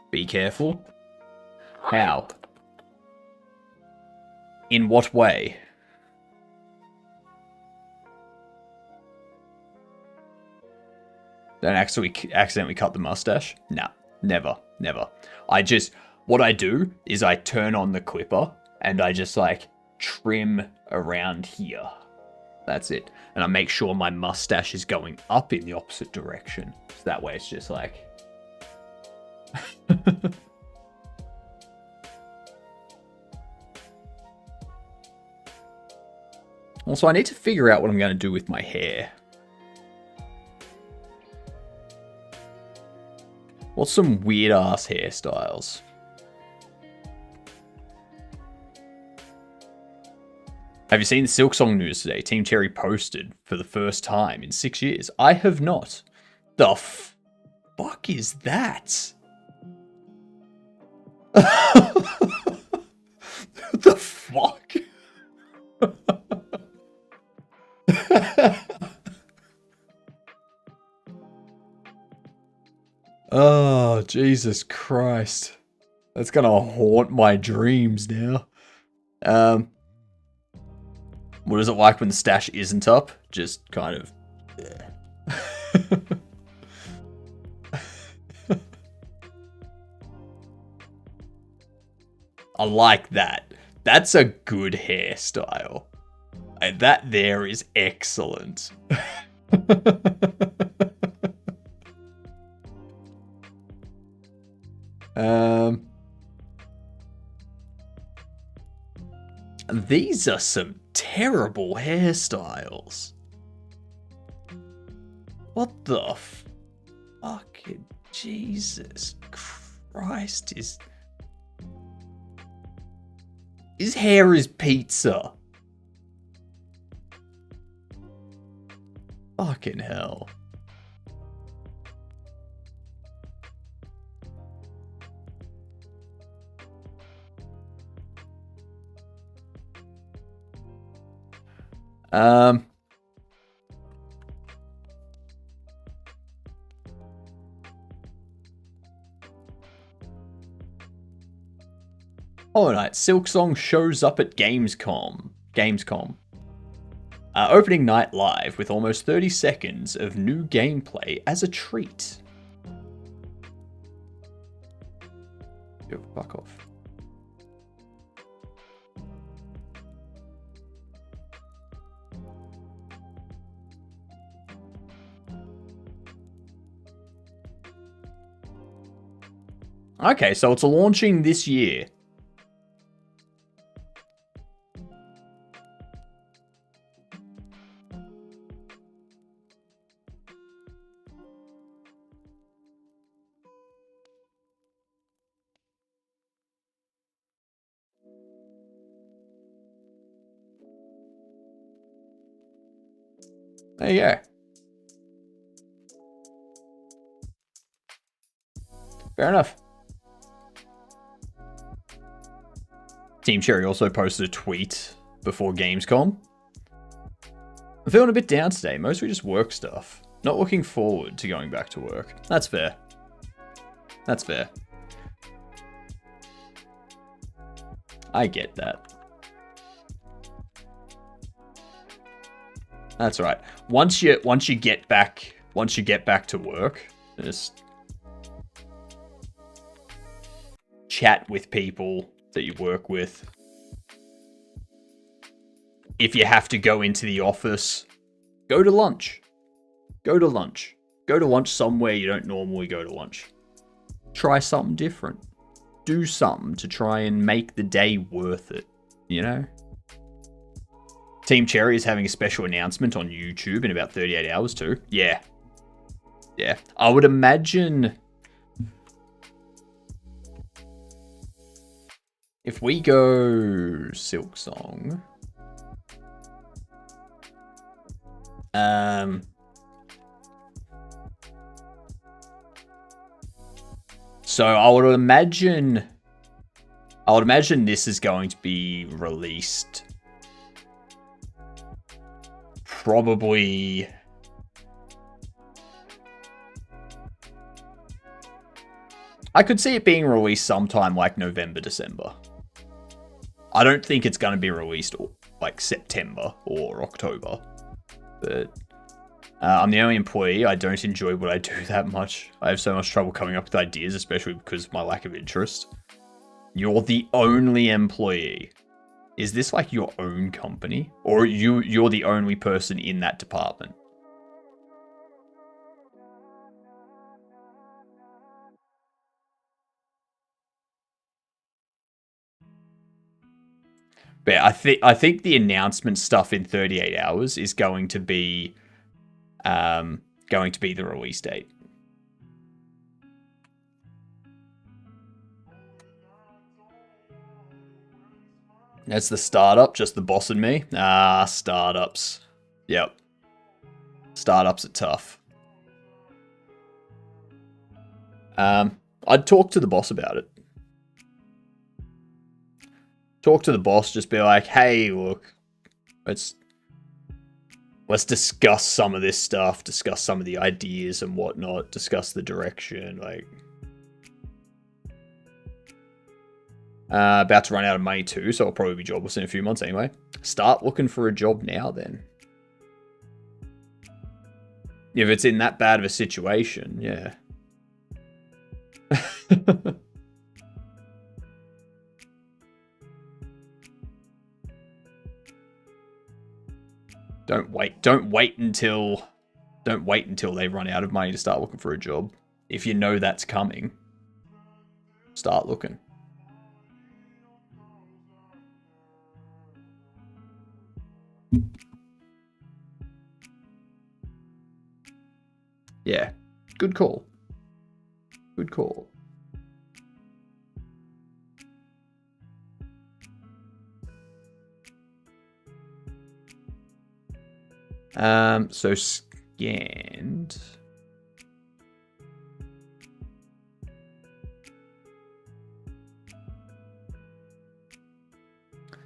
be careful. How? In what way? Don't accidentally cut the mustache? Nah, never. What I do is I turn on the clipper and I just like trim around here. That's it. And I make sure my mustache is going up in the opposite direction. So that way it's just like... Also, I need to figure out what I'm going to do with my hair. What's some weird-ass hairstyles? Have you seen the Silksong news today? Team Cherry posted for the first time in 6 years. I have not. The fuck is that? The fuck? Oh, Jesus Christ. That's gonna haunt my dreams now. What is it like when the stash isn't up? Just kind of... I like that. That's a good hairstyle. That there is excellent. These are some terrible hairstyles. What the fucking Jesus Christ is... His hair is pizza. Fucking hell. Hollow Knight, Silksong shows up at Gamescom. Opening night live with almost 30 seconds of new gameplay as a treat. Yo, fuck off. Okay, so it's launching this year. There you go. Fair enough. Team Cherry also posted a tweet before Gamescom. I'm feeling a bit down today, mostly just work stuff. Not looking forward to going back to work. That's fair. That's fair. I get that. That's right. Once you get back to work, just chat with people that you work with. If you have to go into the office, go to lunch. Go to lunch. Go to lunch somewhere you don't normally go to lunch. Try something different. Do something to try and make the day worth it, you know? Team Cherry is having a special announcement on YouTube in about 38 hours too. Yeah. Yeah. I would imagine if we go Silk Song, so I would imagine this is going to be released probably I could see it being released sometime like November, December. I don't think it's going to be released like September or October. But I'm the only employee. I don't enjoy what I do that much. I have so much trouble coming up with ideas, especially because of my lack of interest. You're the only employee. Is this like your own company? Or you're the only person in that department? But I think the announcement stuff in 38 hours is going to be the release date. That's the startup, just the boss and me. Ah, startups. Yep. Startups are tough. I'd talk to the boss about it. Talk to the boss, just be like, hey, look, let's discuss some of this stuff, discuss some of the ideas and whatnot, discuss the direction, like. About to run out of money too, so I'll probably be jobless in a few months anyway. Start looking for a job now then. If it's in that bad of a situation, yeah. Don't wait until they run out of money to start looking for a job. If you know that's coming, start looking. Yeah, good call. Good call. So scanned.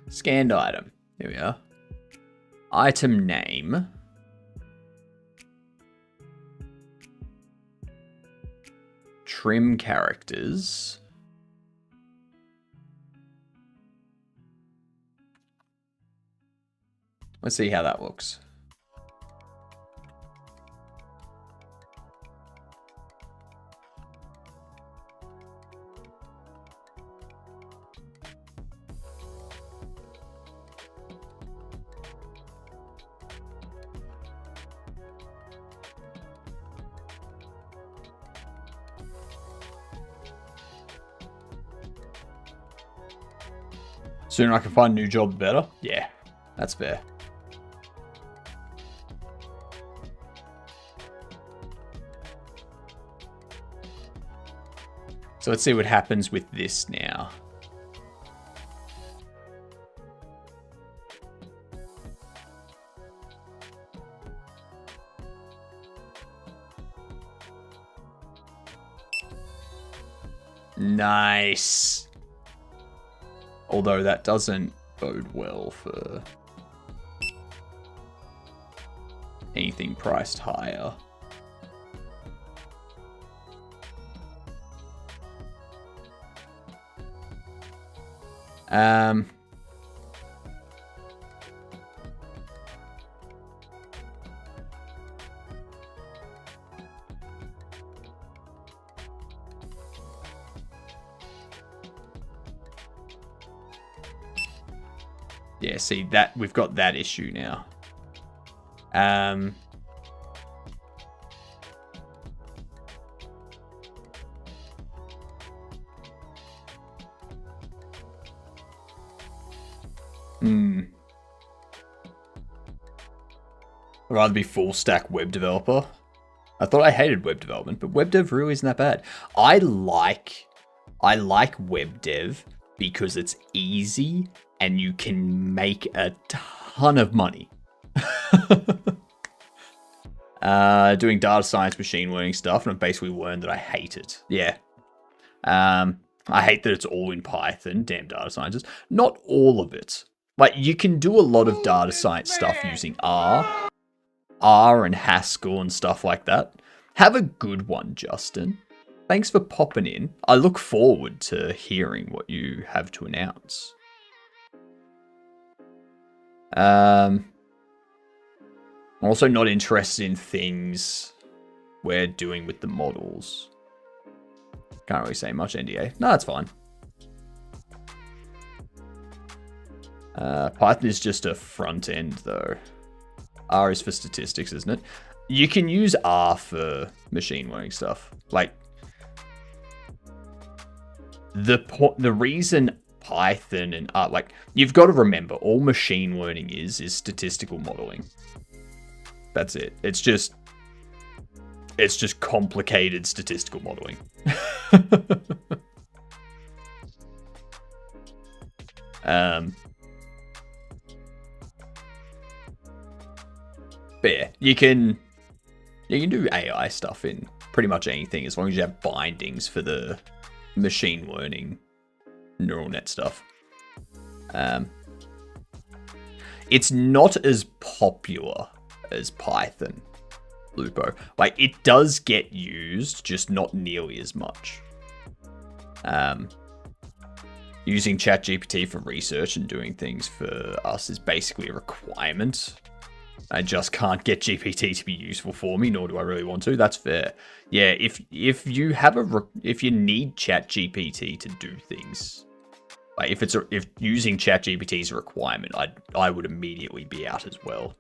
Scanned item. Here we are. Item name. Trim characters. Let's see how that looks. Sooner I can find a new job, the better. Yeah, that's fair. So let's see what happens with this now. Nice. Although that doesn't bode well for anything priced higher. Yeah, see that we've got that issue now. I'd rather be full stack web developer. I thought I hated web development, but web dev really isn't that bad. I like web dev because it's easy and you can make a ton of money. Doing data science, machine learning stuff, and I've basically learned that I hate it. Yeah. I hate that it's all in Python, damn data scientists. Not all of it. Like, you can do a lot of data science stuff using R and Haskell and stuff like that. Have a good one, Justin. Thanks for popping in. I look forward to hearing what you have to announce. I'm also not interested in things we're doing with the models. Can't really say much, NDA. No, that's fine. Python is just a front end, though. R is for statistics, isn't it? You can use R for machine learning stuff. Like, the reason Python and R, like, you've got to remember, all machine learning is statistical modeling. That's it. It's just complicated statistical modeling. But yeah, you can do AI stuff in pretty much anything as long as you have bindings for the machine learning neural net stuff. It's not as popular as Python, Lupo. Like, it does get used, just not nearly as much. Using ChatGPT for research and doing things for us is basically a requirement. I just can't get GPT to be useful for me, nor do I really want to. That's fair. Yeah, if you need ChatGPT to do things, like if using ChatGPT is a requirement, I would immediately be out as well.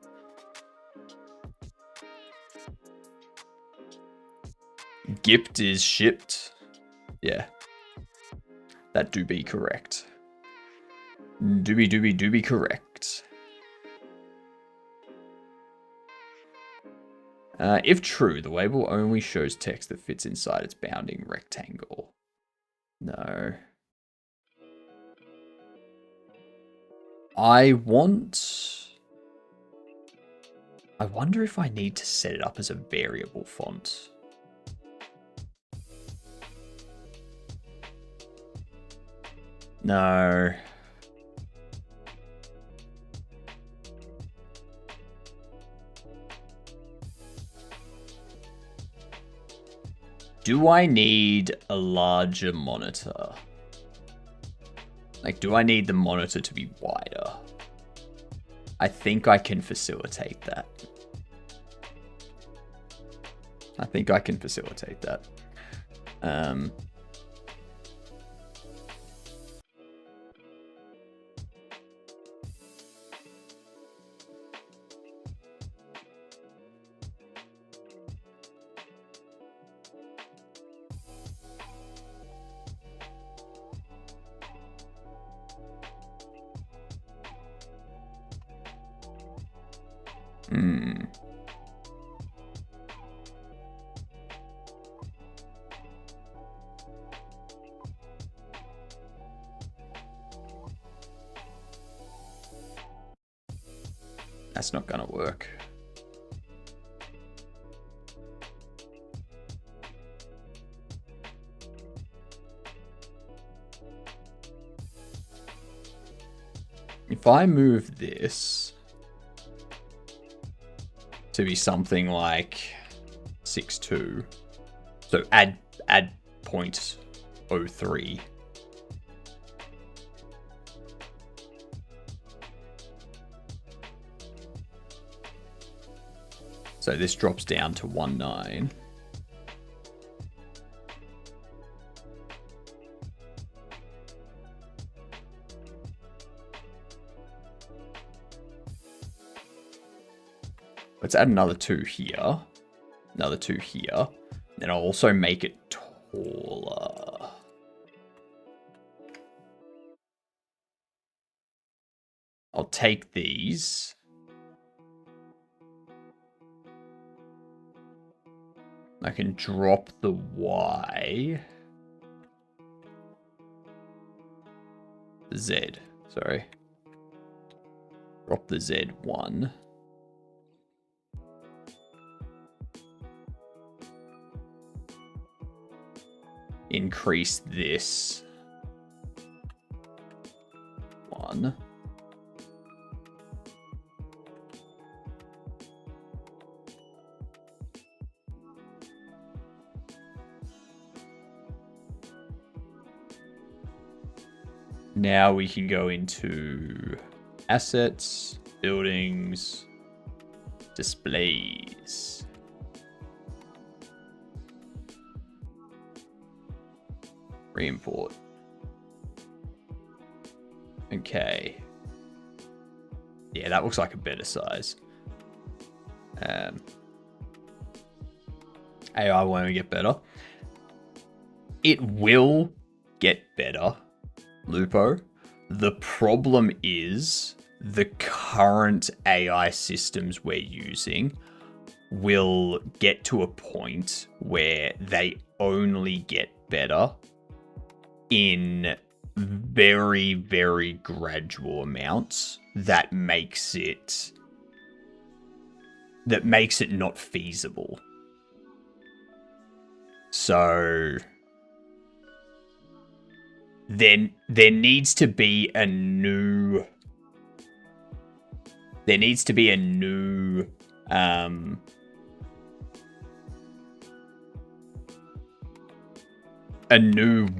Gift is shipped. Yeah. That do be correct. Do be correct. If true, the label only shows text that fits inside its bounding rectangle. No. I wonder if I need to set it up as a variable font. No. Do I need a larger monitor? Like, do I need the monitor to be wider? I think I can facilitate that. That's not gonna work. If I move this to be something like 6.2, so add 0.03. So this drops down to 1.9. Let's add another 2 here. Another 2 here. Then I'll also make it taller. I'll take these. I can drop the Y. The Z, sorry. Drop the Z1. Increase this 1. Now we can go into assets, buildings, displays. Re-import. Okay. Yeah, that looks like a better size. AI won't get better. It will get better, Lupo. The problem is the current AI systems we're using will get to a point where they only get better in very, very gradual amounts that makes it not feasible. So then there needs to be a new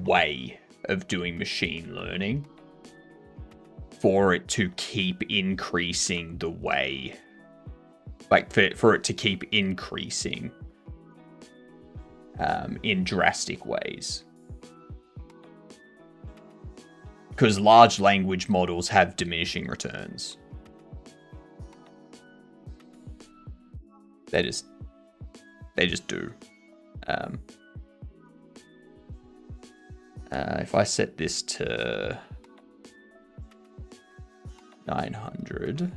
way of doing machine learning for it to keep increasing the way, like for it to keep increasing in drastic ways. Because large language models have diminishing returns. They just do. If I set this to 900.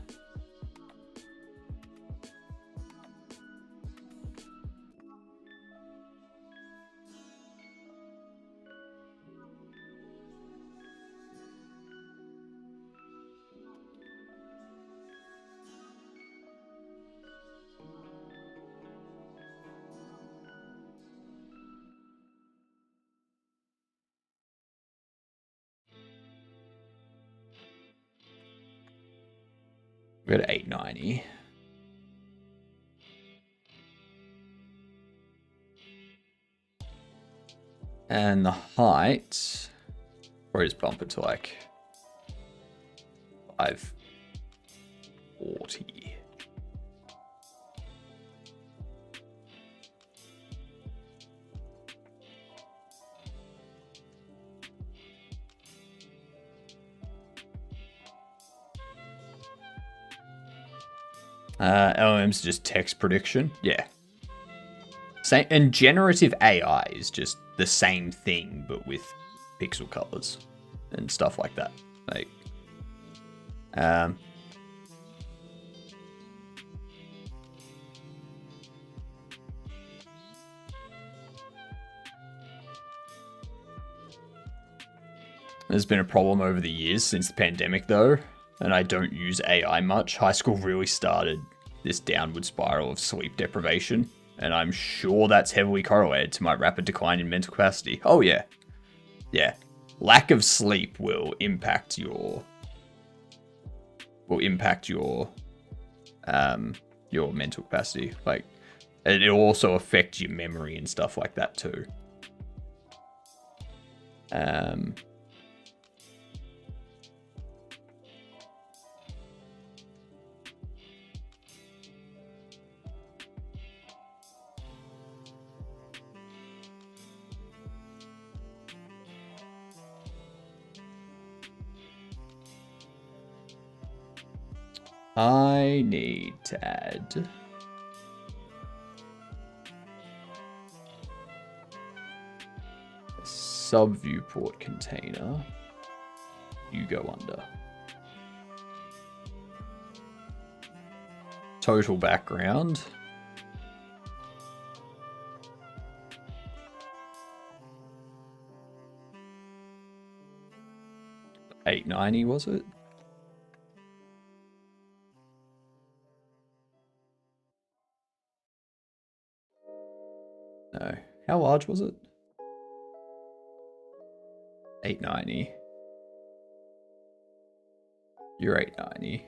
We're at 890. And the height, probably just bump it to like 540. LLM's just text prediction. Yeah. Same, and generative AI is just the same thing, but with pixel colors and stuff like that. Like, there's been a problem over the years since the pandemic, though, and I don't use AI much. High school really started this downward spiral of sleep deprivation, and I'm sure that's heavily correlated to my rapid decline in mental capacity. Oh, yeah. Yeah. Lack of sleep will impact your mental capacity. Like, it'll also affect your memory and stuff like that too. I need to add a sub viewport container. You go under. Total background. $890 was it? No. How large was it? $890. You're $890.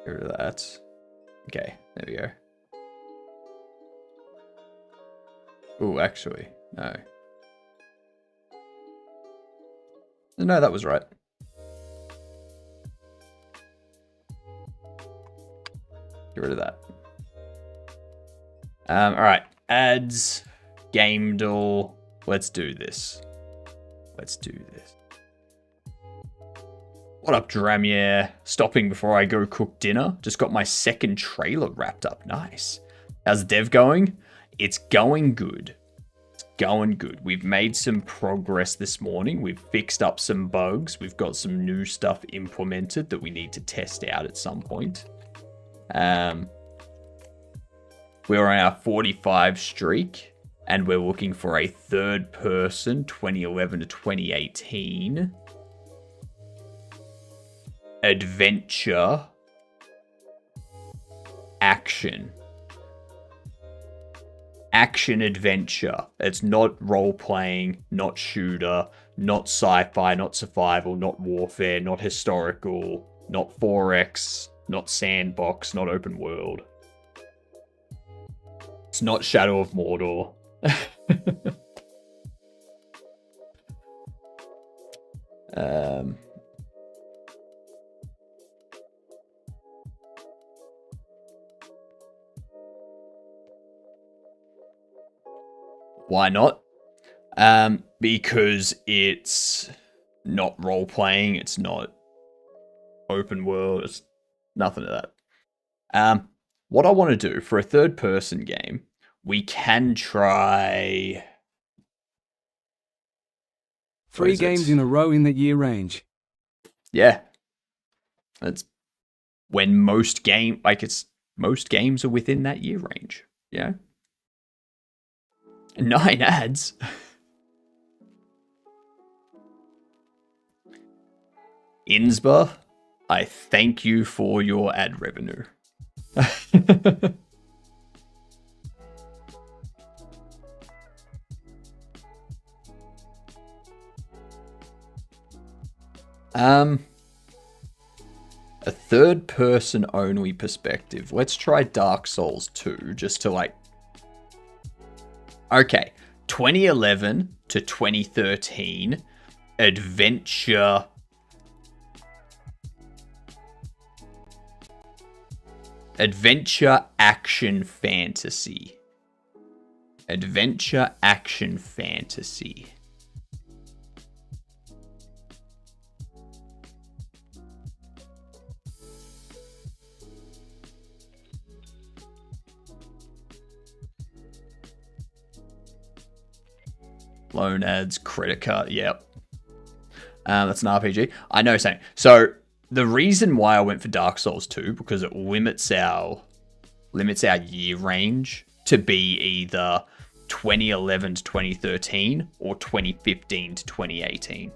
Get rid of that. Okay, there we go. Oh, actually, no. No, that was right. Get rid of that. All right, ads, GamDev. Let's do this. Let's do this. What up, Dramier? Stopping before I go cook dinner. Just got my second trailer wrapped up. Nice. How's dev going? It's going good. It's going good. We've made some progress this morning. We've fixed up some bugs. We've got some new stuff implemented that we need to test out at some point. We're on our 45 streak, and we're looking for a third person, 2011 to 2018. Adventure. Action. Action adventure. It's not role-playing, not shooter, not sci-fi, not survival, not warfare, not historical, not 4X, not sandbox, not open world. It's not Shadow of Mordor. Why not? Because it's not role-playing, it's not open world, it's nothing of that. What I want to do for a third-person game, we can try... 3 games in a row in that year range. Yeah. That's when most games are within that year range. Yeah. 9 ads. Innsbruck, I thank you for your ad revenue. A third person only perspective. Let's try Dark Souls 2 just to like... Okay, 2011 to 2013, adventure... Adventure action fantasy. Adventure action fantasy. Loan ads, credit card, yep. That's an RPG. I know, same. So the reason why I went for Dark Souls 2, because it limits our year range to be either 2011 to 2013 or 2015 to 2018.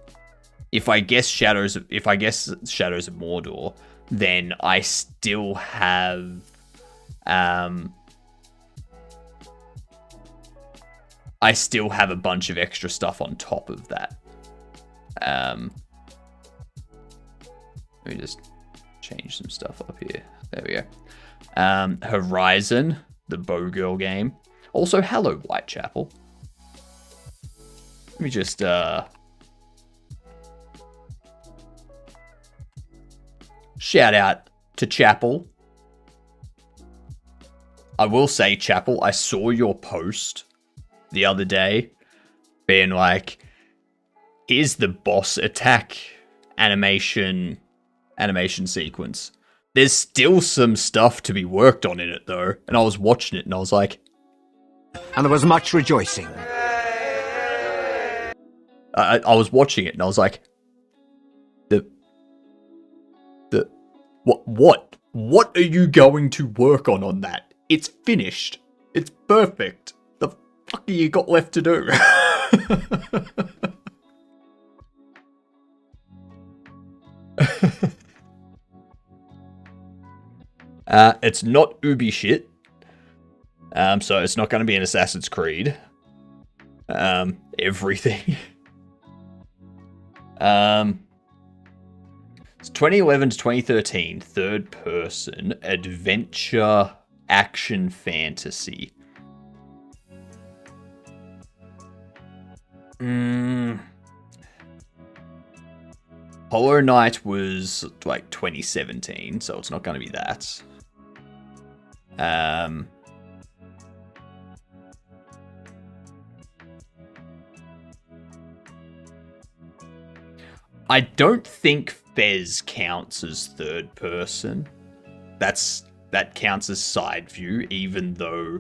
If I guess Shadows of Mordor, then I still have a bunch of extra stuff on top of that. Let me just change some stuff up here. There we go. Horizon, the Bow Girl game. Also, hello, Whitechapel. Let me just... shout out to Chapel. I will say, Chapel, I saw your post the other day being like, here's the boss attack animation sequence. There's still some stuff to be worked on in it though. And I was watching it and I was like... And there was much rejoicing. I was watching it and I was like... What What are you going to work on that? It's finished. It's perfect. The fuck have you got left to do? It's not Ubi shit. So it's not going to be an Assassin's Creed. Everything. It's 2011 to 2013, third person, adventure, action, fantasy. Hollow Knight was like 2017, so it's not going to be that. I don't think Fez counts as third person. That counts as side view, even though,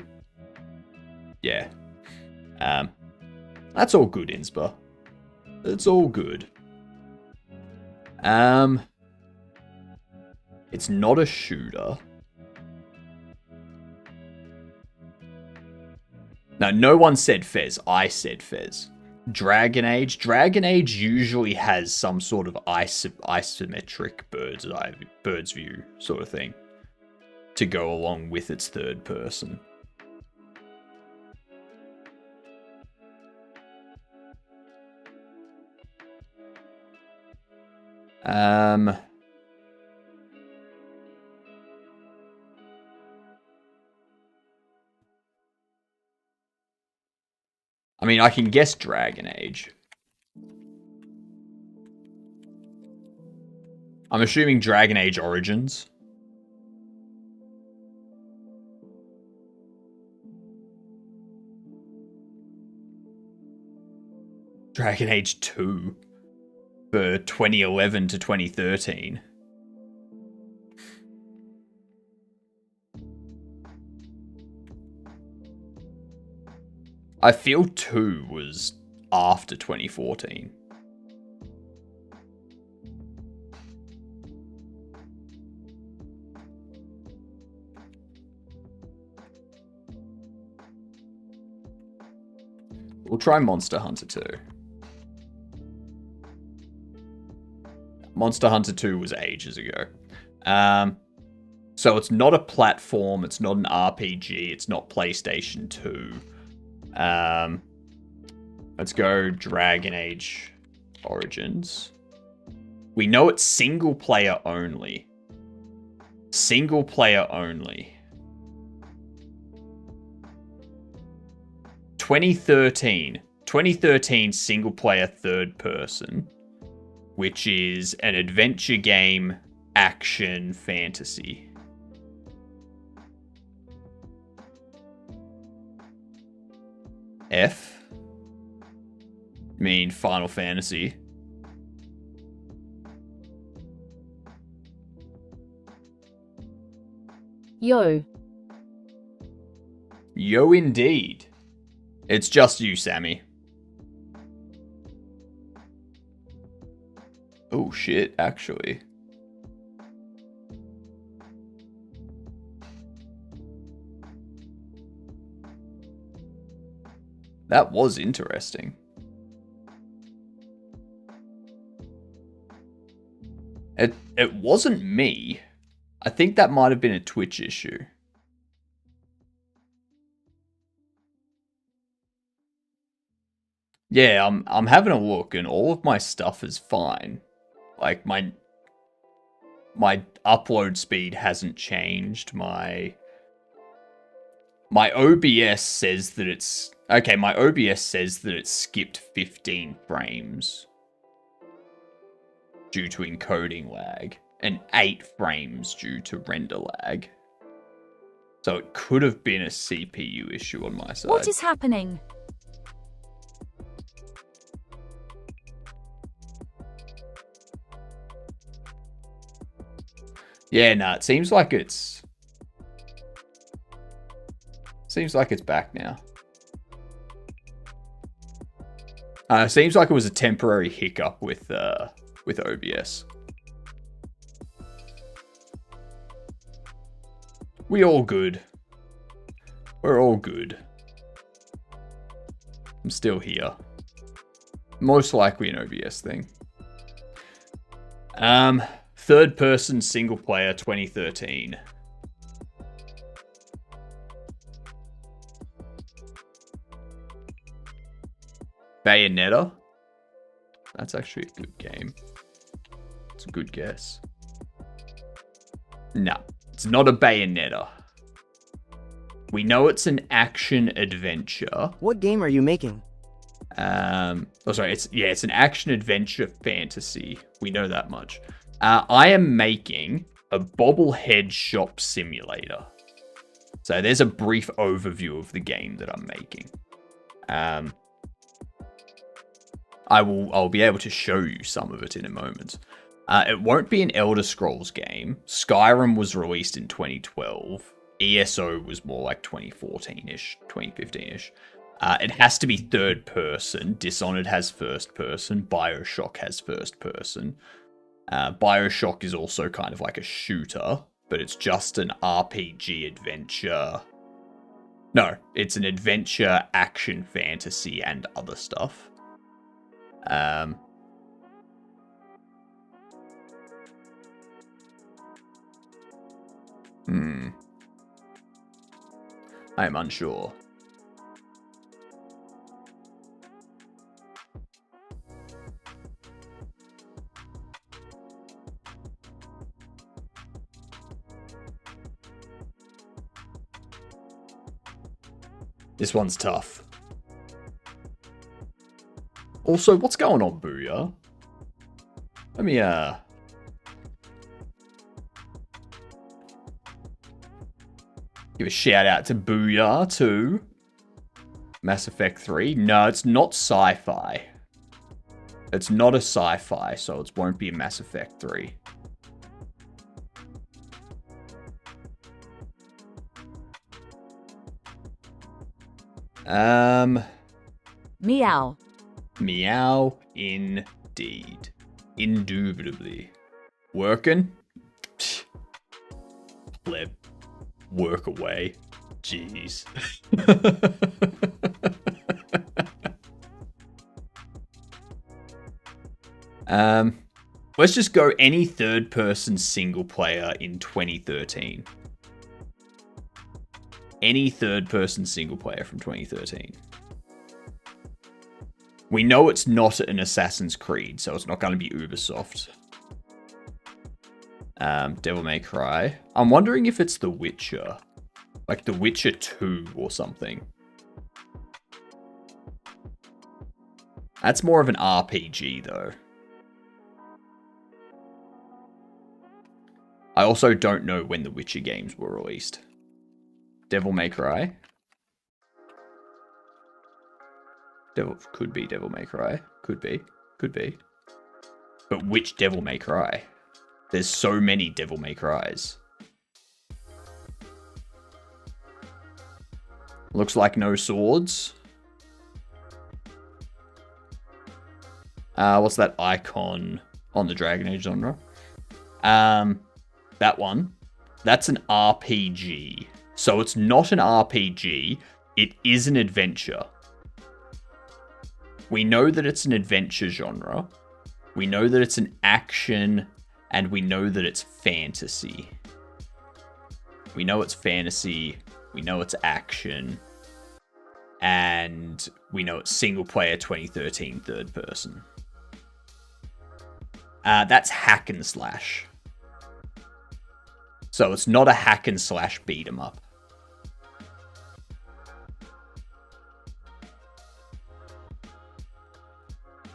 yeah. That's all good, Inspa. It's all good. It's not a shooter. No one said Fez. I said Fez. Dragon Age. Dragon Age usually has some sort of isometric bird's view sort of thing to go along with its third person. I mean, I can guess Dragon Age. I'm assuming Dragon Age Origins. Dragon Age 2 for 2011 to 2013. I feel 2 was after 2014. We'll try Monster Hunter 2. Monster Hunter 2 was ages ago. So it's not a platform, it's not an RPG, it's not PlayStation 2. Let's go Dragon Age Origins. We know it's single player only. Single player only. 2013 single player third person, which is an adventure game, action, fantasy. F? Mean Final Fantasy. Yo. Yo, indeed. It's just you, Sammy. Oh, shit, actually. That was interesting. It wasn't me. I think that might have been a Twitch issue. Yeah, I'm having a look and all of my stuff is fine. Like my upload speed hasn't changed. My OBS says that it's okay, my OBS says that it skipped 15 frames due to encoding lag and 8 frames due to render lag. So it could have been a CPU issue on my side. What is happening? Yeah, nah, it seems like it's back now. Seems like it was a temporary hiccup with OBS. We all good. We're all good. I'm still here. Most likely an OBS thing. Third person single player 2013. Bayonetta? That's actually a good game. It's a good guess. No, it's not a Bayonetta. We know it's an action adventure. What game are you making? It's an action adventure fantasy. We know that much. I am making a Bobble Shop Simulator. So there's a brief overview of the game that I'm making. I'll be able to show you some of it in a moment. It won't be an Elder Scrolls game. Skyrim was released in 2012. ESO was more like 2014-ish, 2015-ish. It has to be third person. Dishonored has first person. BioShock has first person. BioShock is also kind of like a shooter, but it's just an RPG adventure. No, it's an adventure, action, fantasy, and other stuff. I am unsure. This one's tough. Also, what's going on, Booyah? Let me, give a shout out to Booyah too. Mass Effect 3. No, it's not sci-fi. It's not a sci-fi, so it won't be a Mass Effect 3. Meow. Meow indeed. Indubitably. Working? Pleb. Work away. Jeez. Let's just go any third person single player in 2013. Any third person single player from 2013. We know it's not an Assassin's Creed, so it's not going to be Ubisoft. Devil May Cry. I'm wondering if it's The Witcher. Like The Witcher 2 or something. That's more of an RPG, though. I also don't know when the Witcher games were released. Devil May Cry. Could be Devil May Cry. Could be. Could be. But which Devil May Cry? There's so many Devil May Cries. Looks like no swords. What's that icon on the Dragon Age genre? That one. That's an RPG. So it's not an RPG. It is an adventure. We know that it's an adventure genre. We know that it's an action. And we know that it's fantasy. We know it's fantasy. We know it's action. And we know it's single player 2013 third person. That's hack and slash. So it's not a hack and slash beat 'em up.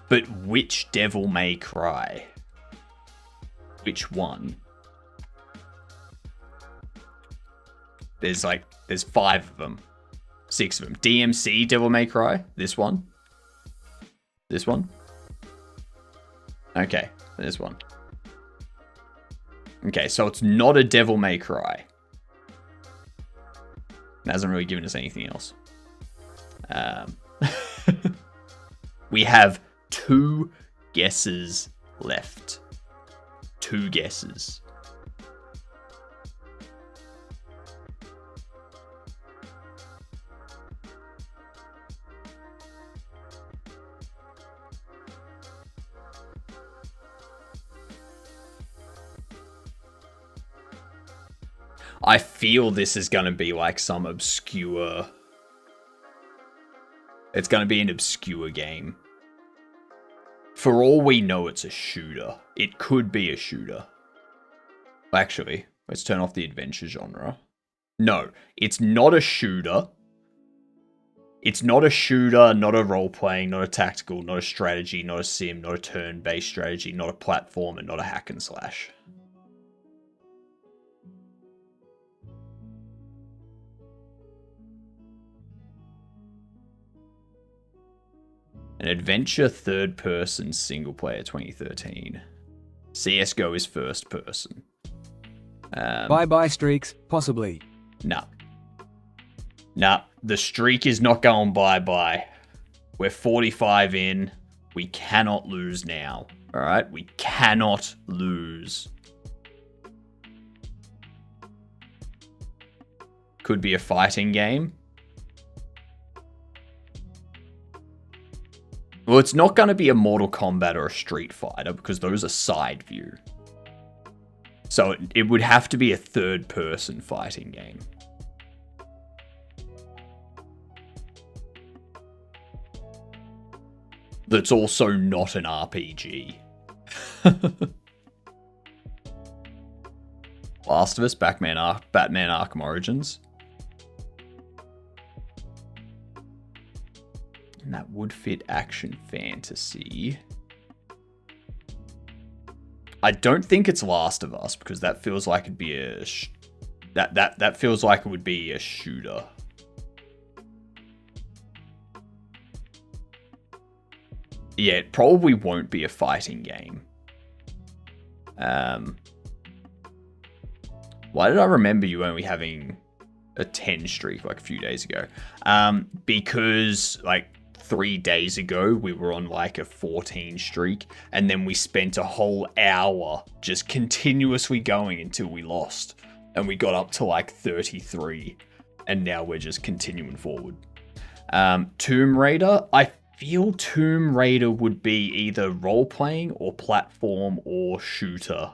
But which Devil May Cry? Which one? There's 5 of them. 6 of them. DMC Devil May Cry. This one. This one. Okay, this one. Okay, so it's not a Devil May Cry. It hasn't really given us anything else. We have 2 guesses left. 2 guesses. I feel this is going to be like some obscure... It's going to be an obscure game. For all we know, it's a shooter. It could be a shooter. Actually, let's turn off the adventure genre. No, it's not a shooter. It's not a shooter, not a role-playing, not a tactical, not a strategy, not a sim, not a turn-based strategy, not a platform, and not a hack and slash. An adventure third-person single-player 2013. CSGO is first-person. Bye-bye streaks, possibly. Nah. Nah, the streak is not going bye-bye. We're 45 in. We cannot lose now. Alright? We cannot lose. Could be a fighting game. Well, it's not going to be a Mortal Kombat or a Street Fighter because those are side view. So it would have to be a third-person fighting game. That's also not an RPG. Last of Us, Batman Arkham Origins. And that would fit action fantasy. I don't think it's Last of Us because that feels like it'd be a that feels like it would be a shooter. Yeah, it probably won't be a fighting game. Why did I remember you only having a 10 streak like a few days ago? Because like 3 days ago we were on like a 14 streak, and then we spent a whole hour just continuously going until we lost, and we got up to like 33, and now we're just continuing forward. Tomb Raider, I feel Tomb Raider would be either role-playing or platform or shooter.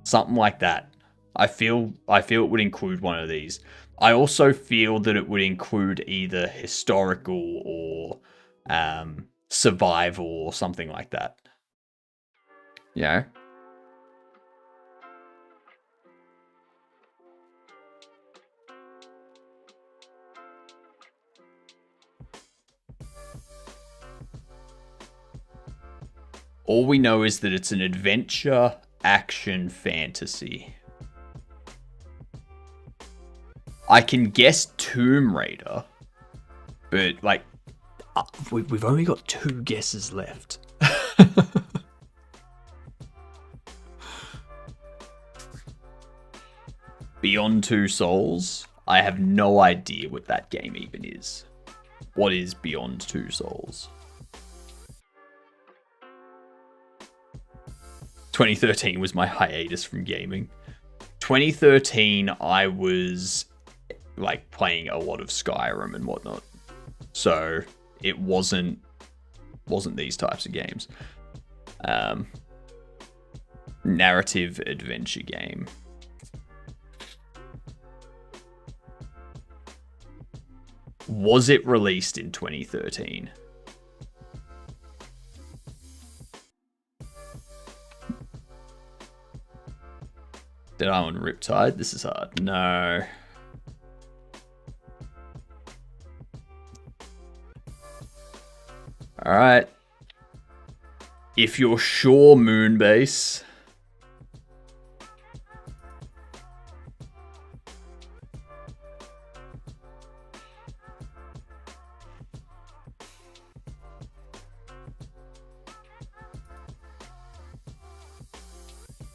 Something like that. I feel it would include one of these. I also feel that it would include either historical or survival or something like that. Yeah. All we know is that it's an adventure, action, fantasy. I can guess Tomb Raider, but like, we've only got 2 guesses left. Beyond Two Souls? I have no idea what that game even is. What is Beyond Two Souls? 2013 was my hiatus from gaming. 2013, I was like playing a lot of Skyrim and whatnot, so it wasn't these types of games. Narrative adventure game. Was it released in 2013? Did I own Riptide? This is hard. No. Alright. If you're sure, Moonbase.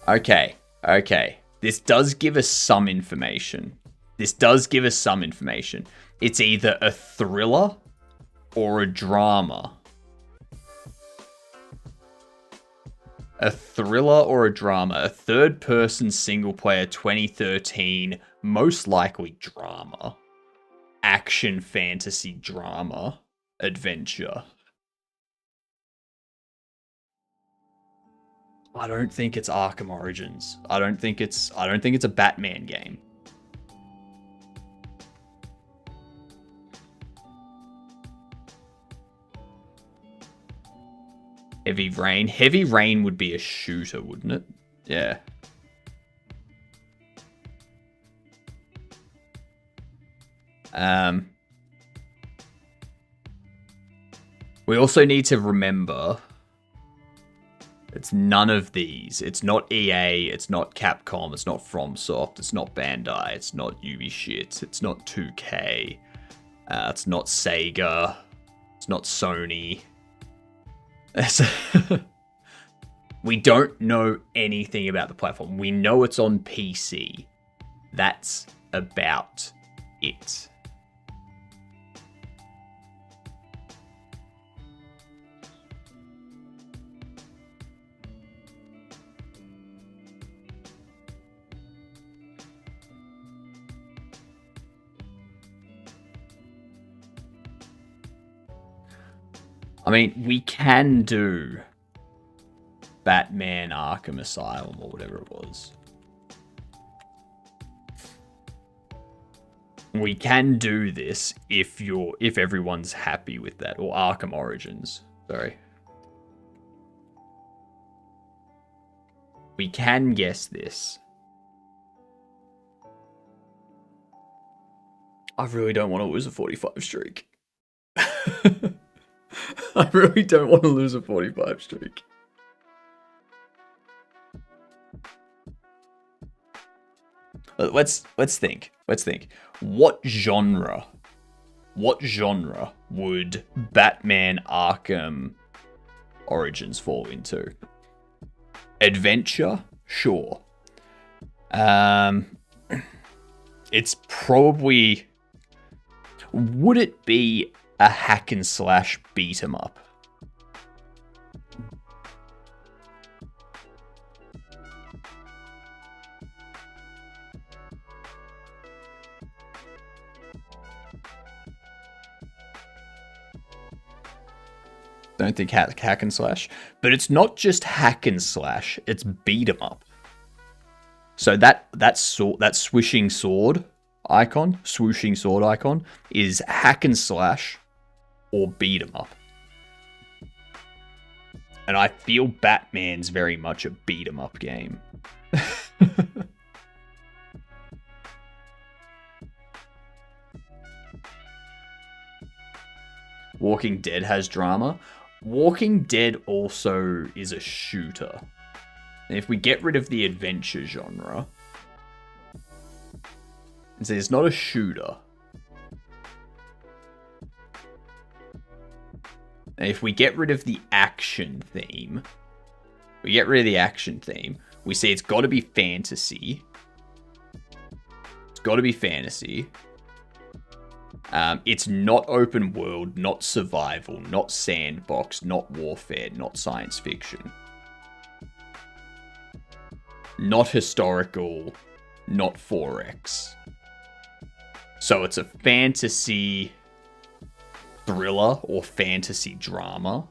Okay. This does give us some information. It's either a thriller or a drama. A third-person single-player 2013, most likely drama. Action, fantasy, drama, adventure. I don't think it's Arkham Origins. I don't think it's a Batman game. Heavy Rain. Heavy Rain would be a shooter, wouldn't it? Yeah. We also need to remember it's none of these. It's not EA, it's not Capcom, it's not FromSoft, it's not Bandai, it's not Ubisoft, it's not 2K, it's not Sega, it's not Sony. We don't know anything about the platform. We know it's on PC. That's about it. I mean, we can do Batman Arkham Asylum or whatever it was. We can do this if everyone's happy with that, or Arkham Origins. Sorry. We can guess this. I really don't want to lose a 45 streak. I really don't want to lose a 45 streak. Let's think. Let's think. What genre would Batman Arkham Origins fall into? Adventure? Sure. It's probably... Would it be a hack and slash beat 'em up? Don't think hack and slash, but it's not just hack and slash, it's beat 'em up. So that swishing sword icon is hack and slash or beat 'em up. And I feel Batman's very much a beat 'em up game. Walking Dead has drama. Walking Dead also is a shooter. And if we get rid of the adventure genre, and say it's not a shooter, and if we get rid of the action theme, we see it's got to be fantasy. It's got to be fantasy. It's not open world, not survival, not sandbox, not warfare, not science fiction. Not historical, not 4X. So it's a fantasy thriller or fantasy drama.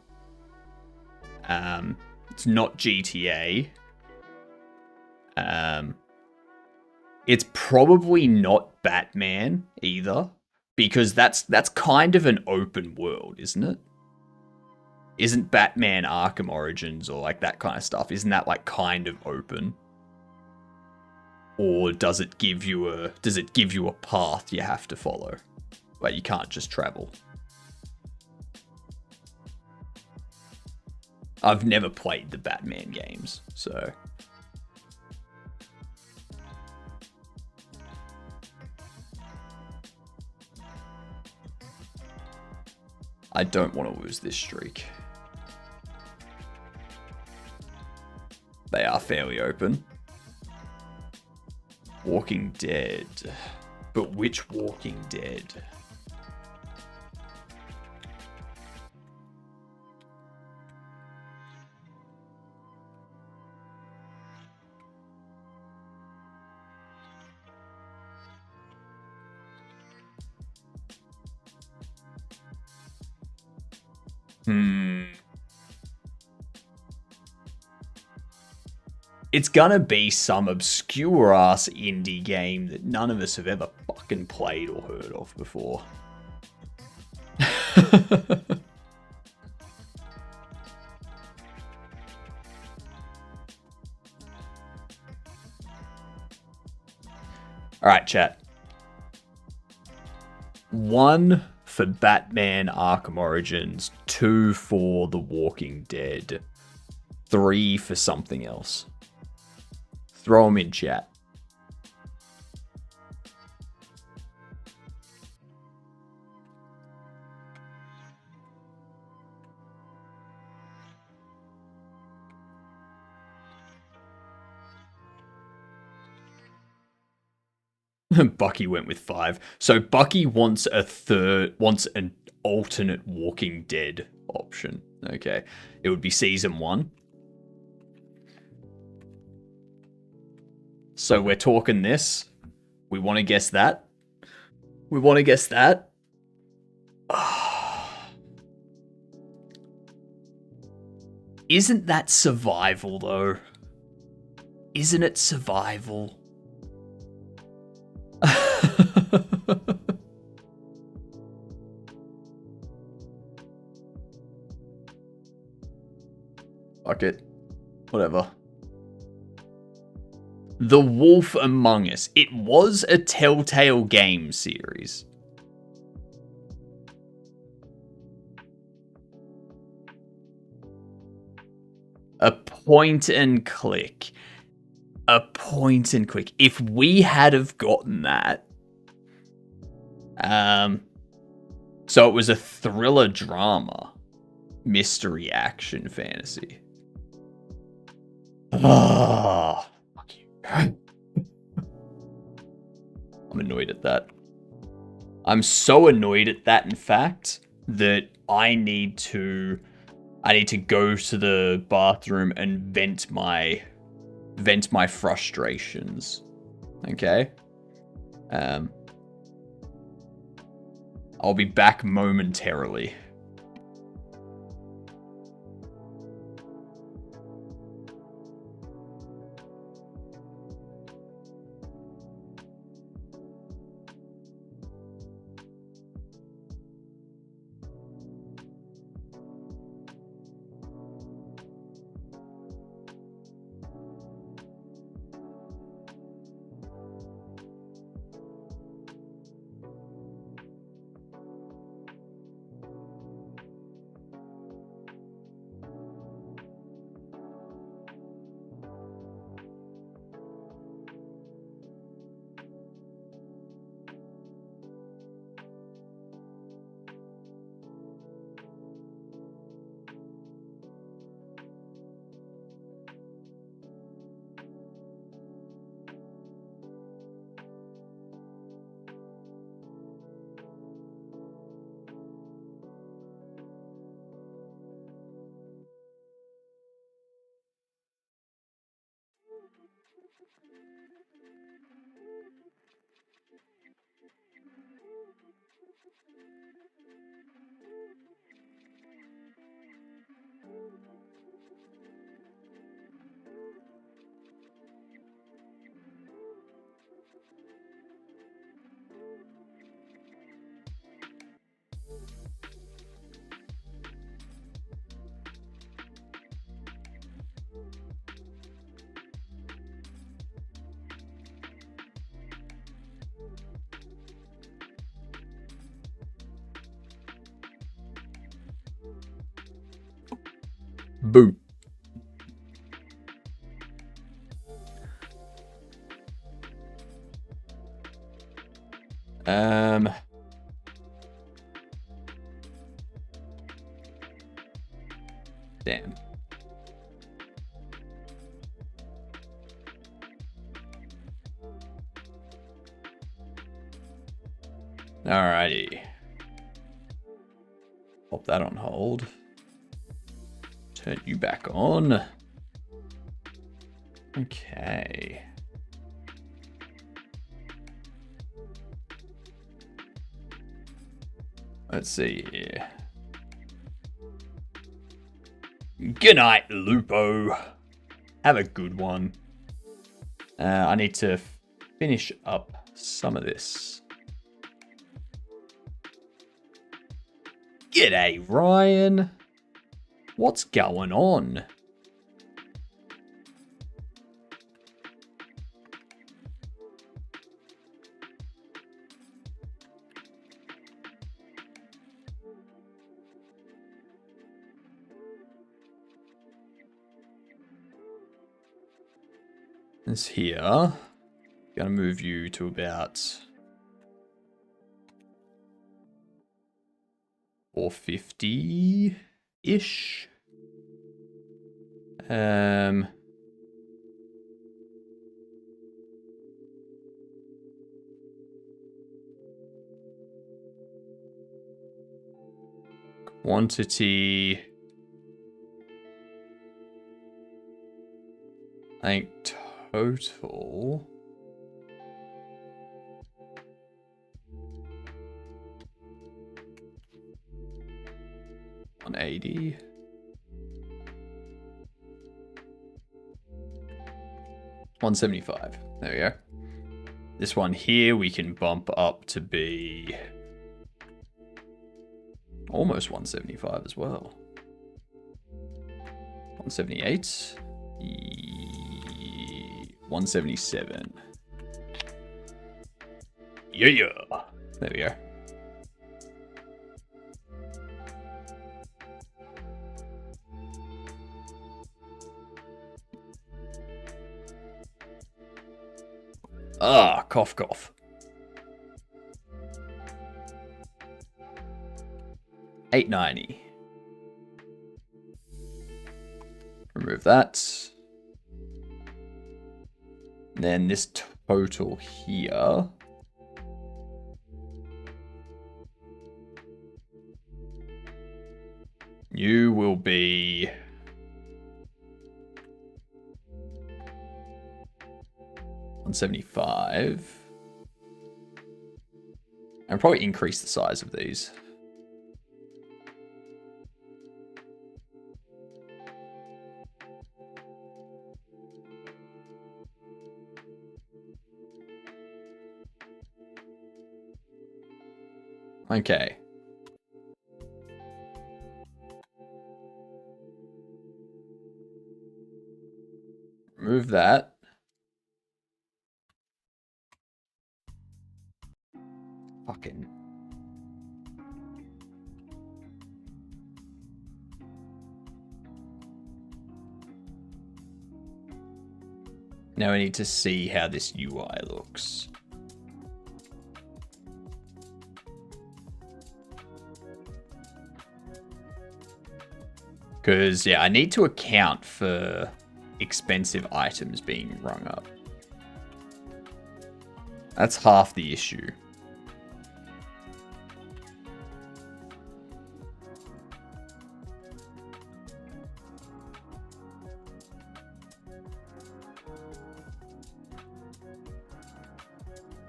It's not GTA. It's probably not Batman either. Because that's kind of an open world, isn't it? Isn't Batman Arkham Origins or like that kind of stuff? Isn't that like kind of open? Or does it give you a path you have to follow? Like you can't just travel. I've never played the Batman games, so I don't want to lose this streak. They are fairly open. Walking Dead. But which Walking Dead? It's gonna be some obscure ass indie game that none of us have ever fucking played or heard of before. Alright, chat. 1 for Batman Arkham Origins, 2 for The Walking Dead, 3 for something else. Throw them in chat. Bucky went with 5. So Bucky wants an alternate Walking Dead option. Okay. It would be season 1. So we're talking this. We want to guess that. We want to guess that. Isn't that survival, though? Isn't it survival? Fuck it. Whatever. The Wolf Among Us. It was a Telltale game series. A point and click. A point and click. If we had have gotten that, so it was a thriller drama, mystery action fantasy. Oh, fuck you. I'm annoyed at that. I'm so annoyed at that, in fact, that I need to go to the bathroom and vent my frustrations. Okay? I'll be back momentarily. Boo. Damn. Alrighty. Pop that on hold. Turn you back on. Okay. Let's see here. Good night, Lupo. Have a good one. I need to finish up some of this. G'day, Ryan. What's going on? This here. Gonna move you to about 450-ish. 'Quantity, I think total. $180. $175. There we go. This one here we can bump up to be almost 175 as well. 178. 177. Yeah. There we go. Ah, cough, cough. 890. Remove that. Then this total here. You will be 175. And probably increase the size of these. Okay. Remove that. Fucking. Now I need to see how this UI looks. Because, yeah, I need to account for expensive items being rung up. That's half the issue.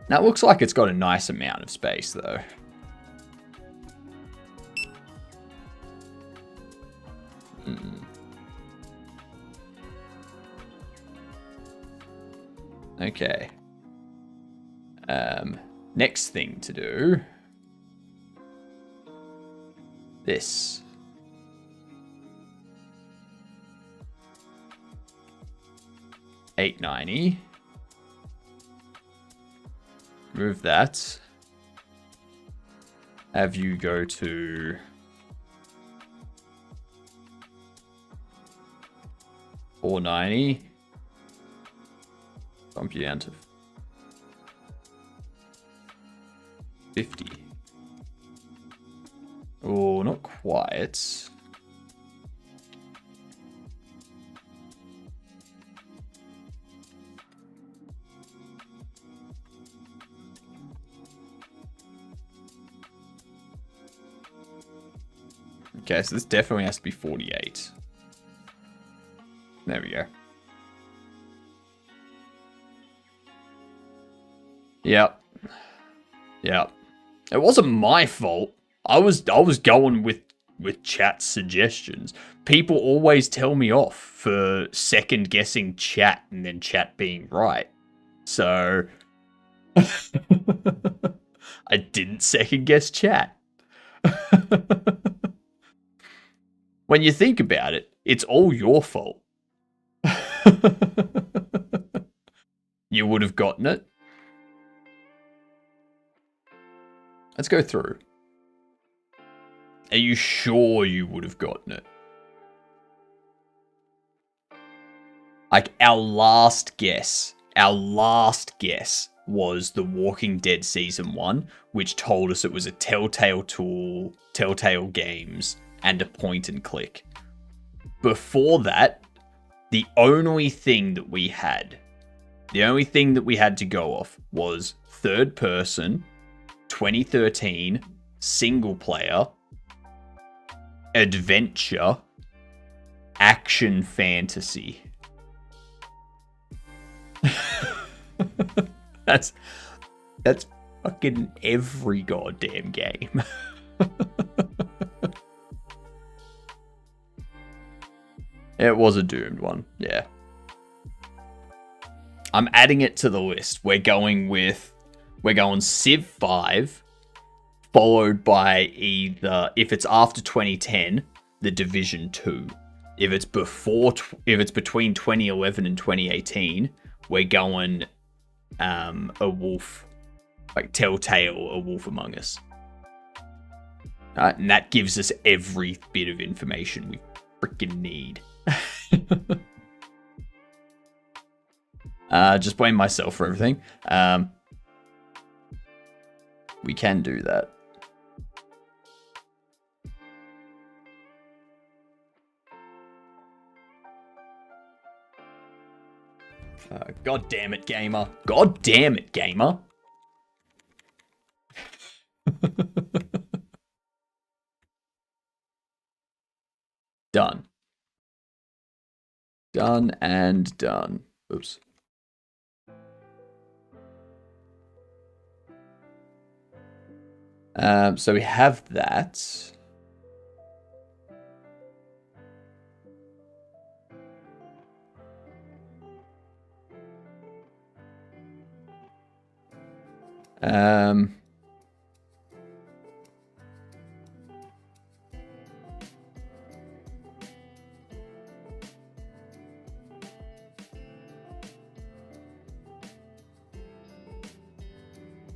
That looks like it's got a nice amount of space, though. Okay. Next thing to do. This. $890. Move that. Have you go to $490. Bump you down to 50. Oh, not quite. Okay, so this definitely has to be 48. There we go. Yep. It wasn't my fault. I was going with chat suggestions. People always tell me off for second guessing chat and then chat being right. So I didn't second guess chat. When you think about it, it's all your fault. You would have gotten it. Let's go through. Are you sure you would have gotten it? Like, our last guess was The Walking Dead Season 1, which told us it was a Telltale tool, Telltale Games, and a point and click. Before that, the only thing that we had to go off was third person, 2013, single player, adventure, action fantasy. That's fucking every goddamn game. It was a doomed one, yeah. I'm adding it to the list. We're going Civ 5, followed by either, if it's after 2010, The Division 2. If it's between 2011 and 2018, we're going a Wolf, like Telltale, A Wolf Among Us. And that gives us every bit of information we freaking need. Just blame myself for everything. We can do that. God damn it, gamer. God damn it, gamer. Done. Done and done. Oops. So we have that.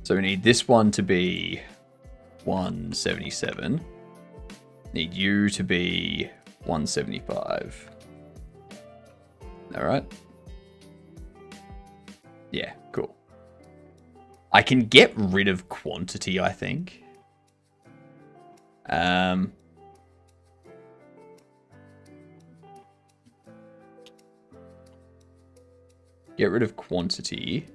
So we need this one to be 177. Need you to be 175. All right. Yeah, cool. I can get rid of quantity, I think. Get rid of quantity.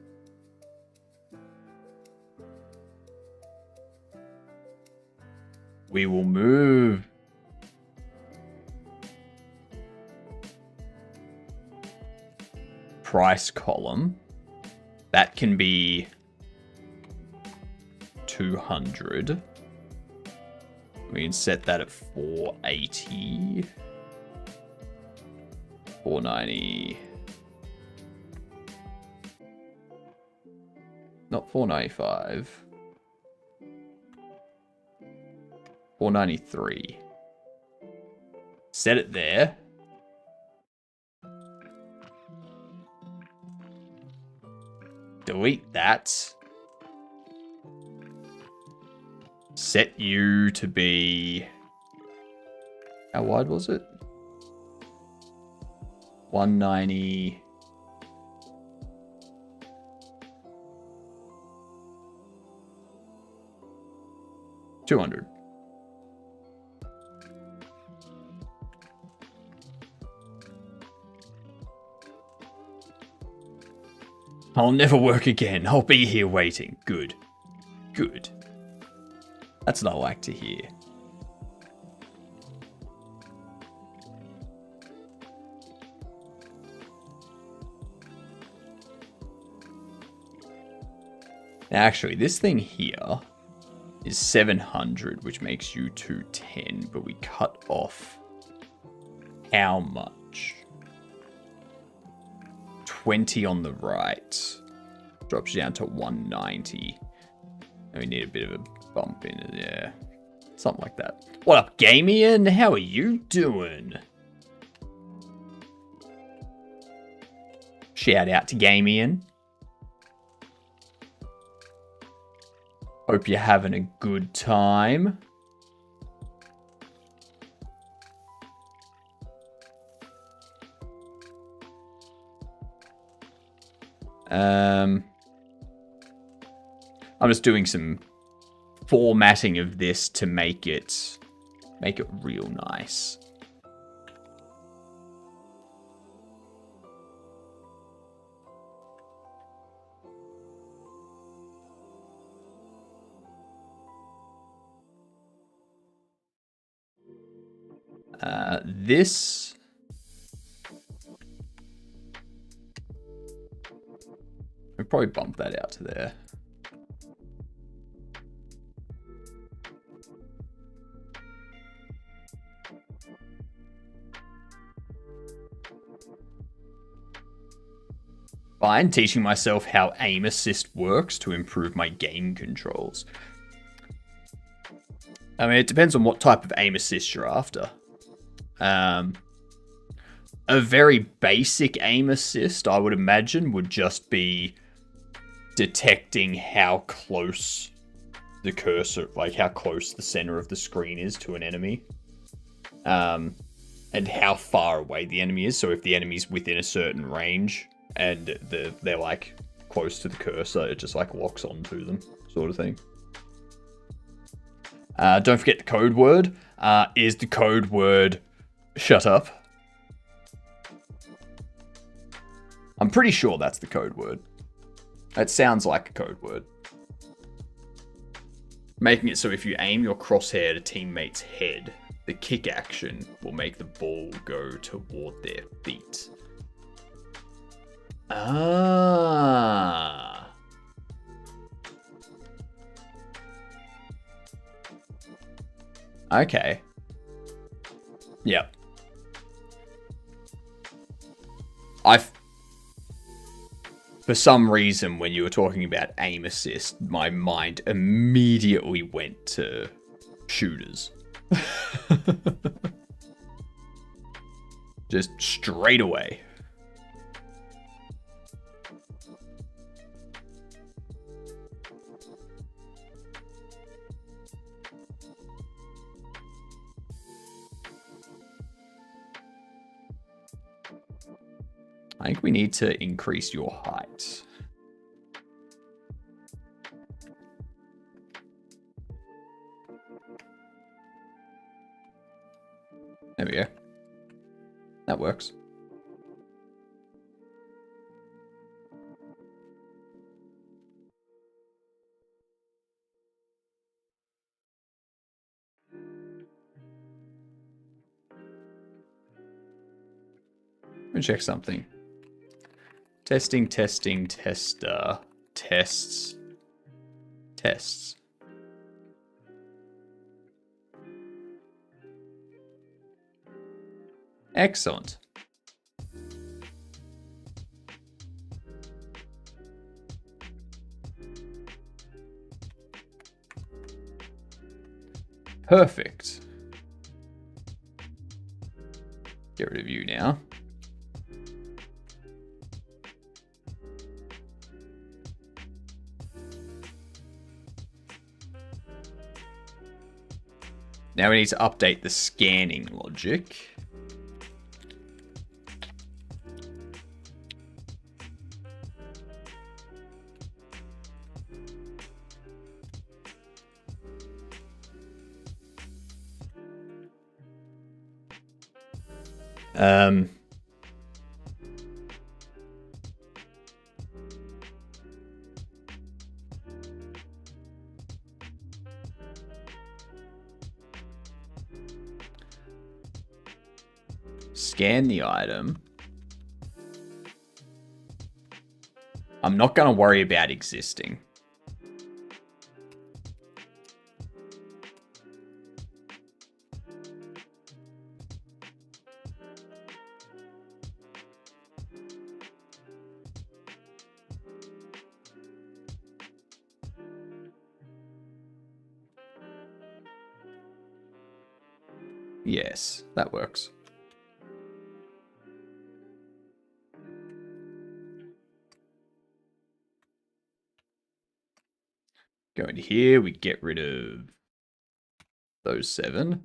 We will move price column. That can be 200. We can set that at 480. 490. Not 495. 493. Set it there. Delete that. Set you to be... How wide was it? 190... 200. I'll never work again. I'll be here waiting. Good. Good. That's what I like to hear. Now, actually, this thing here is 700, which makes you 210, but we cut off how much? 20 on the right. Drops you down to 190. And we need a bit of a bump in it, yeah. Something like that. What up, Gamian? How are you doing? Shout out to Gamian. Hope you're having a good time. I'm just doing some formatting of this to make it real nice. This I'll probably bump that out to there. Fine, teaching myself how aim assist works to improve my game controls. I mean, it depends on what type of aim assist you're after. A very basic aim assist, I would imagine, would just be detecting how close the cursor, like how close the center of the screen is to an enemy. And how far away the enemy is. So if the enemy's within a certain range and they're like close to the cursor, it just like locks onto them, sort of thing. Don't forget the code word. Is the code word shut up? I'm pretty sure that's the code word. It sounds like a code word. Making it so if you aim your crosshair at a teammate's head, the kick action will make the ball go toward their feet. Ah. Okay. Yep. For some reason, when you were talking about aim assist, my mind immediately went to shooters. Just straight away. I think we need to increase your height. There we go. That works. Let me check something. Testing, testing, tester, tests, tests. Excellent. Perfect. Get rid of you now. Now we need to update the scanning logic. Scan the item. I'm not going to worry about existing. Yes, that works. Go into here, we get rid of those 7.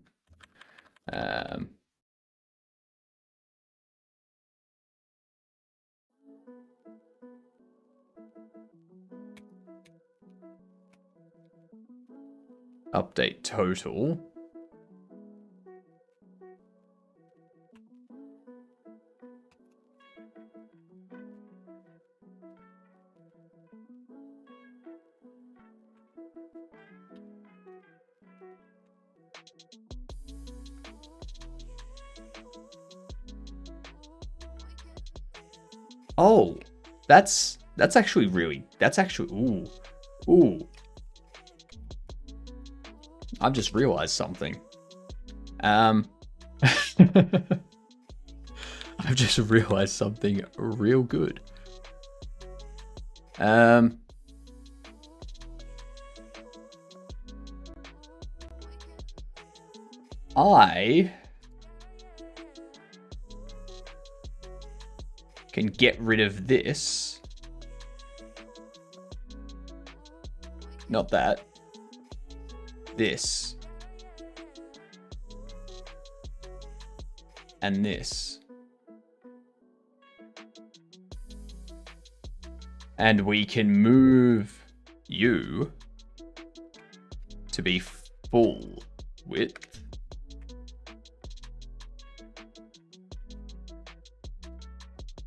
Update total. Oh, that's actually ooh. I've just realized something. I've just realized something real good. I can get rid of this. Not that. This. And this. And we can move you to be full width.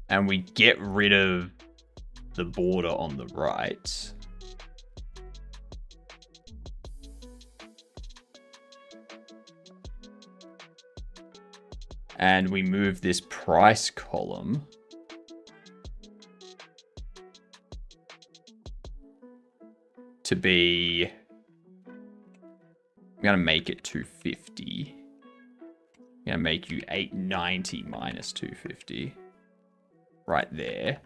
And we get rid of the border on the right. And we move this price column to be, I'm going to make it 250. I'm going to make you 890 minus 250. Right there.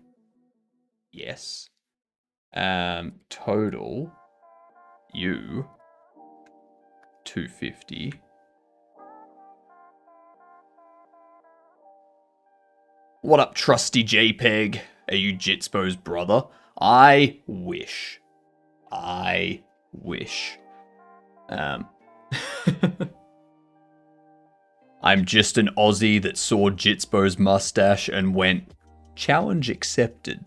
Yes. Total, you, 250. What up, trusty JPEG? Are you Jitspo's brother? I wish. I wish. I'm just an Aussie that saw Jitspo's mustache and went, challenge accepted.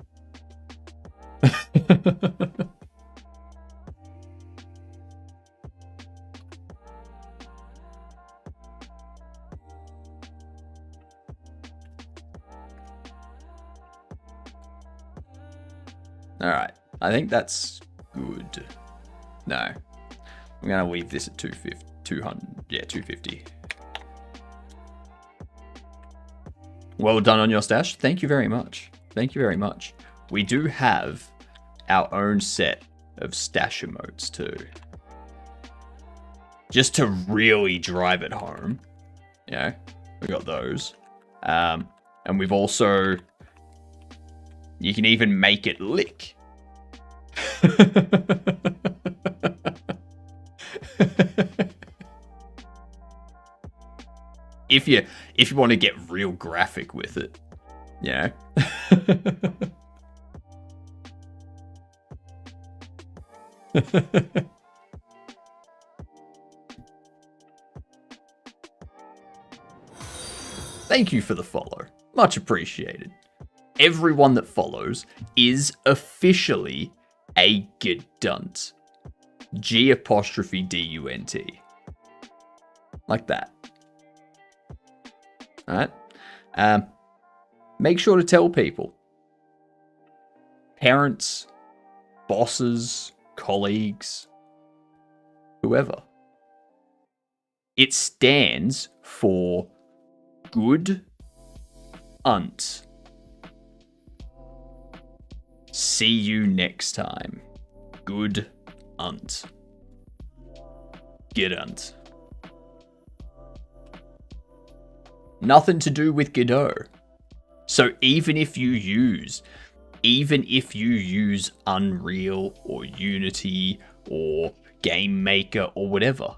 Alright, I think that's good. No. I'm going to leave this at 250. 200. Yeah, 250. Well done on your stash. Thank you very much. Thank you very much. We do have our own set of stash emotes too. Just to really drive it home. You know, we got those. And we've also... You can even make it lick. If you want to get real graphic with it, you know. Thank you for the follow. Much appreciated. Everyone that follows is officially a Gedunt. G''DUNT. Like that. Alright? Make sure to tell people. Parents, bosses, colleagues, whoever. It stands for Good Unt. See you next time. Good Unt. Gedunt. Nothing to do with Godot. So even if you use Unreal or Unity or Game Maker or whatever,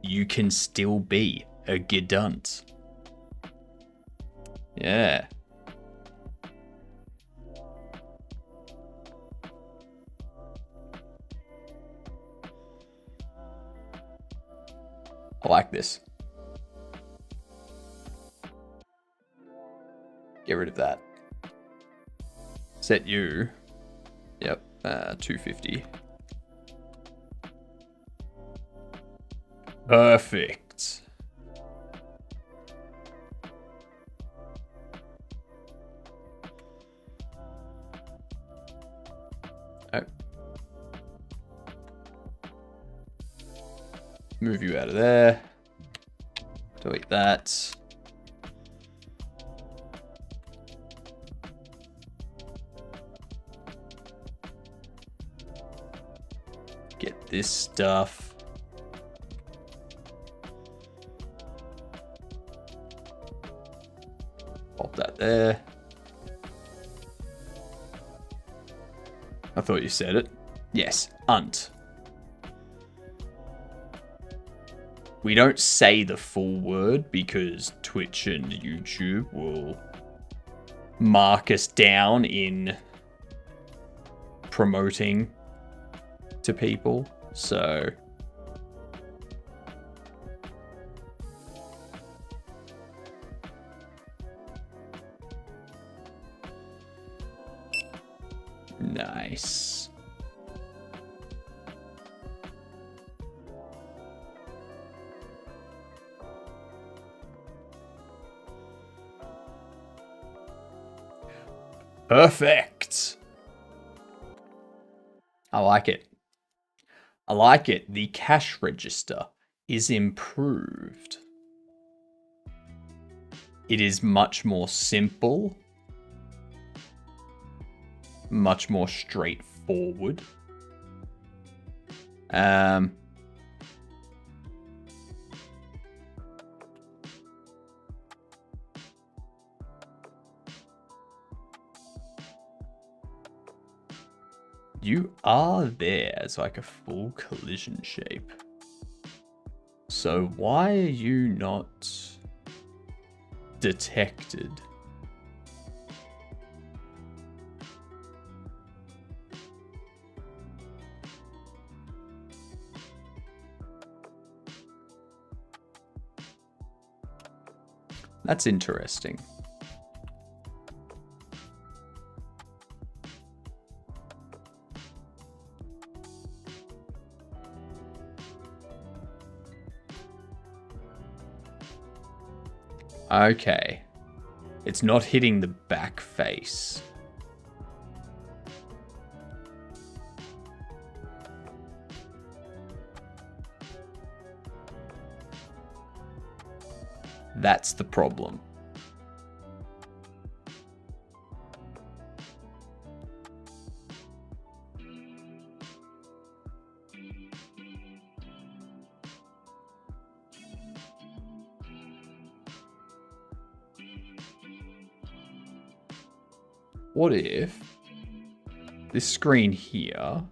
you can still be a gedunt. Yeah. I like this. Get rid of that. Set you. Yep, 250. Perfect. Oh. Move you out of there. Delete that. Get this stuff. Pop that there. I thought you said it. Yes, unt. We don't say the full word because Twitch and YouTube will mark us down in promoting to people. So nice. Perfect. I like it. I like it. The cash register is improved. It is much more simple. Much more straightforward. You are there as like a full collision shape. So why are you not detected? That's interesting. Okay. It's not hitting the back face. That's the problem. What if this screen here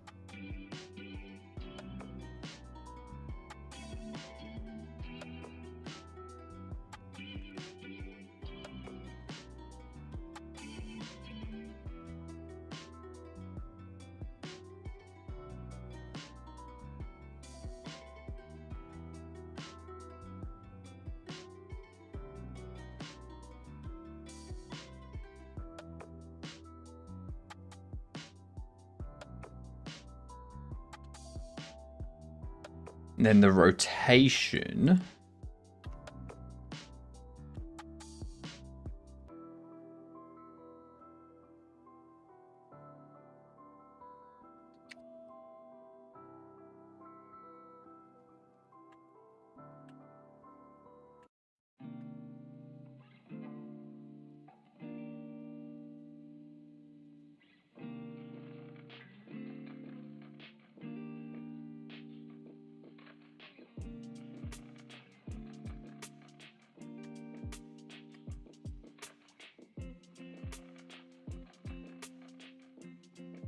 and then the rotation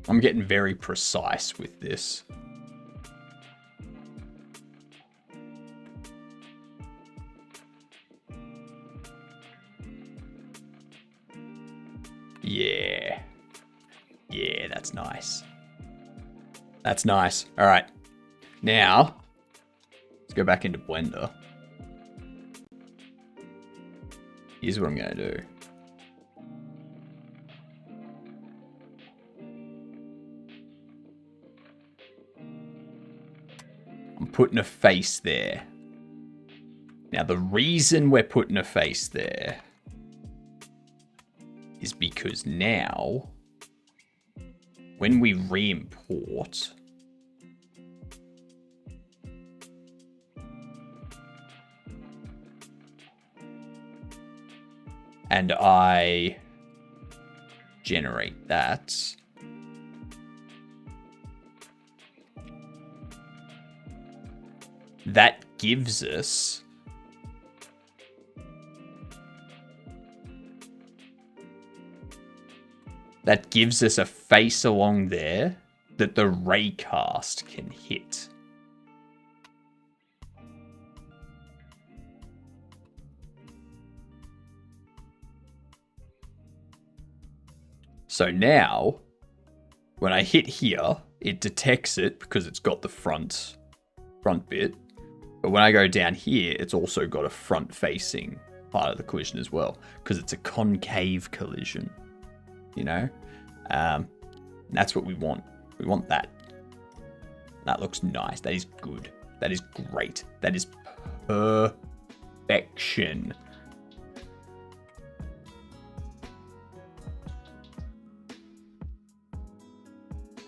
I'm getting very precise with this. Yeah. Yeah, that's nice. That's nice. All right. Now, let's go back into Blender. Here's what I'm going to do. I'm putting a face there. Now, the reason we're putting a face there is because now, when we re-import, and I generate that, that gives us a face along there that the raycast can hit. So now, when I hit here, it detects it because it's got the front bit. But when I go down here, it's also got a front-facing part of the collision as well, because it's a concave collision. You know? That's what we want. We want that. That looks nice. That is good. That is great. That is perfection.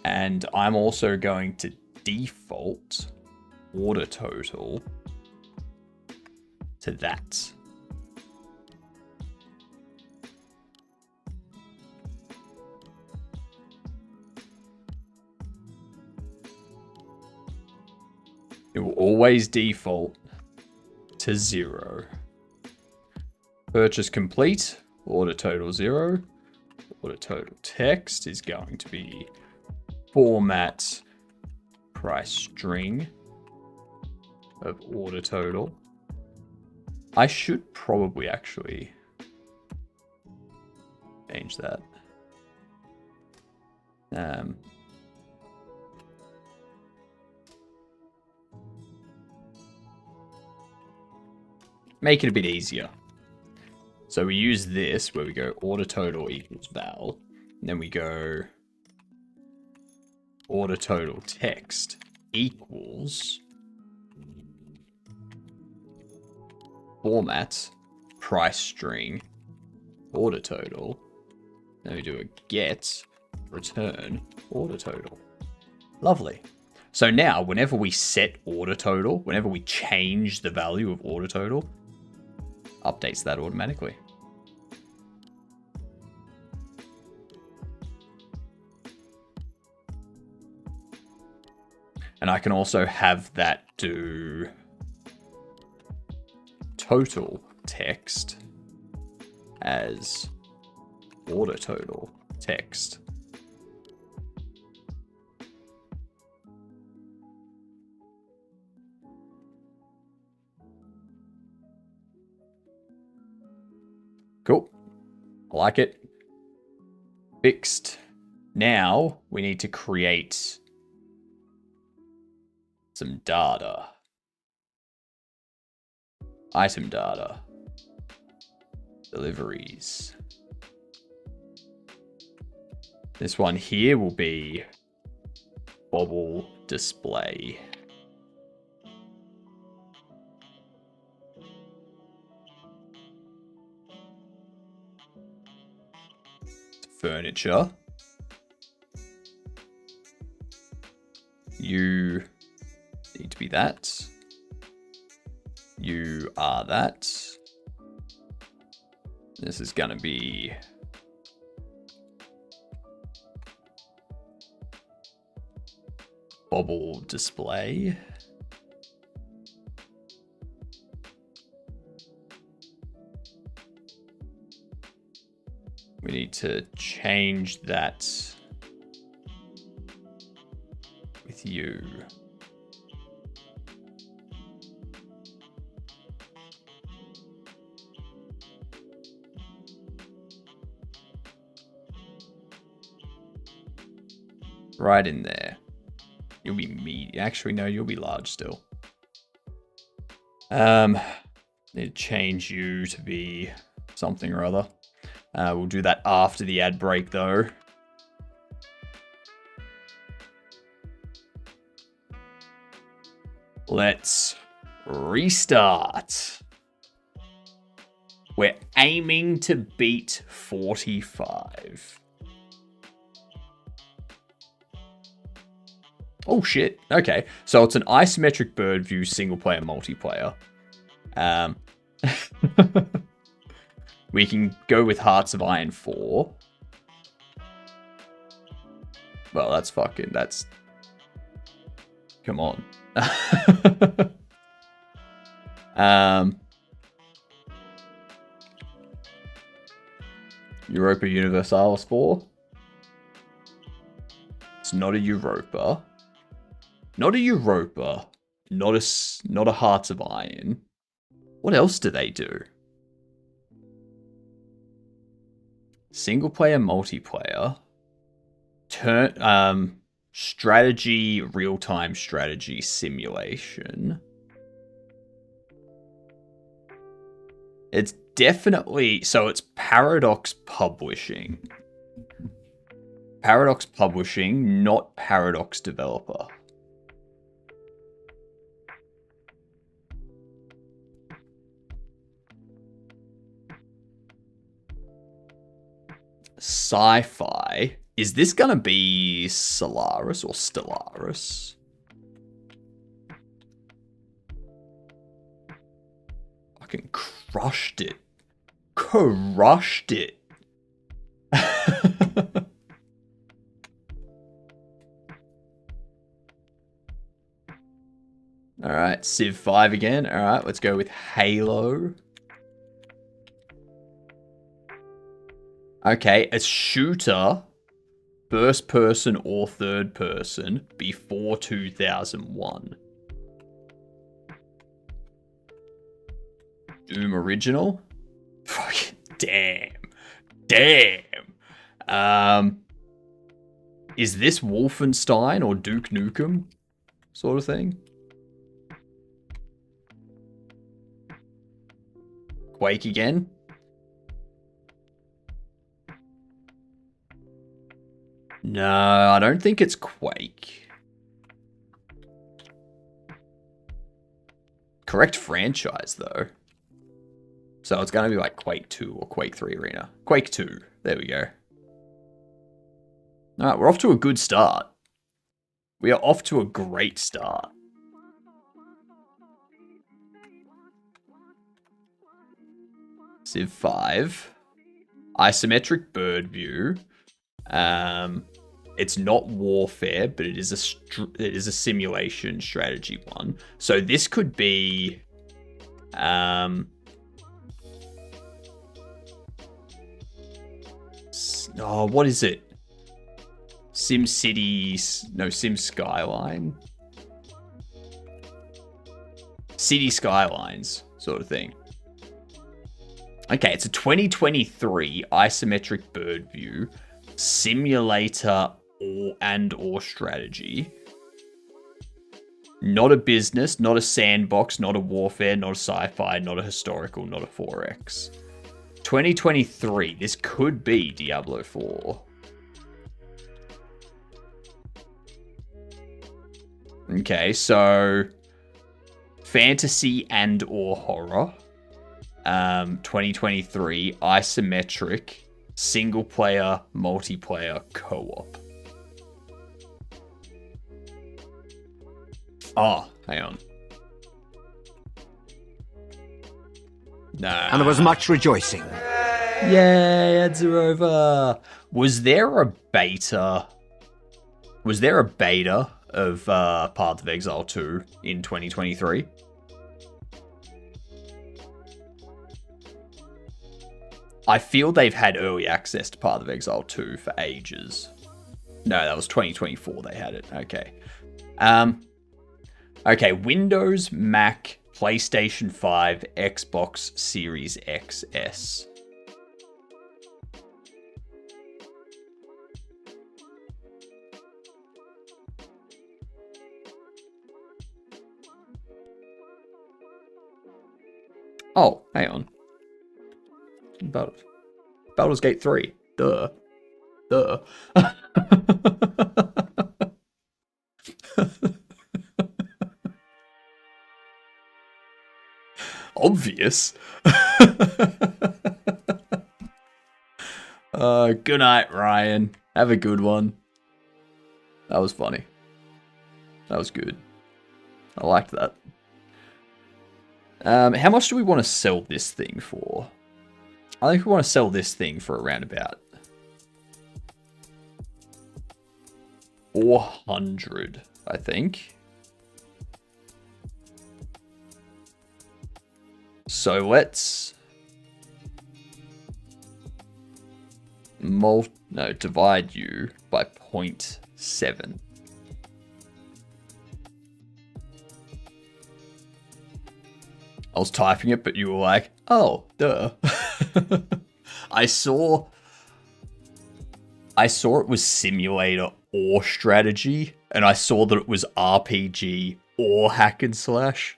And I'm also going to default order total to that. It will always default to 0. Purchase complete, order total 0. Order total text is going to be format price string of order total. I should probably actually change that. Make it a bit easier. So we use this where we go order total equals val, and then we go order total text equals format price string order total. Then we do a get return order total. Lovely. So now whenever we set order total, whenever we change the value of order total, updates that automatically. And I can also have that do total text as order total text. Cool. I like it. Fixed. Now we need to create some data. Item data. Deliveries. This one here will be Bobble display. Furniture. You need to be that. You are that. This is going to be Bobble display. We need to change that with you. Right in there. You'll be medium. Actually, no, you'll be large still. Need to change you to be something or other. We'll do that after the ad break, though. Let's restart. We're aiming to beat 45. Oh shit. Okay. So it's an isometric bird view single player multiplayer. We can go with Hearts of Iron 4. Well, that's come on. Europa Universalis 4. It's not a Europa. Not a Europa. Not a Hearts of Iron. What else do they do? Single player, multiplayer. Strategy, real-time strategy simulation. It's definitely... So it's Paradox Publishing. Paradox Publishing, not Paradox Developer. Sci-fi. Is this gonna be Solaris or Stellaris? Fucking crushed it. Crushed it. Alright, Civ 5 again. Alright, let's go with Halo. Okay, a shooter, first person or third person, before 2001. Doom original? Fucking damn. Damn. Is this Wolfenstein or Duke Nukem sort of thing? Quake again? No, I don't think it's Quake. Correct franchise, though. So it's going to be like Quake 2 or Quake 3 Arena. Quake 2. There we go. Alright, we're off to a good start. We are off to a great start. Civ 5. Isometric bird view. It's not warfare, but it is a simulation strategy one. So this could be, what is it? Sim Skyline. City Skylines sort of thing. Okay, it's a 2023 isometric bird view. Simulator or strategy. Not a business, not a sandbox, not a warfare, not a sci-fi, not a historical, not a 4X. 2023, this could be Diablo 4. Okay, so fantasy and or horror. 2023, isometric, single player, multiplayer, co-op. Oh, hang on. Nah. And there was much rejoicing. Yay, ads are over. Was there a beta? Was there a beta of Path of Exile 2 in 2023? I feel they've had early access to Path of Exile 2 for ages. No, that was 2024 they had it. Okay. Okay, Windows, Mac, PlayStation 5, Xbox Series XS. Oh, hang on. Baldur's Gate 3. Duh. Obvious. Good night, Ryan. Have a good one. That was funny. That was good. I liked that. How much do we want to sell this thing for? I think we want to sell this thing for around about 400, I think. So let's divide you by 0.7. I was typing it, but you were like, oh, duh. I saw it was simulator or strategy, and I saw that it was RPG or hack and slash.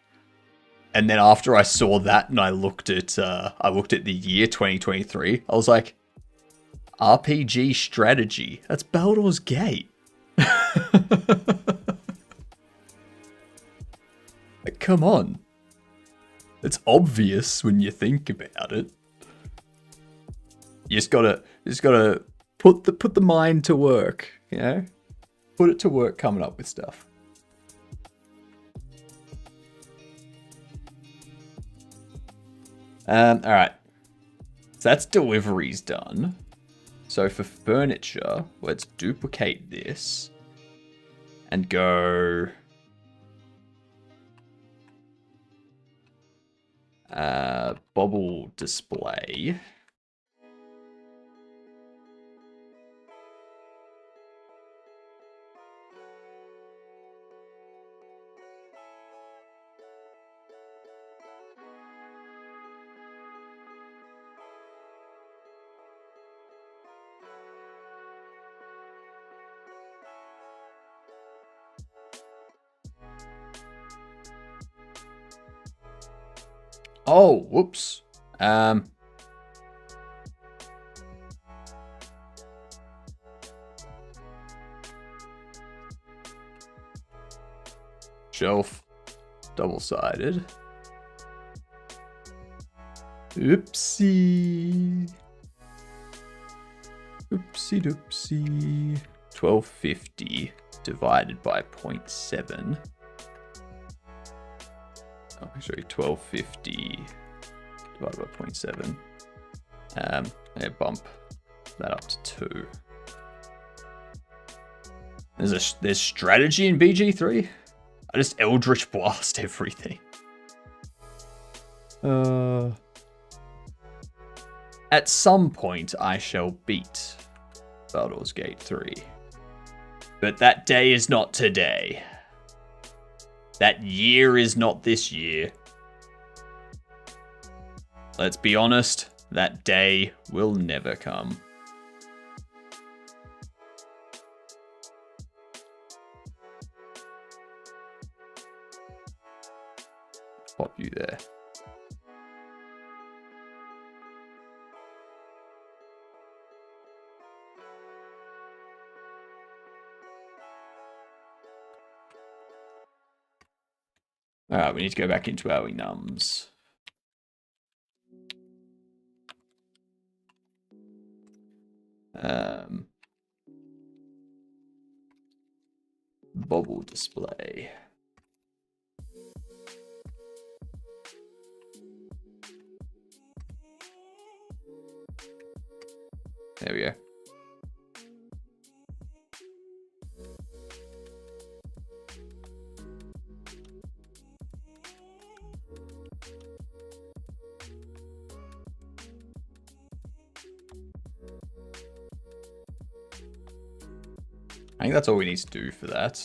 And then after I saw that and I looked at the year 2023, I was like, RPG strategy. That's Baldur's Gate. Like, come on. It's obvious when you think about it. You just gotta put the mind to work, you know? Put it to work coming up with stuff. Alright. So that's deliveries done. So for furniture, let's duplicate this and go Bobble display. Oh, whoops. Shelf, double-sided. Oopsie. Oopsie doopsie. 1250 divided by 0.7. Oh, sorry, 1250 divided by 0.7. Yeah, bump that up to 2. There's strategy in BG3. I just Eldritch Blast everything. At some point, I shall beat Baldur's Gate 3. But that day is not today. That year is not this year. Let's be honest, that day will never come. Pop you there. Alright, we need to go back into our enums. Bobble display. There we go. I think that's all we need to do for that.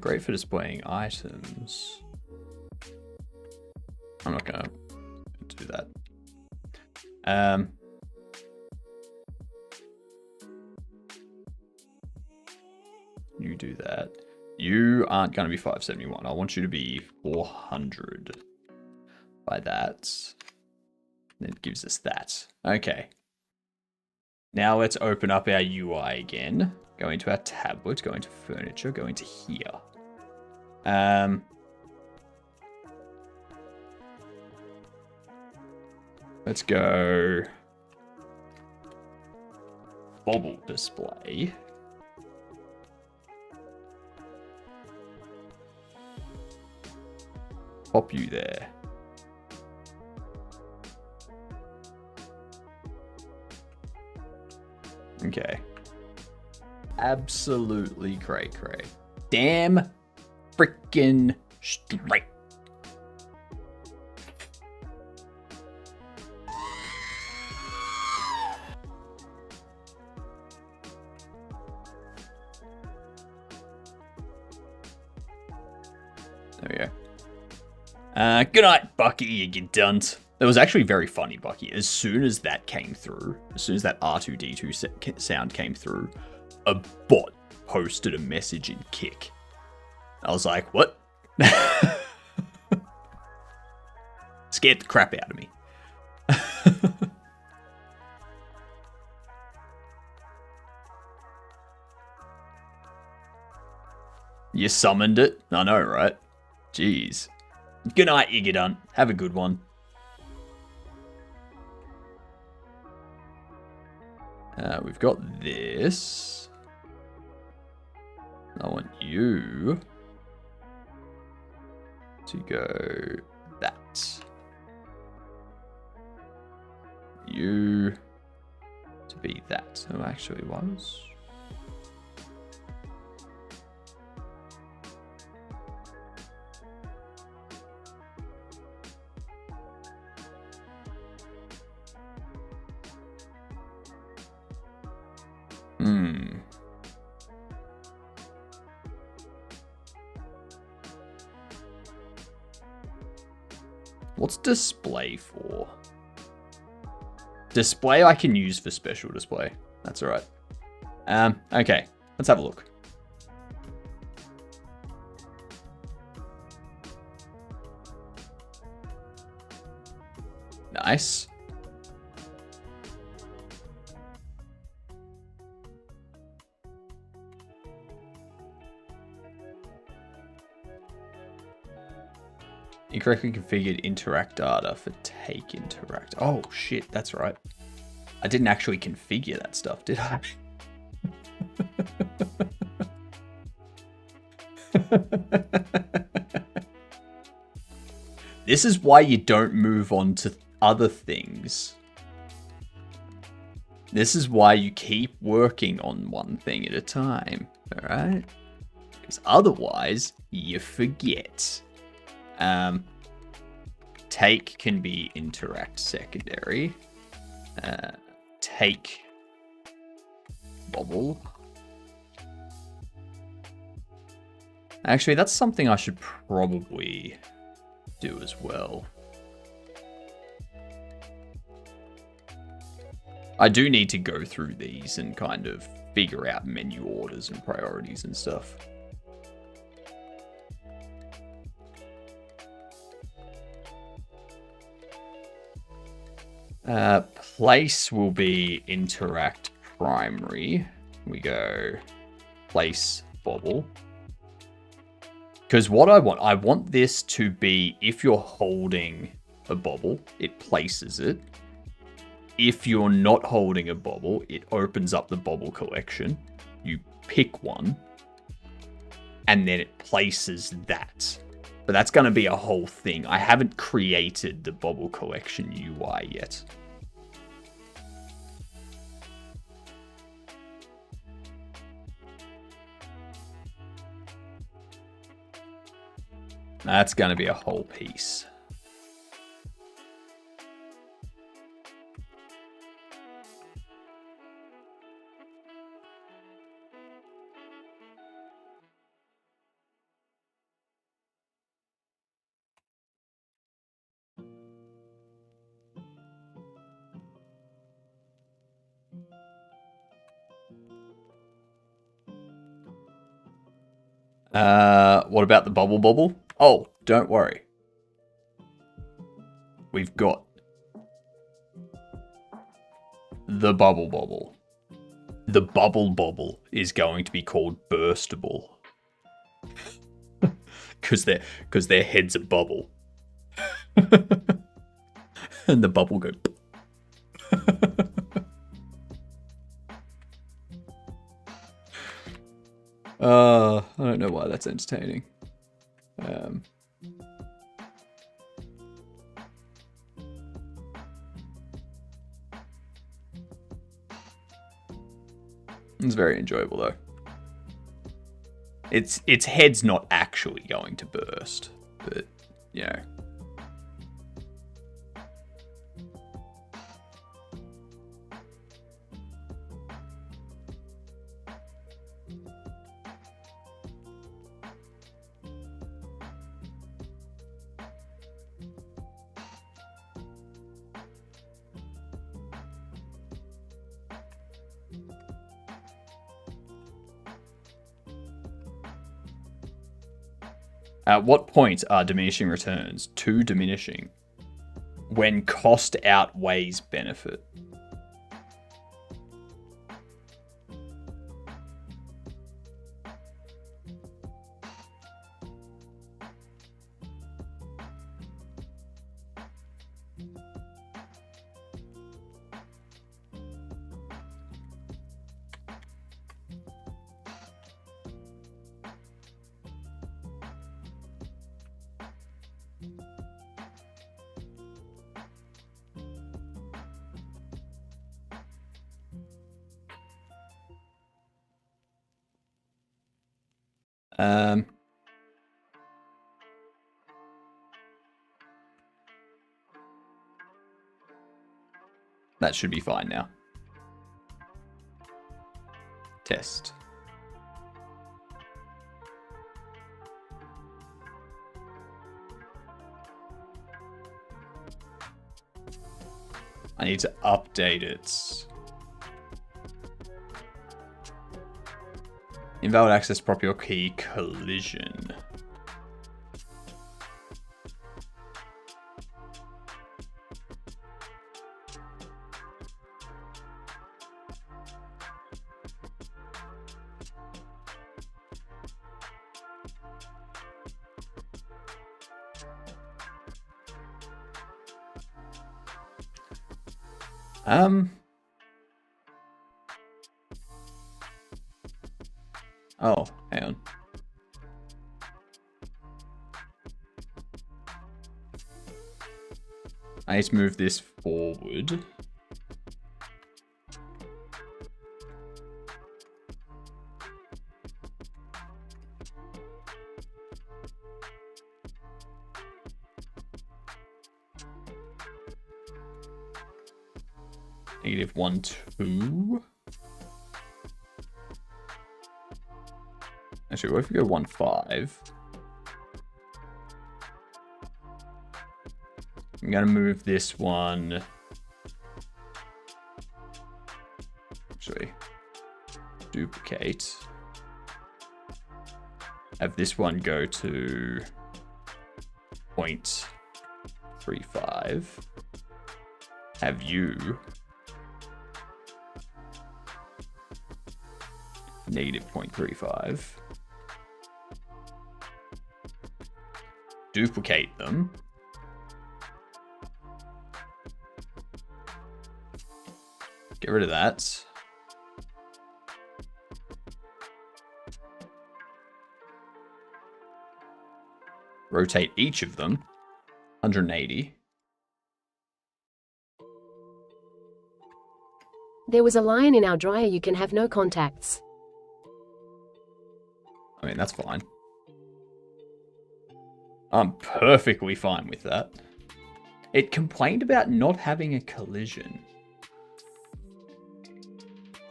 Great for displaying items. I'm not gonna do that. You do that. You aren't gonna be 571. I want you to be 400 by that. It gives us that. Okay. Now let's open up our UI again. Go into our tablet, go into furniture, go into here. Let's go Bobble display. Pop you there. Okay. Absolutely cray. Damn freaking straight. There we go. Good night, Bucky, you dunt. That was actually very funny, Bucky. As soon as that came through, as soon as that R2-D2 sound came through, a bot posted a message in Kick. I was like, what? Scared the crap out of me. You summoned it? I know, right? Jeez. Good night, Igidun. Have a good one. We've got this. I want you to go that. You to be that. Oh, actually was. What's display for? Display I can use for special display. That's alright. Okay, let's have a look. Nice. Incorrectly configured interact data for take interact. Oh shit, that's right. I didn't actually configure that stuff, did I? This is why you don't move on to other things. This is why you keep working on one thing at a time, alright? Because otherwise, you forget. Take can be interact secondary. Take Bobble. Actually, that's something I should probably do as well. I do need to go through these and kind of figure out menu orders and priorities and stuff. Place will be interact primary. We go place Bobble. Because what I want this to be, if you're holding a Bobble, it places it. If you're not holding a Bobble, it opens up the Bobble collection. You pick one, and then it places that. But that's going to be a whole thing. I haven't created the Bobble collection UI yet. That's going to be a whole piece. What about the bubble bobble? Oh, don't worry. We've got the bubble bobble. The bubble bobble is going to be called burstable. Because their head's a bubble. And the bubble go. I don't know why that's entertaining. It's very enjoyable though. Its head's not actually going to burst, but you know. At what point are diminishing returns too diminishing? When cost outweighs benefit. That should be fine now. Test. I need to update it. Invalid access property key collision. Oh, hang on. I need to move this forward. -1, 2. Actually, what if we go 1, 5? I'm gonna move this one. Actually, duplicate. Have this one go to 0.35. Have you -0.35. Duplicate them. Get rid of that. Rotate each of them 180. There was a lion in our dryer. You can have no contacts. I mean, that's fine. I'm perfectly fine with that. It complained about not having a collision.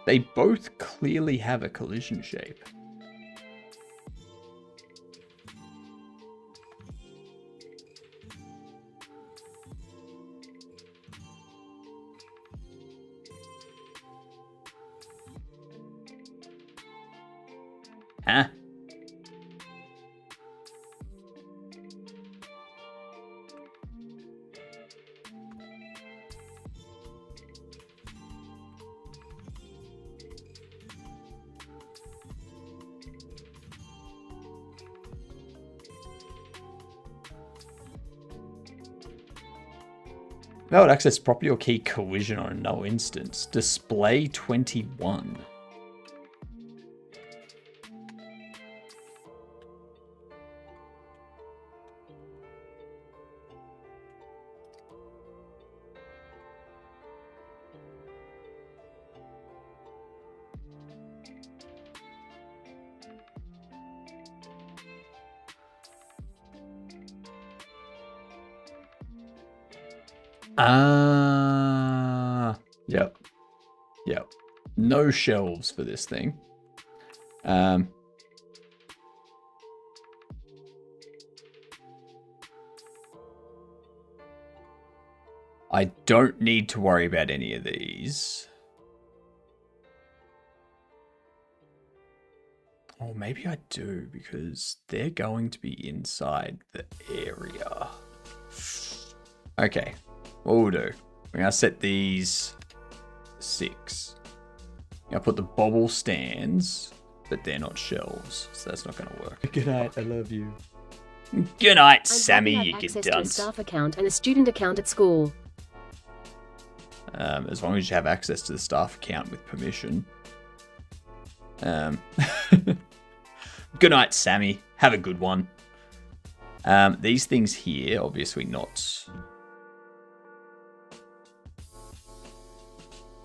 They both clearly have a collision shape. Huh? Valid access property or key collision on a null instance. Display 21. Yep. Yep. No shelves for this thing. I don't need to worry about any of these. Oh, maybe I do, because they're going to be inside the area. Okay, what we'll do, we're going to set these 6. I'm going to put the bobble stands, but they're not shelves, so that's not going to work. Good night, I love you. Good night, Sammy, you get access to a dunce. staff account and a student account at school. As long as you have access to the staff account with permission. Good night, Sammy. Have a good one. These things here, obviously not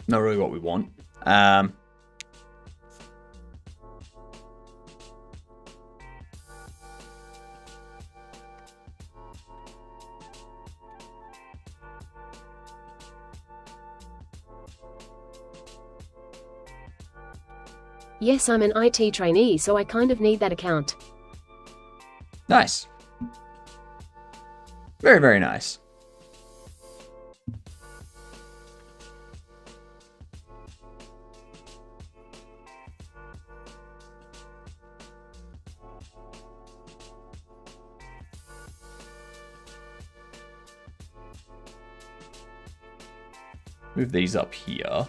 really what we want. Yes, I'm an IT trainee, so I kind of need that account. Nice. Very, very nice. Move these up here.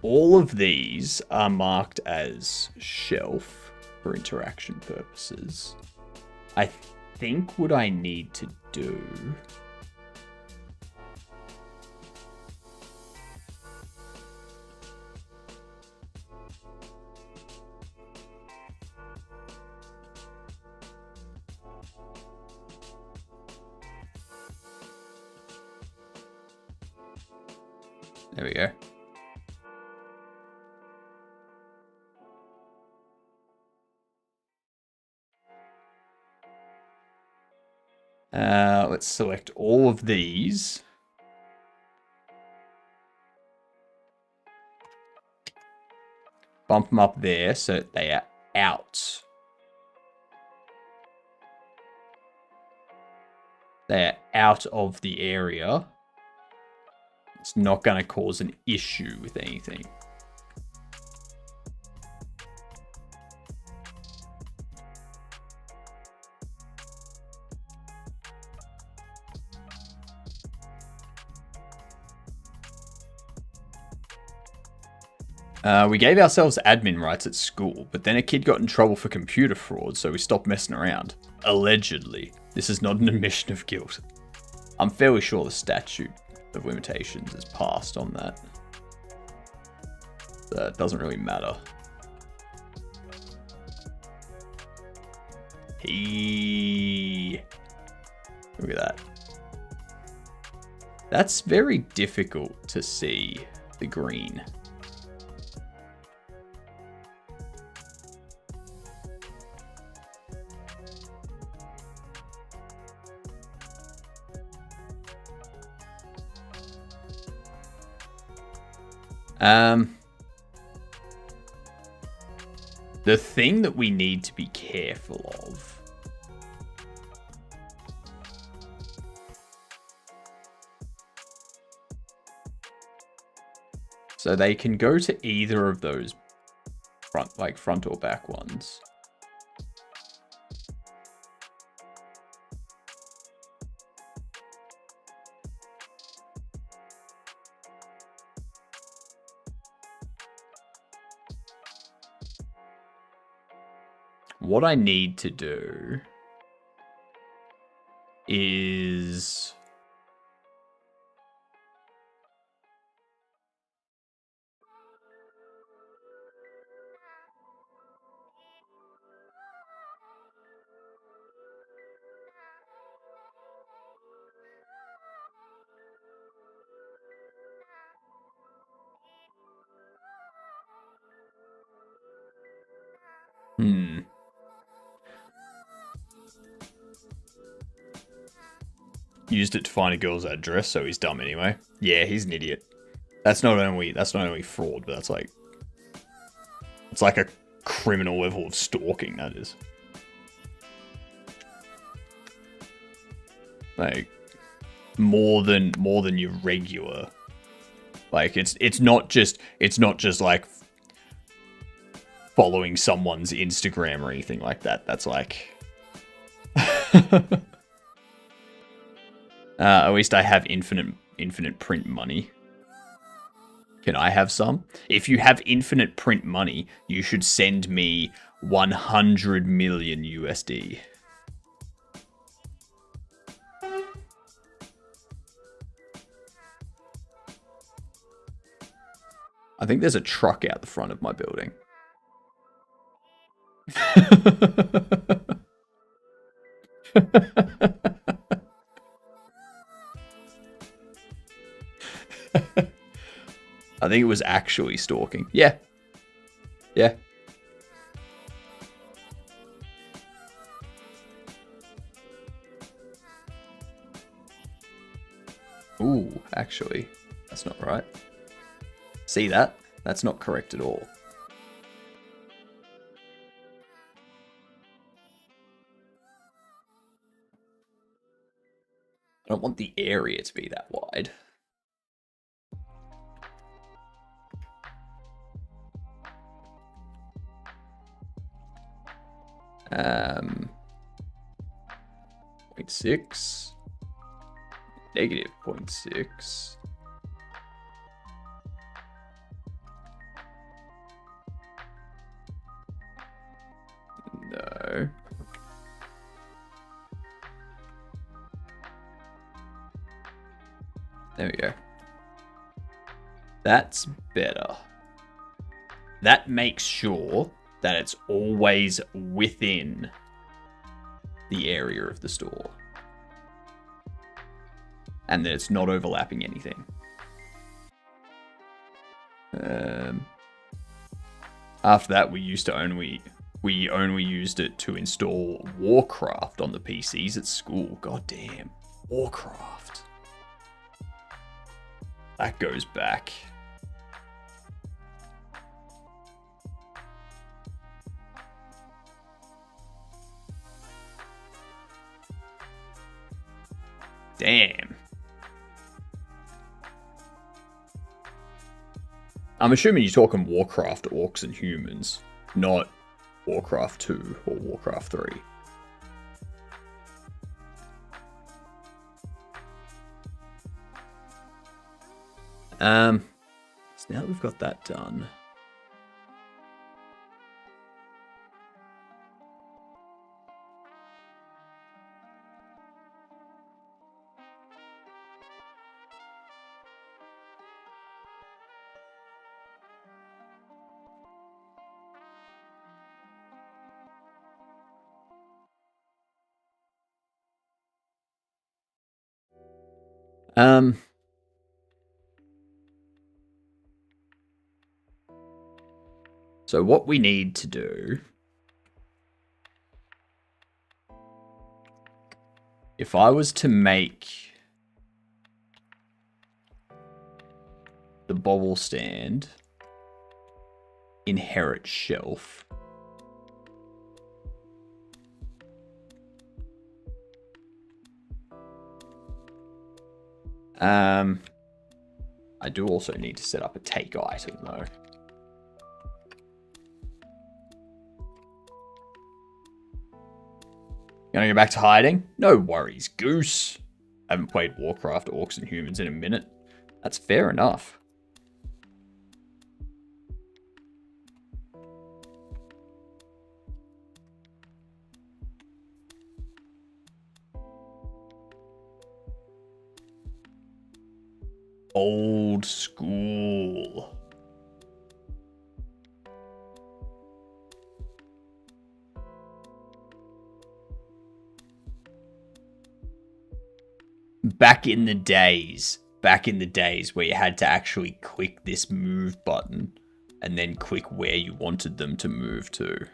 All of these are marked as shelf for interaction purposes. I think what I need to do... There we go. Let's select all of these. Bump them up there so they are out. They're out of the area. It's not going to cause an issue with anything. We gave ourselves admin rights at school, but then a kid got in trouble for computer fraud, so we stopped messing around. Allegedly. This is not an admission of guilt. I'm fairly sure the statute of limitations is passed on that. That doesn't really matter. Hey. Look at that. That's very difficult to see the green. The thing that we need to be careful of so they can go to either of those front or back ones. What I need to do is used it to find a girl's address, so he's dumb anyway. Yeah, he's an idiot. That's not only fraud, but that's like, it's like a criminal level of stalking, that is. Like more than your regular. Like it's not just like following someone's Instagram or anything like that. That's like at least I have infinite print money. Can I have some? If you have infinite print money, you should send me 100 million USD. I think there's a truck out the front of my building. I think it was actually stalking. Yeah. Yeah. Ooh, actually, that's not right. See that? That's not correct at all. I don't want the area to be that wide. .6. Negative 0.6. No. There we go. That's better. That makes sure that it's always within the area of the store. And that it's not overlapping anything. After that, we only used it to install Warcraft on the PCs at school. God damn. Warcraft. That goes back. Damn. I'm assuming you're talking Warcraft Orcs and Humans, not Warcraft 2 or Warcraft 3. So now that we've got that done. So what we need to do, if I was to make the bobble stand. Inherit shelf. I do also need to set up a take item though. Gonna go back to hiding? No worries, Goose. I haven't played Warcraft, Orcs and Humans in a minute. That's fair enough. Old school. Back in the days where you had to actually click this move button and then click where you wanted them to move to.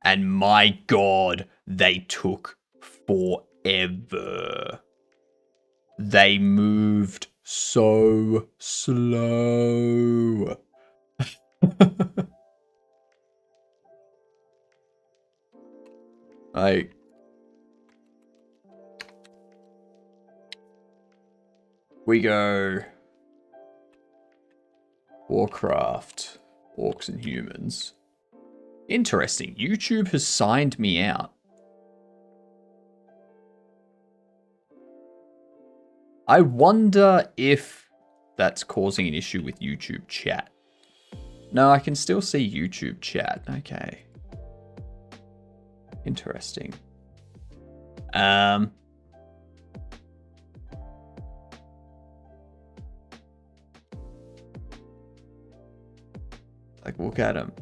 And my God, they took forever. They moved so slow. We go Warcraft, Orcs and Humans. Interesting. YouTube has signed me out. I wonder if that's causing an issue with YouTube chat. No, I can still see YouTube chat. Okay. Interesting. Like, look at him.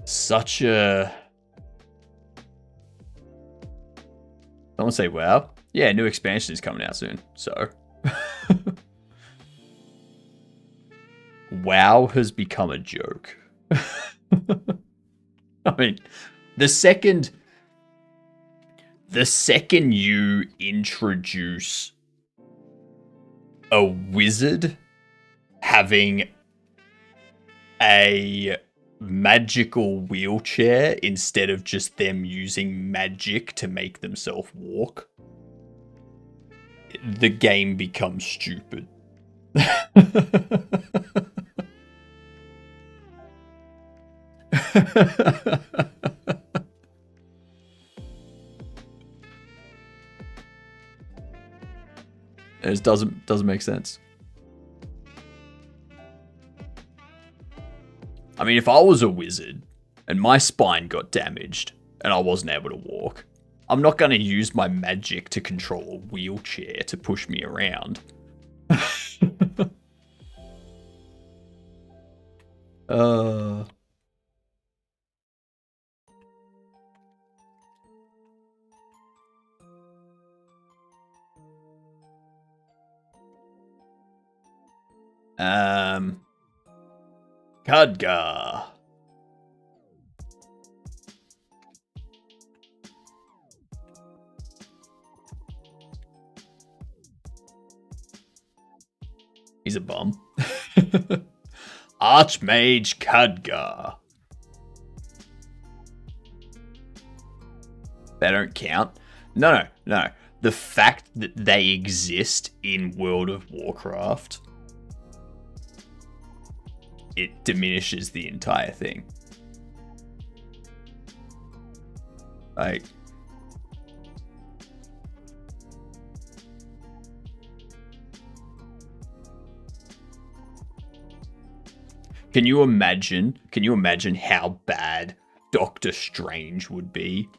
Such a... Someone say wow. Yeah, new expansion is coming out soon, so. WoW has become a joke. I mean, the second you introduce a wizard having a magical wheelchair instead of just them using magic to make themselves walk, the game becomes stupid. It doesn't make sense. I mean, if I was a wizard and my spine got damaged and I wasn't able to walk, I'm not going to use my magic to control a wheelchair to push me around. Khadgar. He's a bum. Archmage Khadgar. They don't count? No. The fact that they exist in World of Warcraft, it diminishes the entire thing. Like, can you imagine how bad Doctor Strange would be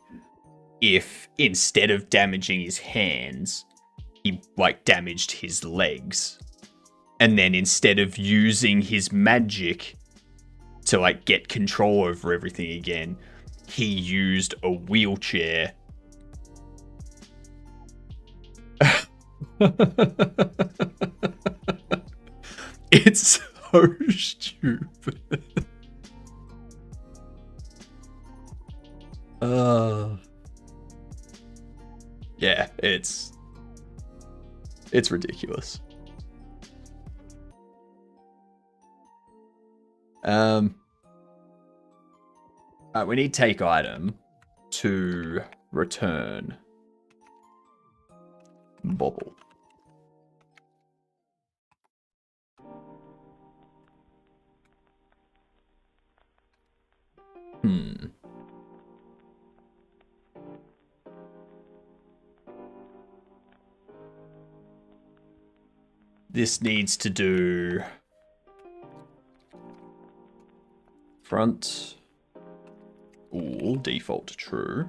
if instead of damaging his hands, he like damaged his legs. And then instead of using his magic to like get control over everything again, he used a wheelchair. It's so stupid. Yeah, it's ridiculous. We need take item to return Bobble. This needs to do front. Ooh, default to true.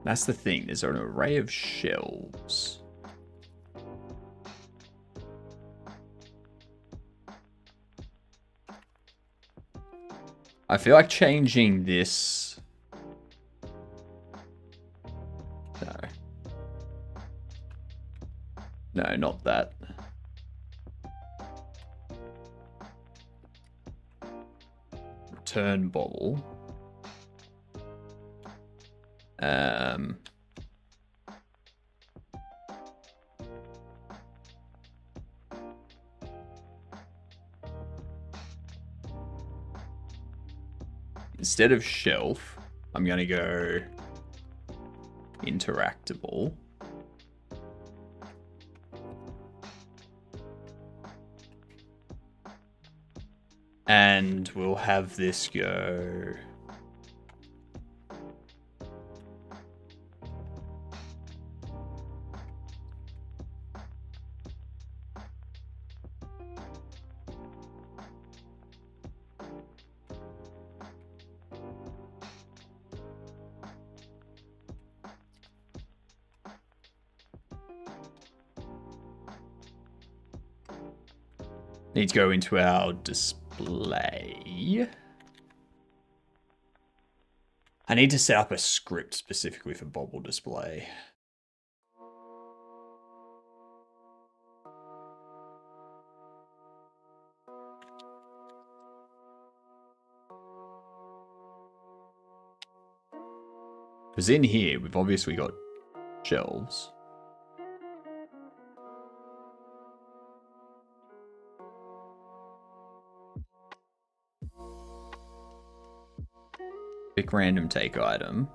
That's the thing. There's an array of shelves. I feel like changing this. No, not that. Return Bobble. Instead of shelf, I'm going to go interactable. And we'll have this go. Need to go into our display. I need to set up a script specifically for Bobble display. Because in here, we've obviously got shelves. Pick random take item.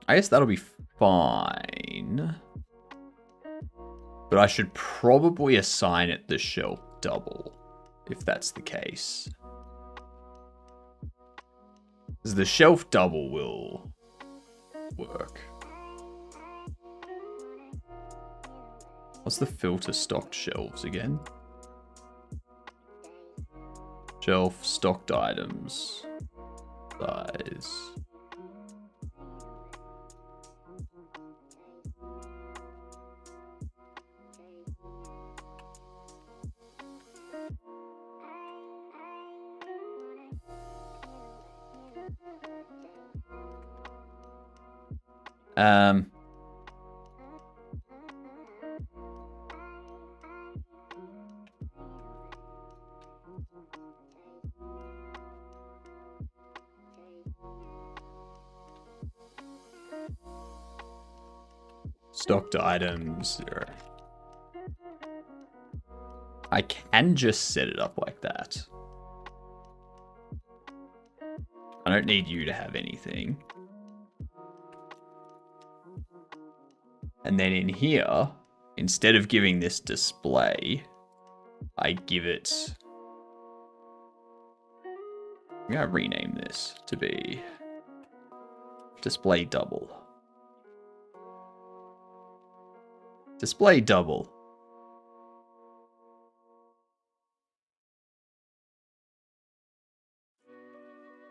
I guess that'll be fine. But I should probably assign it the shelf double, if that's the case. Because the shelf double will work. What's the filter stocked shelves again? Shelf stocked items. Size. Stocked items 0. I can just set it up like that. I don't need you to have anything. And then in here, instead of giving this display, I give it... I'm going to rename this to be display double. Display double.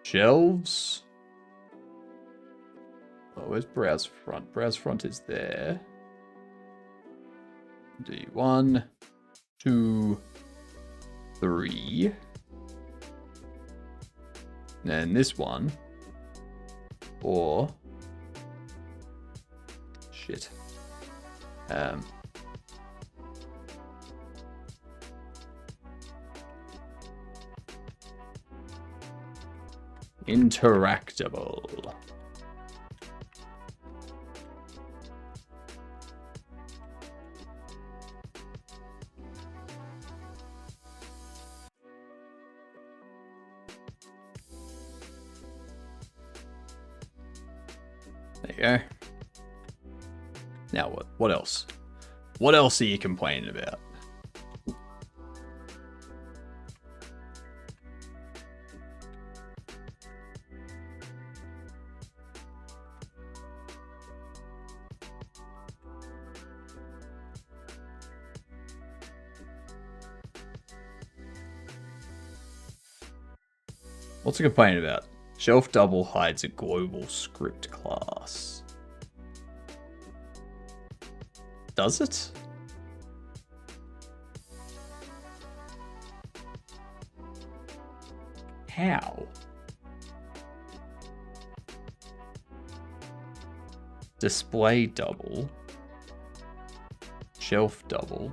Shelves. Oh, where's browse front? Browse front is there. Do 1, 2, 3. And this one. Or shit. Interactable. There you go. Now what? What else? What else are you complaining about? What's it complaining about? Shelf double hides a global script class. Does it? How? Display double. Shelf double.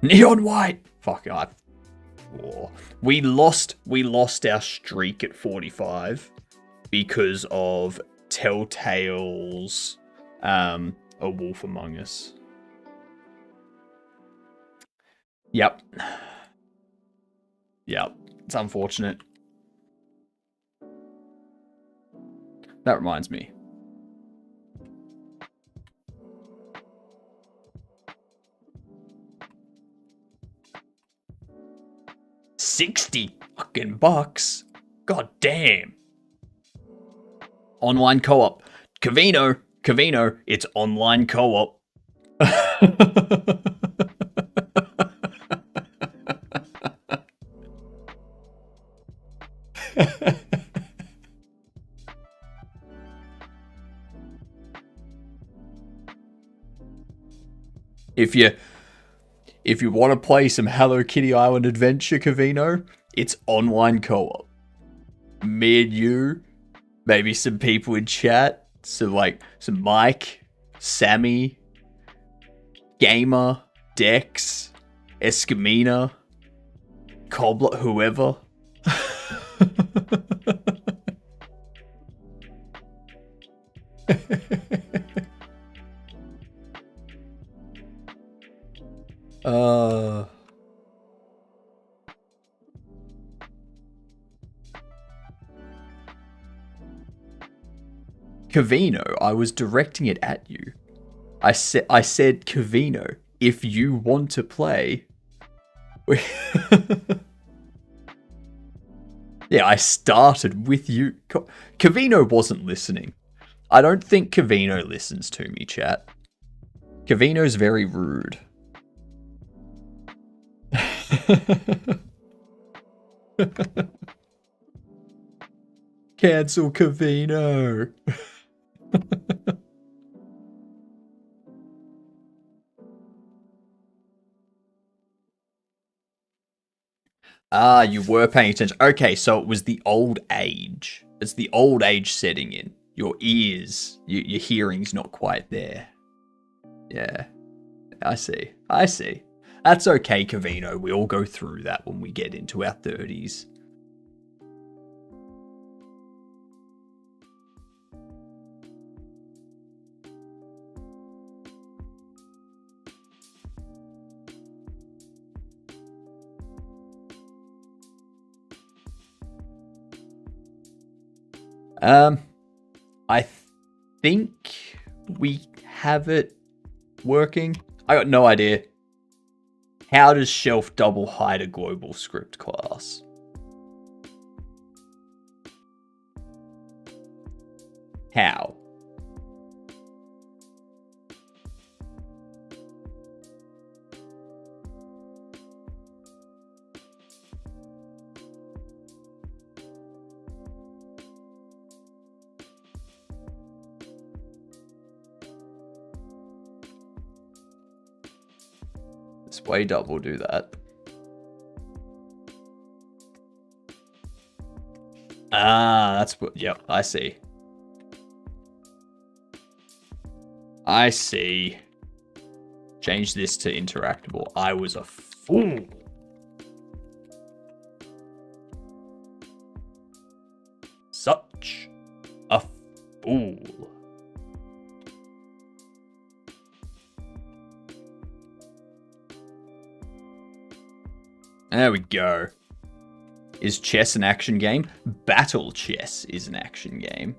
Neon white. Fuck I. Oh. We lost our streak at 45 because of Telltale's A Wolf Among Us. Yep. Yep. It's unfortunate. That reminds me. $60 fucking bucks. God damn. Online co-op. Cavino, it's online co-op. If you want to play some Hello Kitty Island Adventure, Cavino, it's online co-op. Me and you, maybe some people in chat, some Mike, Sammy, Gamer, Dex, Escamina, Cobbler, whoever. Cavino, I was directing it at you. I said Cavino, if you want to play. Yeah, I started with you. Cavino wasn't listening. I don't think Cavino listens to me, chat. Cavino's very rude. Cancel Cavino. Ah, you were paying attention. Okay, so it was the old age. It's the old age setting in. Your ears, your hearing's not quite there. Yeah, I see. That's okay, Cavino. We all go through that when we get into our 30s. I think we have it working. I got no idea. How does shelf double hide a global script class? How? Display double do that. Ah, that's what, yep, I see. I see. Change this to interactable. I was a fool. Such a fool. There we go. Is chess an action game? Battle chess is an action game.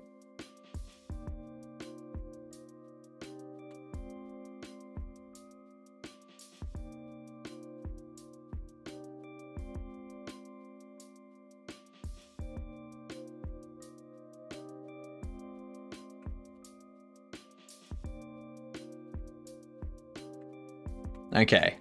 Okay.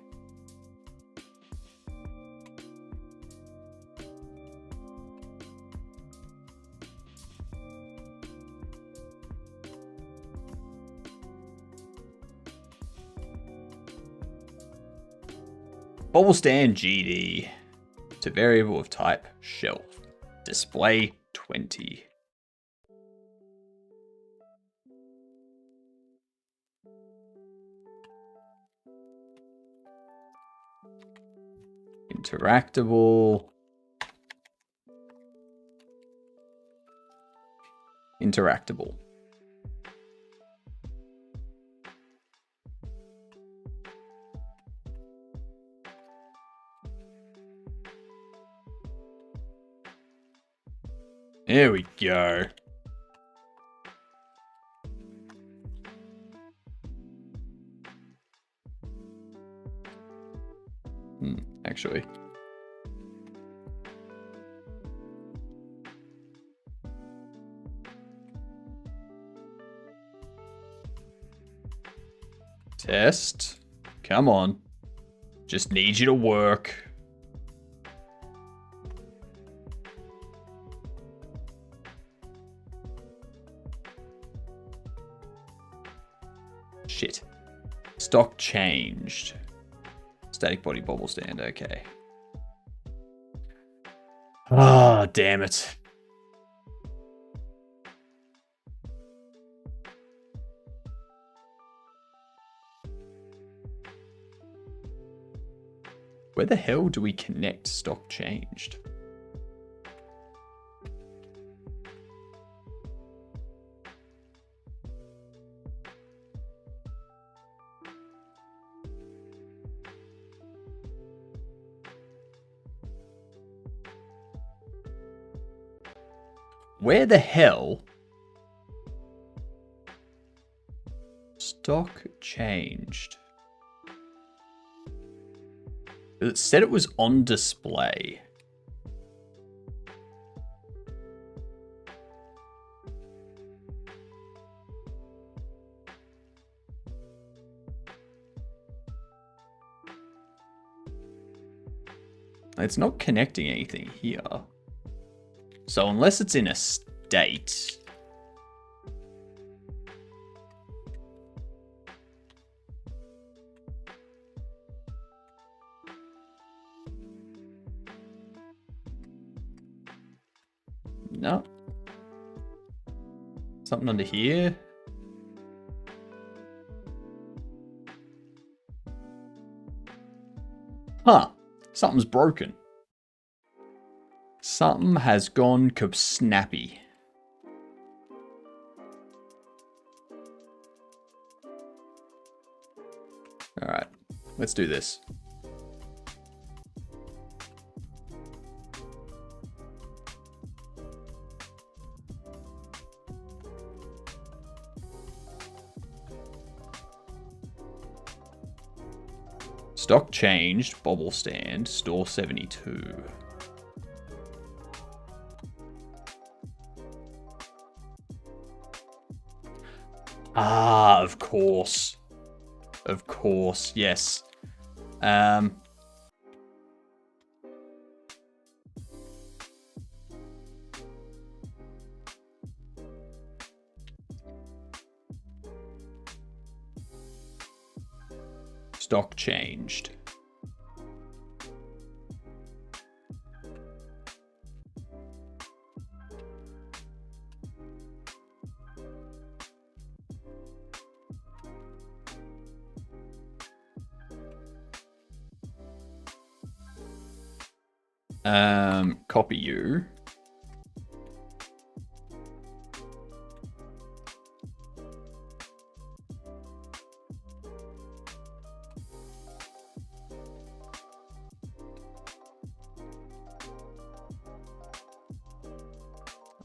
Bobble stand GD to variable of type shelf. Display 20. Interactable. Interactable. There we go. Actually. Test. Come on. Just need you to work. Shit. Stock changed. Static body bobble stand, okay. Ah, damn it. Where the hell do we connect stock changed? Where the hell? Stock changed. It said it was on display. It's not connecting anything here. So unless it's in a state... No. Something under here. Huh. Something's broken. Something has gone snappy. Alright. Let's do this. Stock changed, bobble stand, store 72. Ah, of course. Of course, yes. Stock changed. Copy you.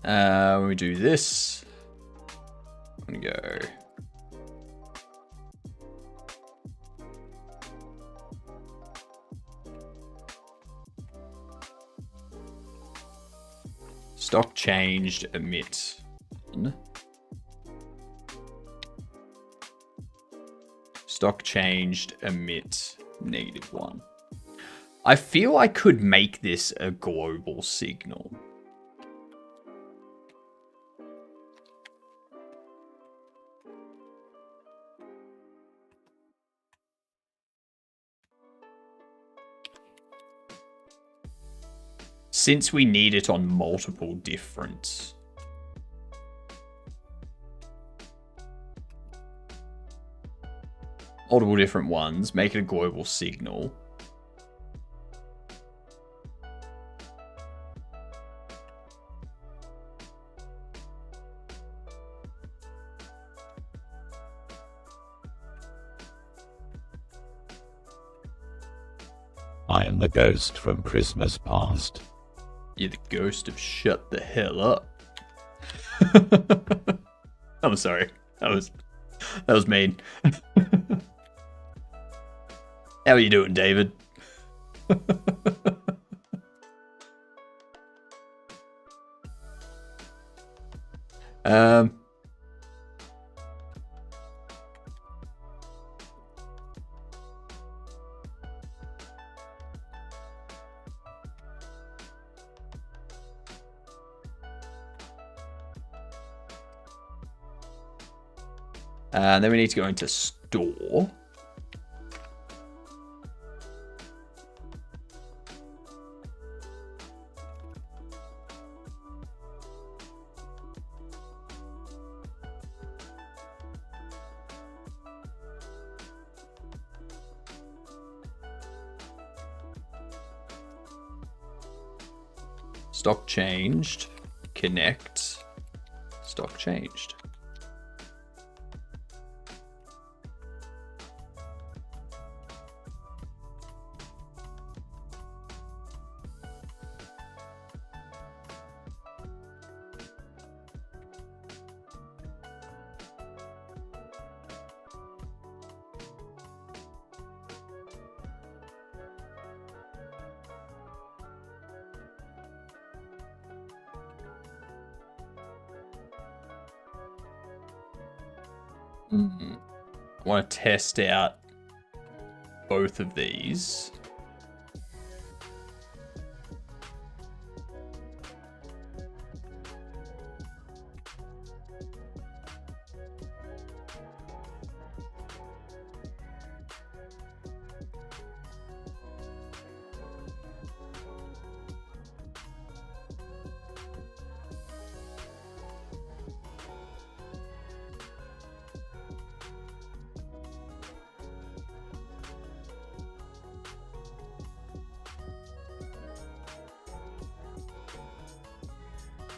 When we do this, I'm gonna go. Stock changed, emit. Stock changed, emit, -1. I feel I could make this a global signal. Since we need it on multiple different ones, make it a global signal. I am the ghost from Christmas past. You're the ghost of shut the hell up. I'm sorry. That was mean. How are you doing, David? And then we need to go into store. Stock changed, connect, stock changed. I want to test out both of these.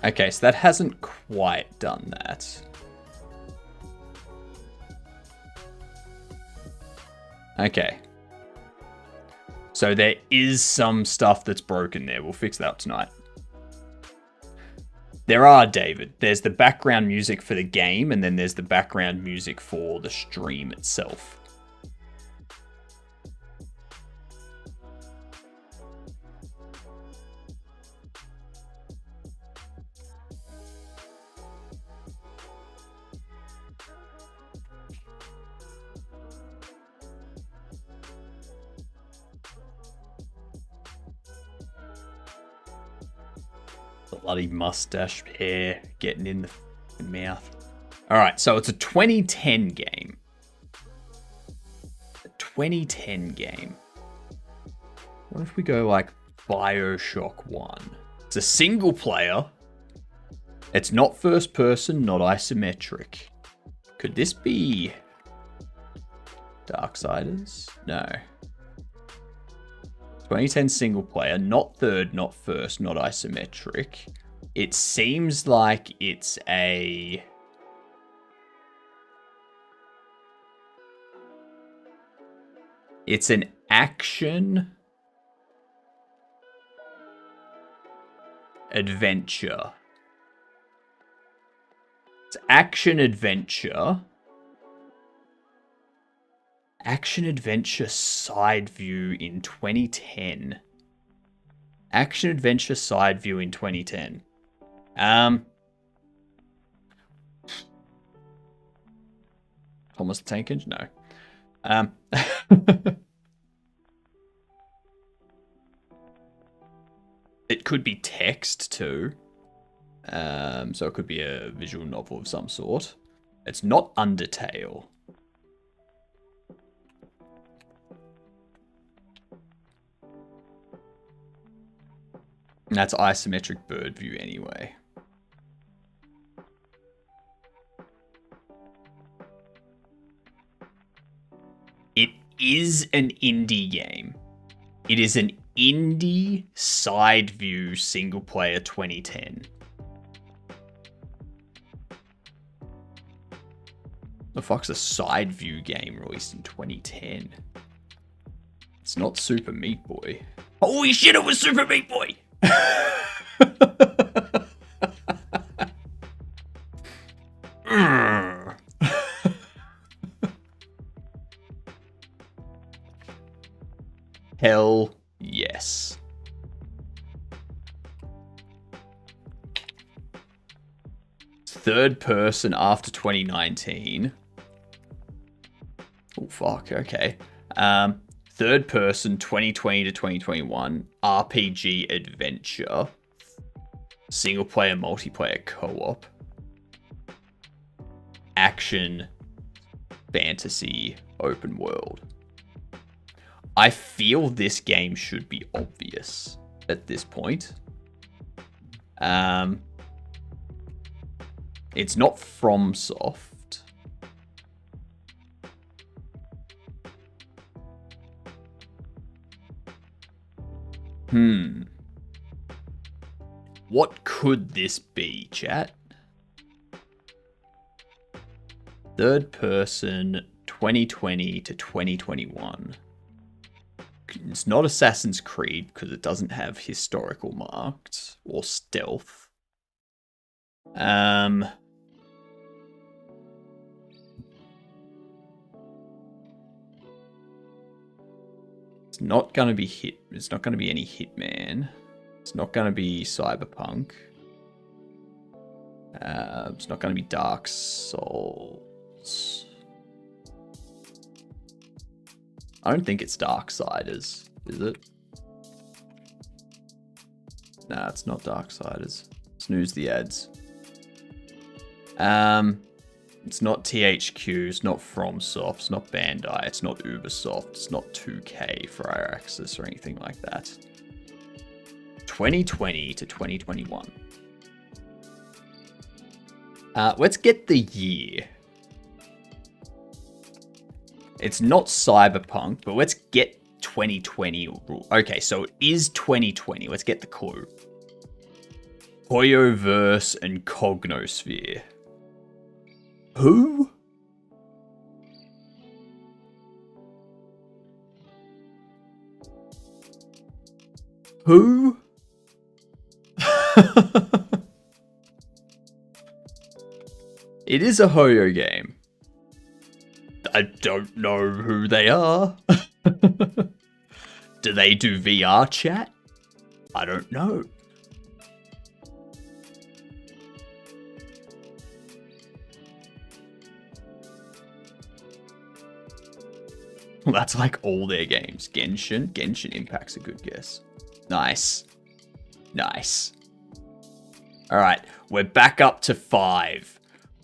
Okay, so that hasn't quite done that. Okay. So there is some stuff that's broken there. We'll fix that tonight. There are, David. There's the background music for the game, and then there's the background music for the stream itself. Bloody mustache hair getting in the fucking mouth. Alright, so it's a 2010 game. A 2010 game. What if we go like Bioshock 1? It's a single player. It's not first person, not isometric. Could this be Darksiders? No. 2010 single player, not third, not first, not isometric. It seems like it's a... It's an action adventure. It's action adventure. Action adventure side view in 2010. Action adventure side view in 2010. Thomas the Tank Engine? No. It could be text too. So it could be a visual novel of some sort. It's not Undertale. And that's isometric bird view anyway. It is an indie game. It is an indie side view single player 2010. The fuck's a side view game released in 2010? It's not Super Meat Boy. Holy shit, it was Super Meat Boy! Hell yes. Third person after 2019. Oh fuck, okay. Third person 2020 to 2021 RPG adventure. Single player multiplayer co-op. Action fantasy open world. I feel this game should be obvious at this point. It's not FromSoft. What could this be, chat? Third person, 2020 to 2021. It's not Assassin's Creed because it doesn't have historical marked or stealth. It's not gonna be It's not gonna be any Hitman. It's not gonna be Cyberpunk. It's not gonna be Dark Souls. I don't think it's Darksiders, is it? Nah, it's not Darksiders. Snooze the ads. It's not THQ, it's not FromSoft, it's not Bandai, it's not Ubisoft, it's not 2K, Firaxis, or anything like that. 2020 to 2021. Let's get the year. It's not Cyberpunk, but let's get 2020. Okay, so it is 2020. Let's get the clue. Hoyoverse and Cognosphere. Who? Who? It is a Hoyo game. I don't know who they are. Do they do VR chat? I don't know. Well, that's like all their games. Genshin Impact's a good guess. Nice. Nice. All right, we're back up to 5.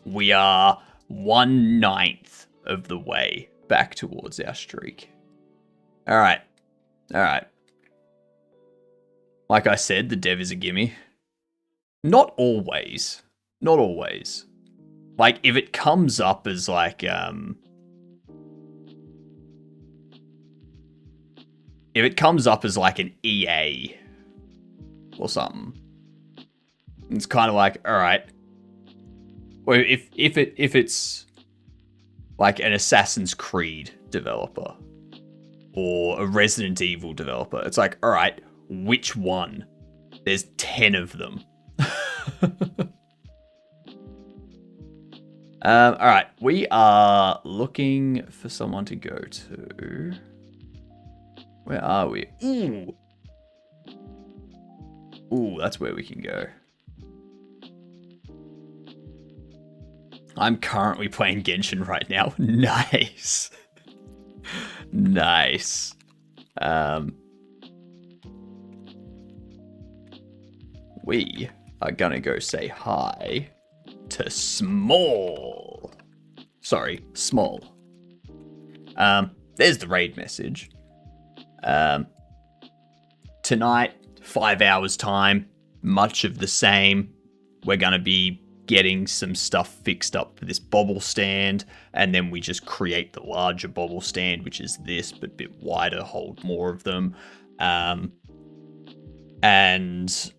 We are 1/9 of the way back towards our streak. All right. Like I said, the dev is a gimme. Not always. Like, if it comes up as like, if it comes up as like an EA or something, it's kind of like, all right. Or if it's like an Assassin's Creed developer or a Resident Evil developer, it's like, all right, which one? There's 10 of them. All right, we are looking for someone to go to. Where are we? Ooh, that's where we can go. I'm currently playing Genshin right now. Nice. Nice. We are gonna go say hi to Small. Sorry, Small. There's the raid message. Tonight, 5 hours time, much of the same. We're gonna be getting some stuff fixed up for this bobble stand, and then we just create the larger bobble stand, which is this, but a bit wider, hold more of them. And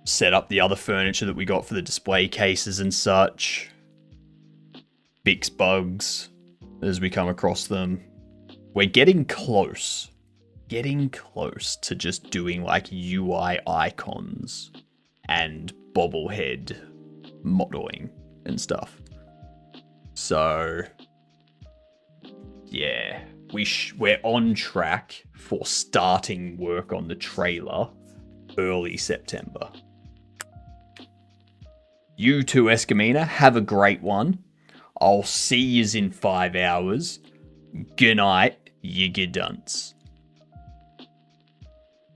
set up the other furniture that we got for the display cases and such. Fix bugs as we come across them. We're getting close to just doing like UI icons and bobblehead modeling and stuff. So yeah, we're on track for starting work on the trailer early September. You too, Escamina, have a great one. I'll see yous in 5 hours. Good night, you good dunce.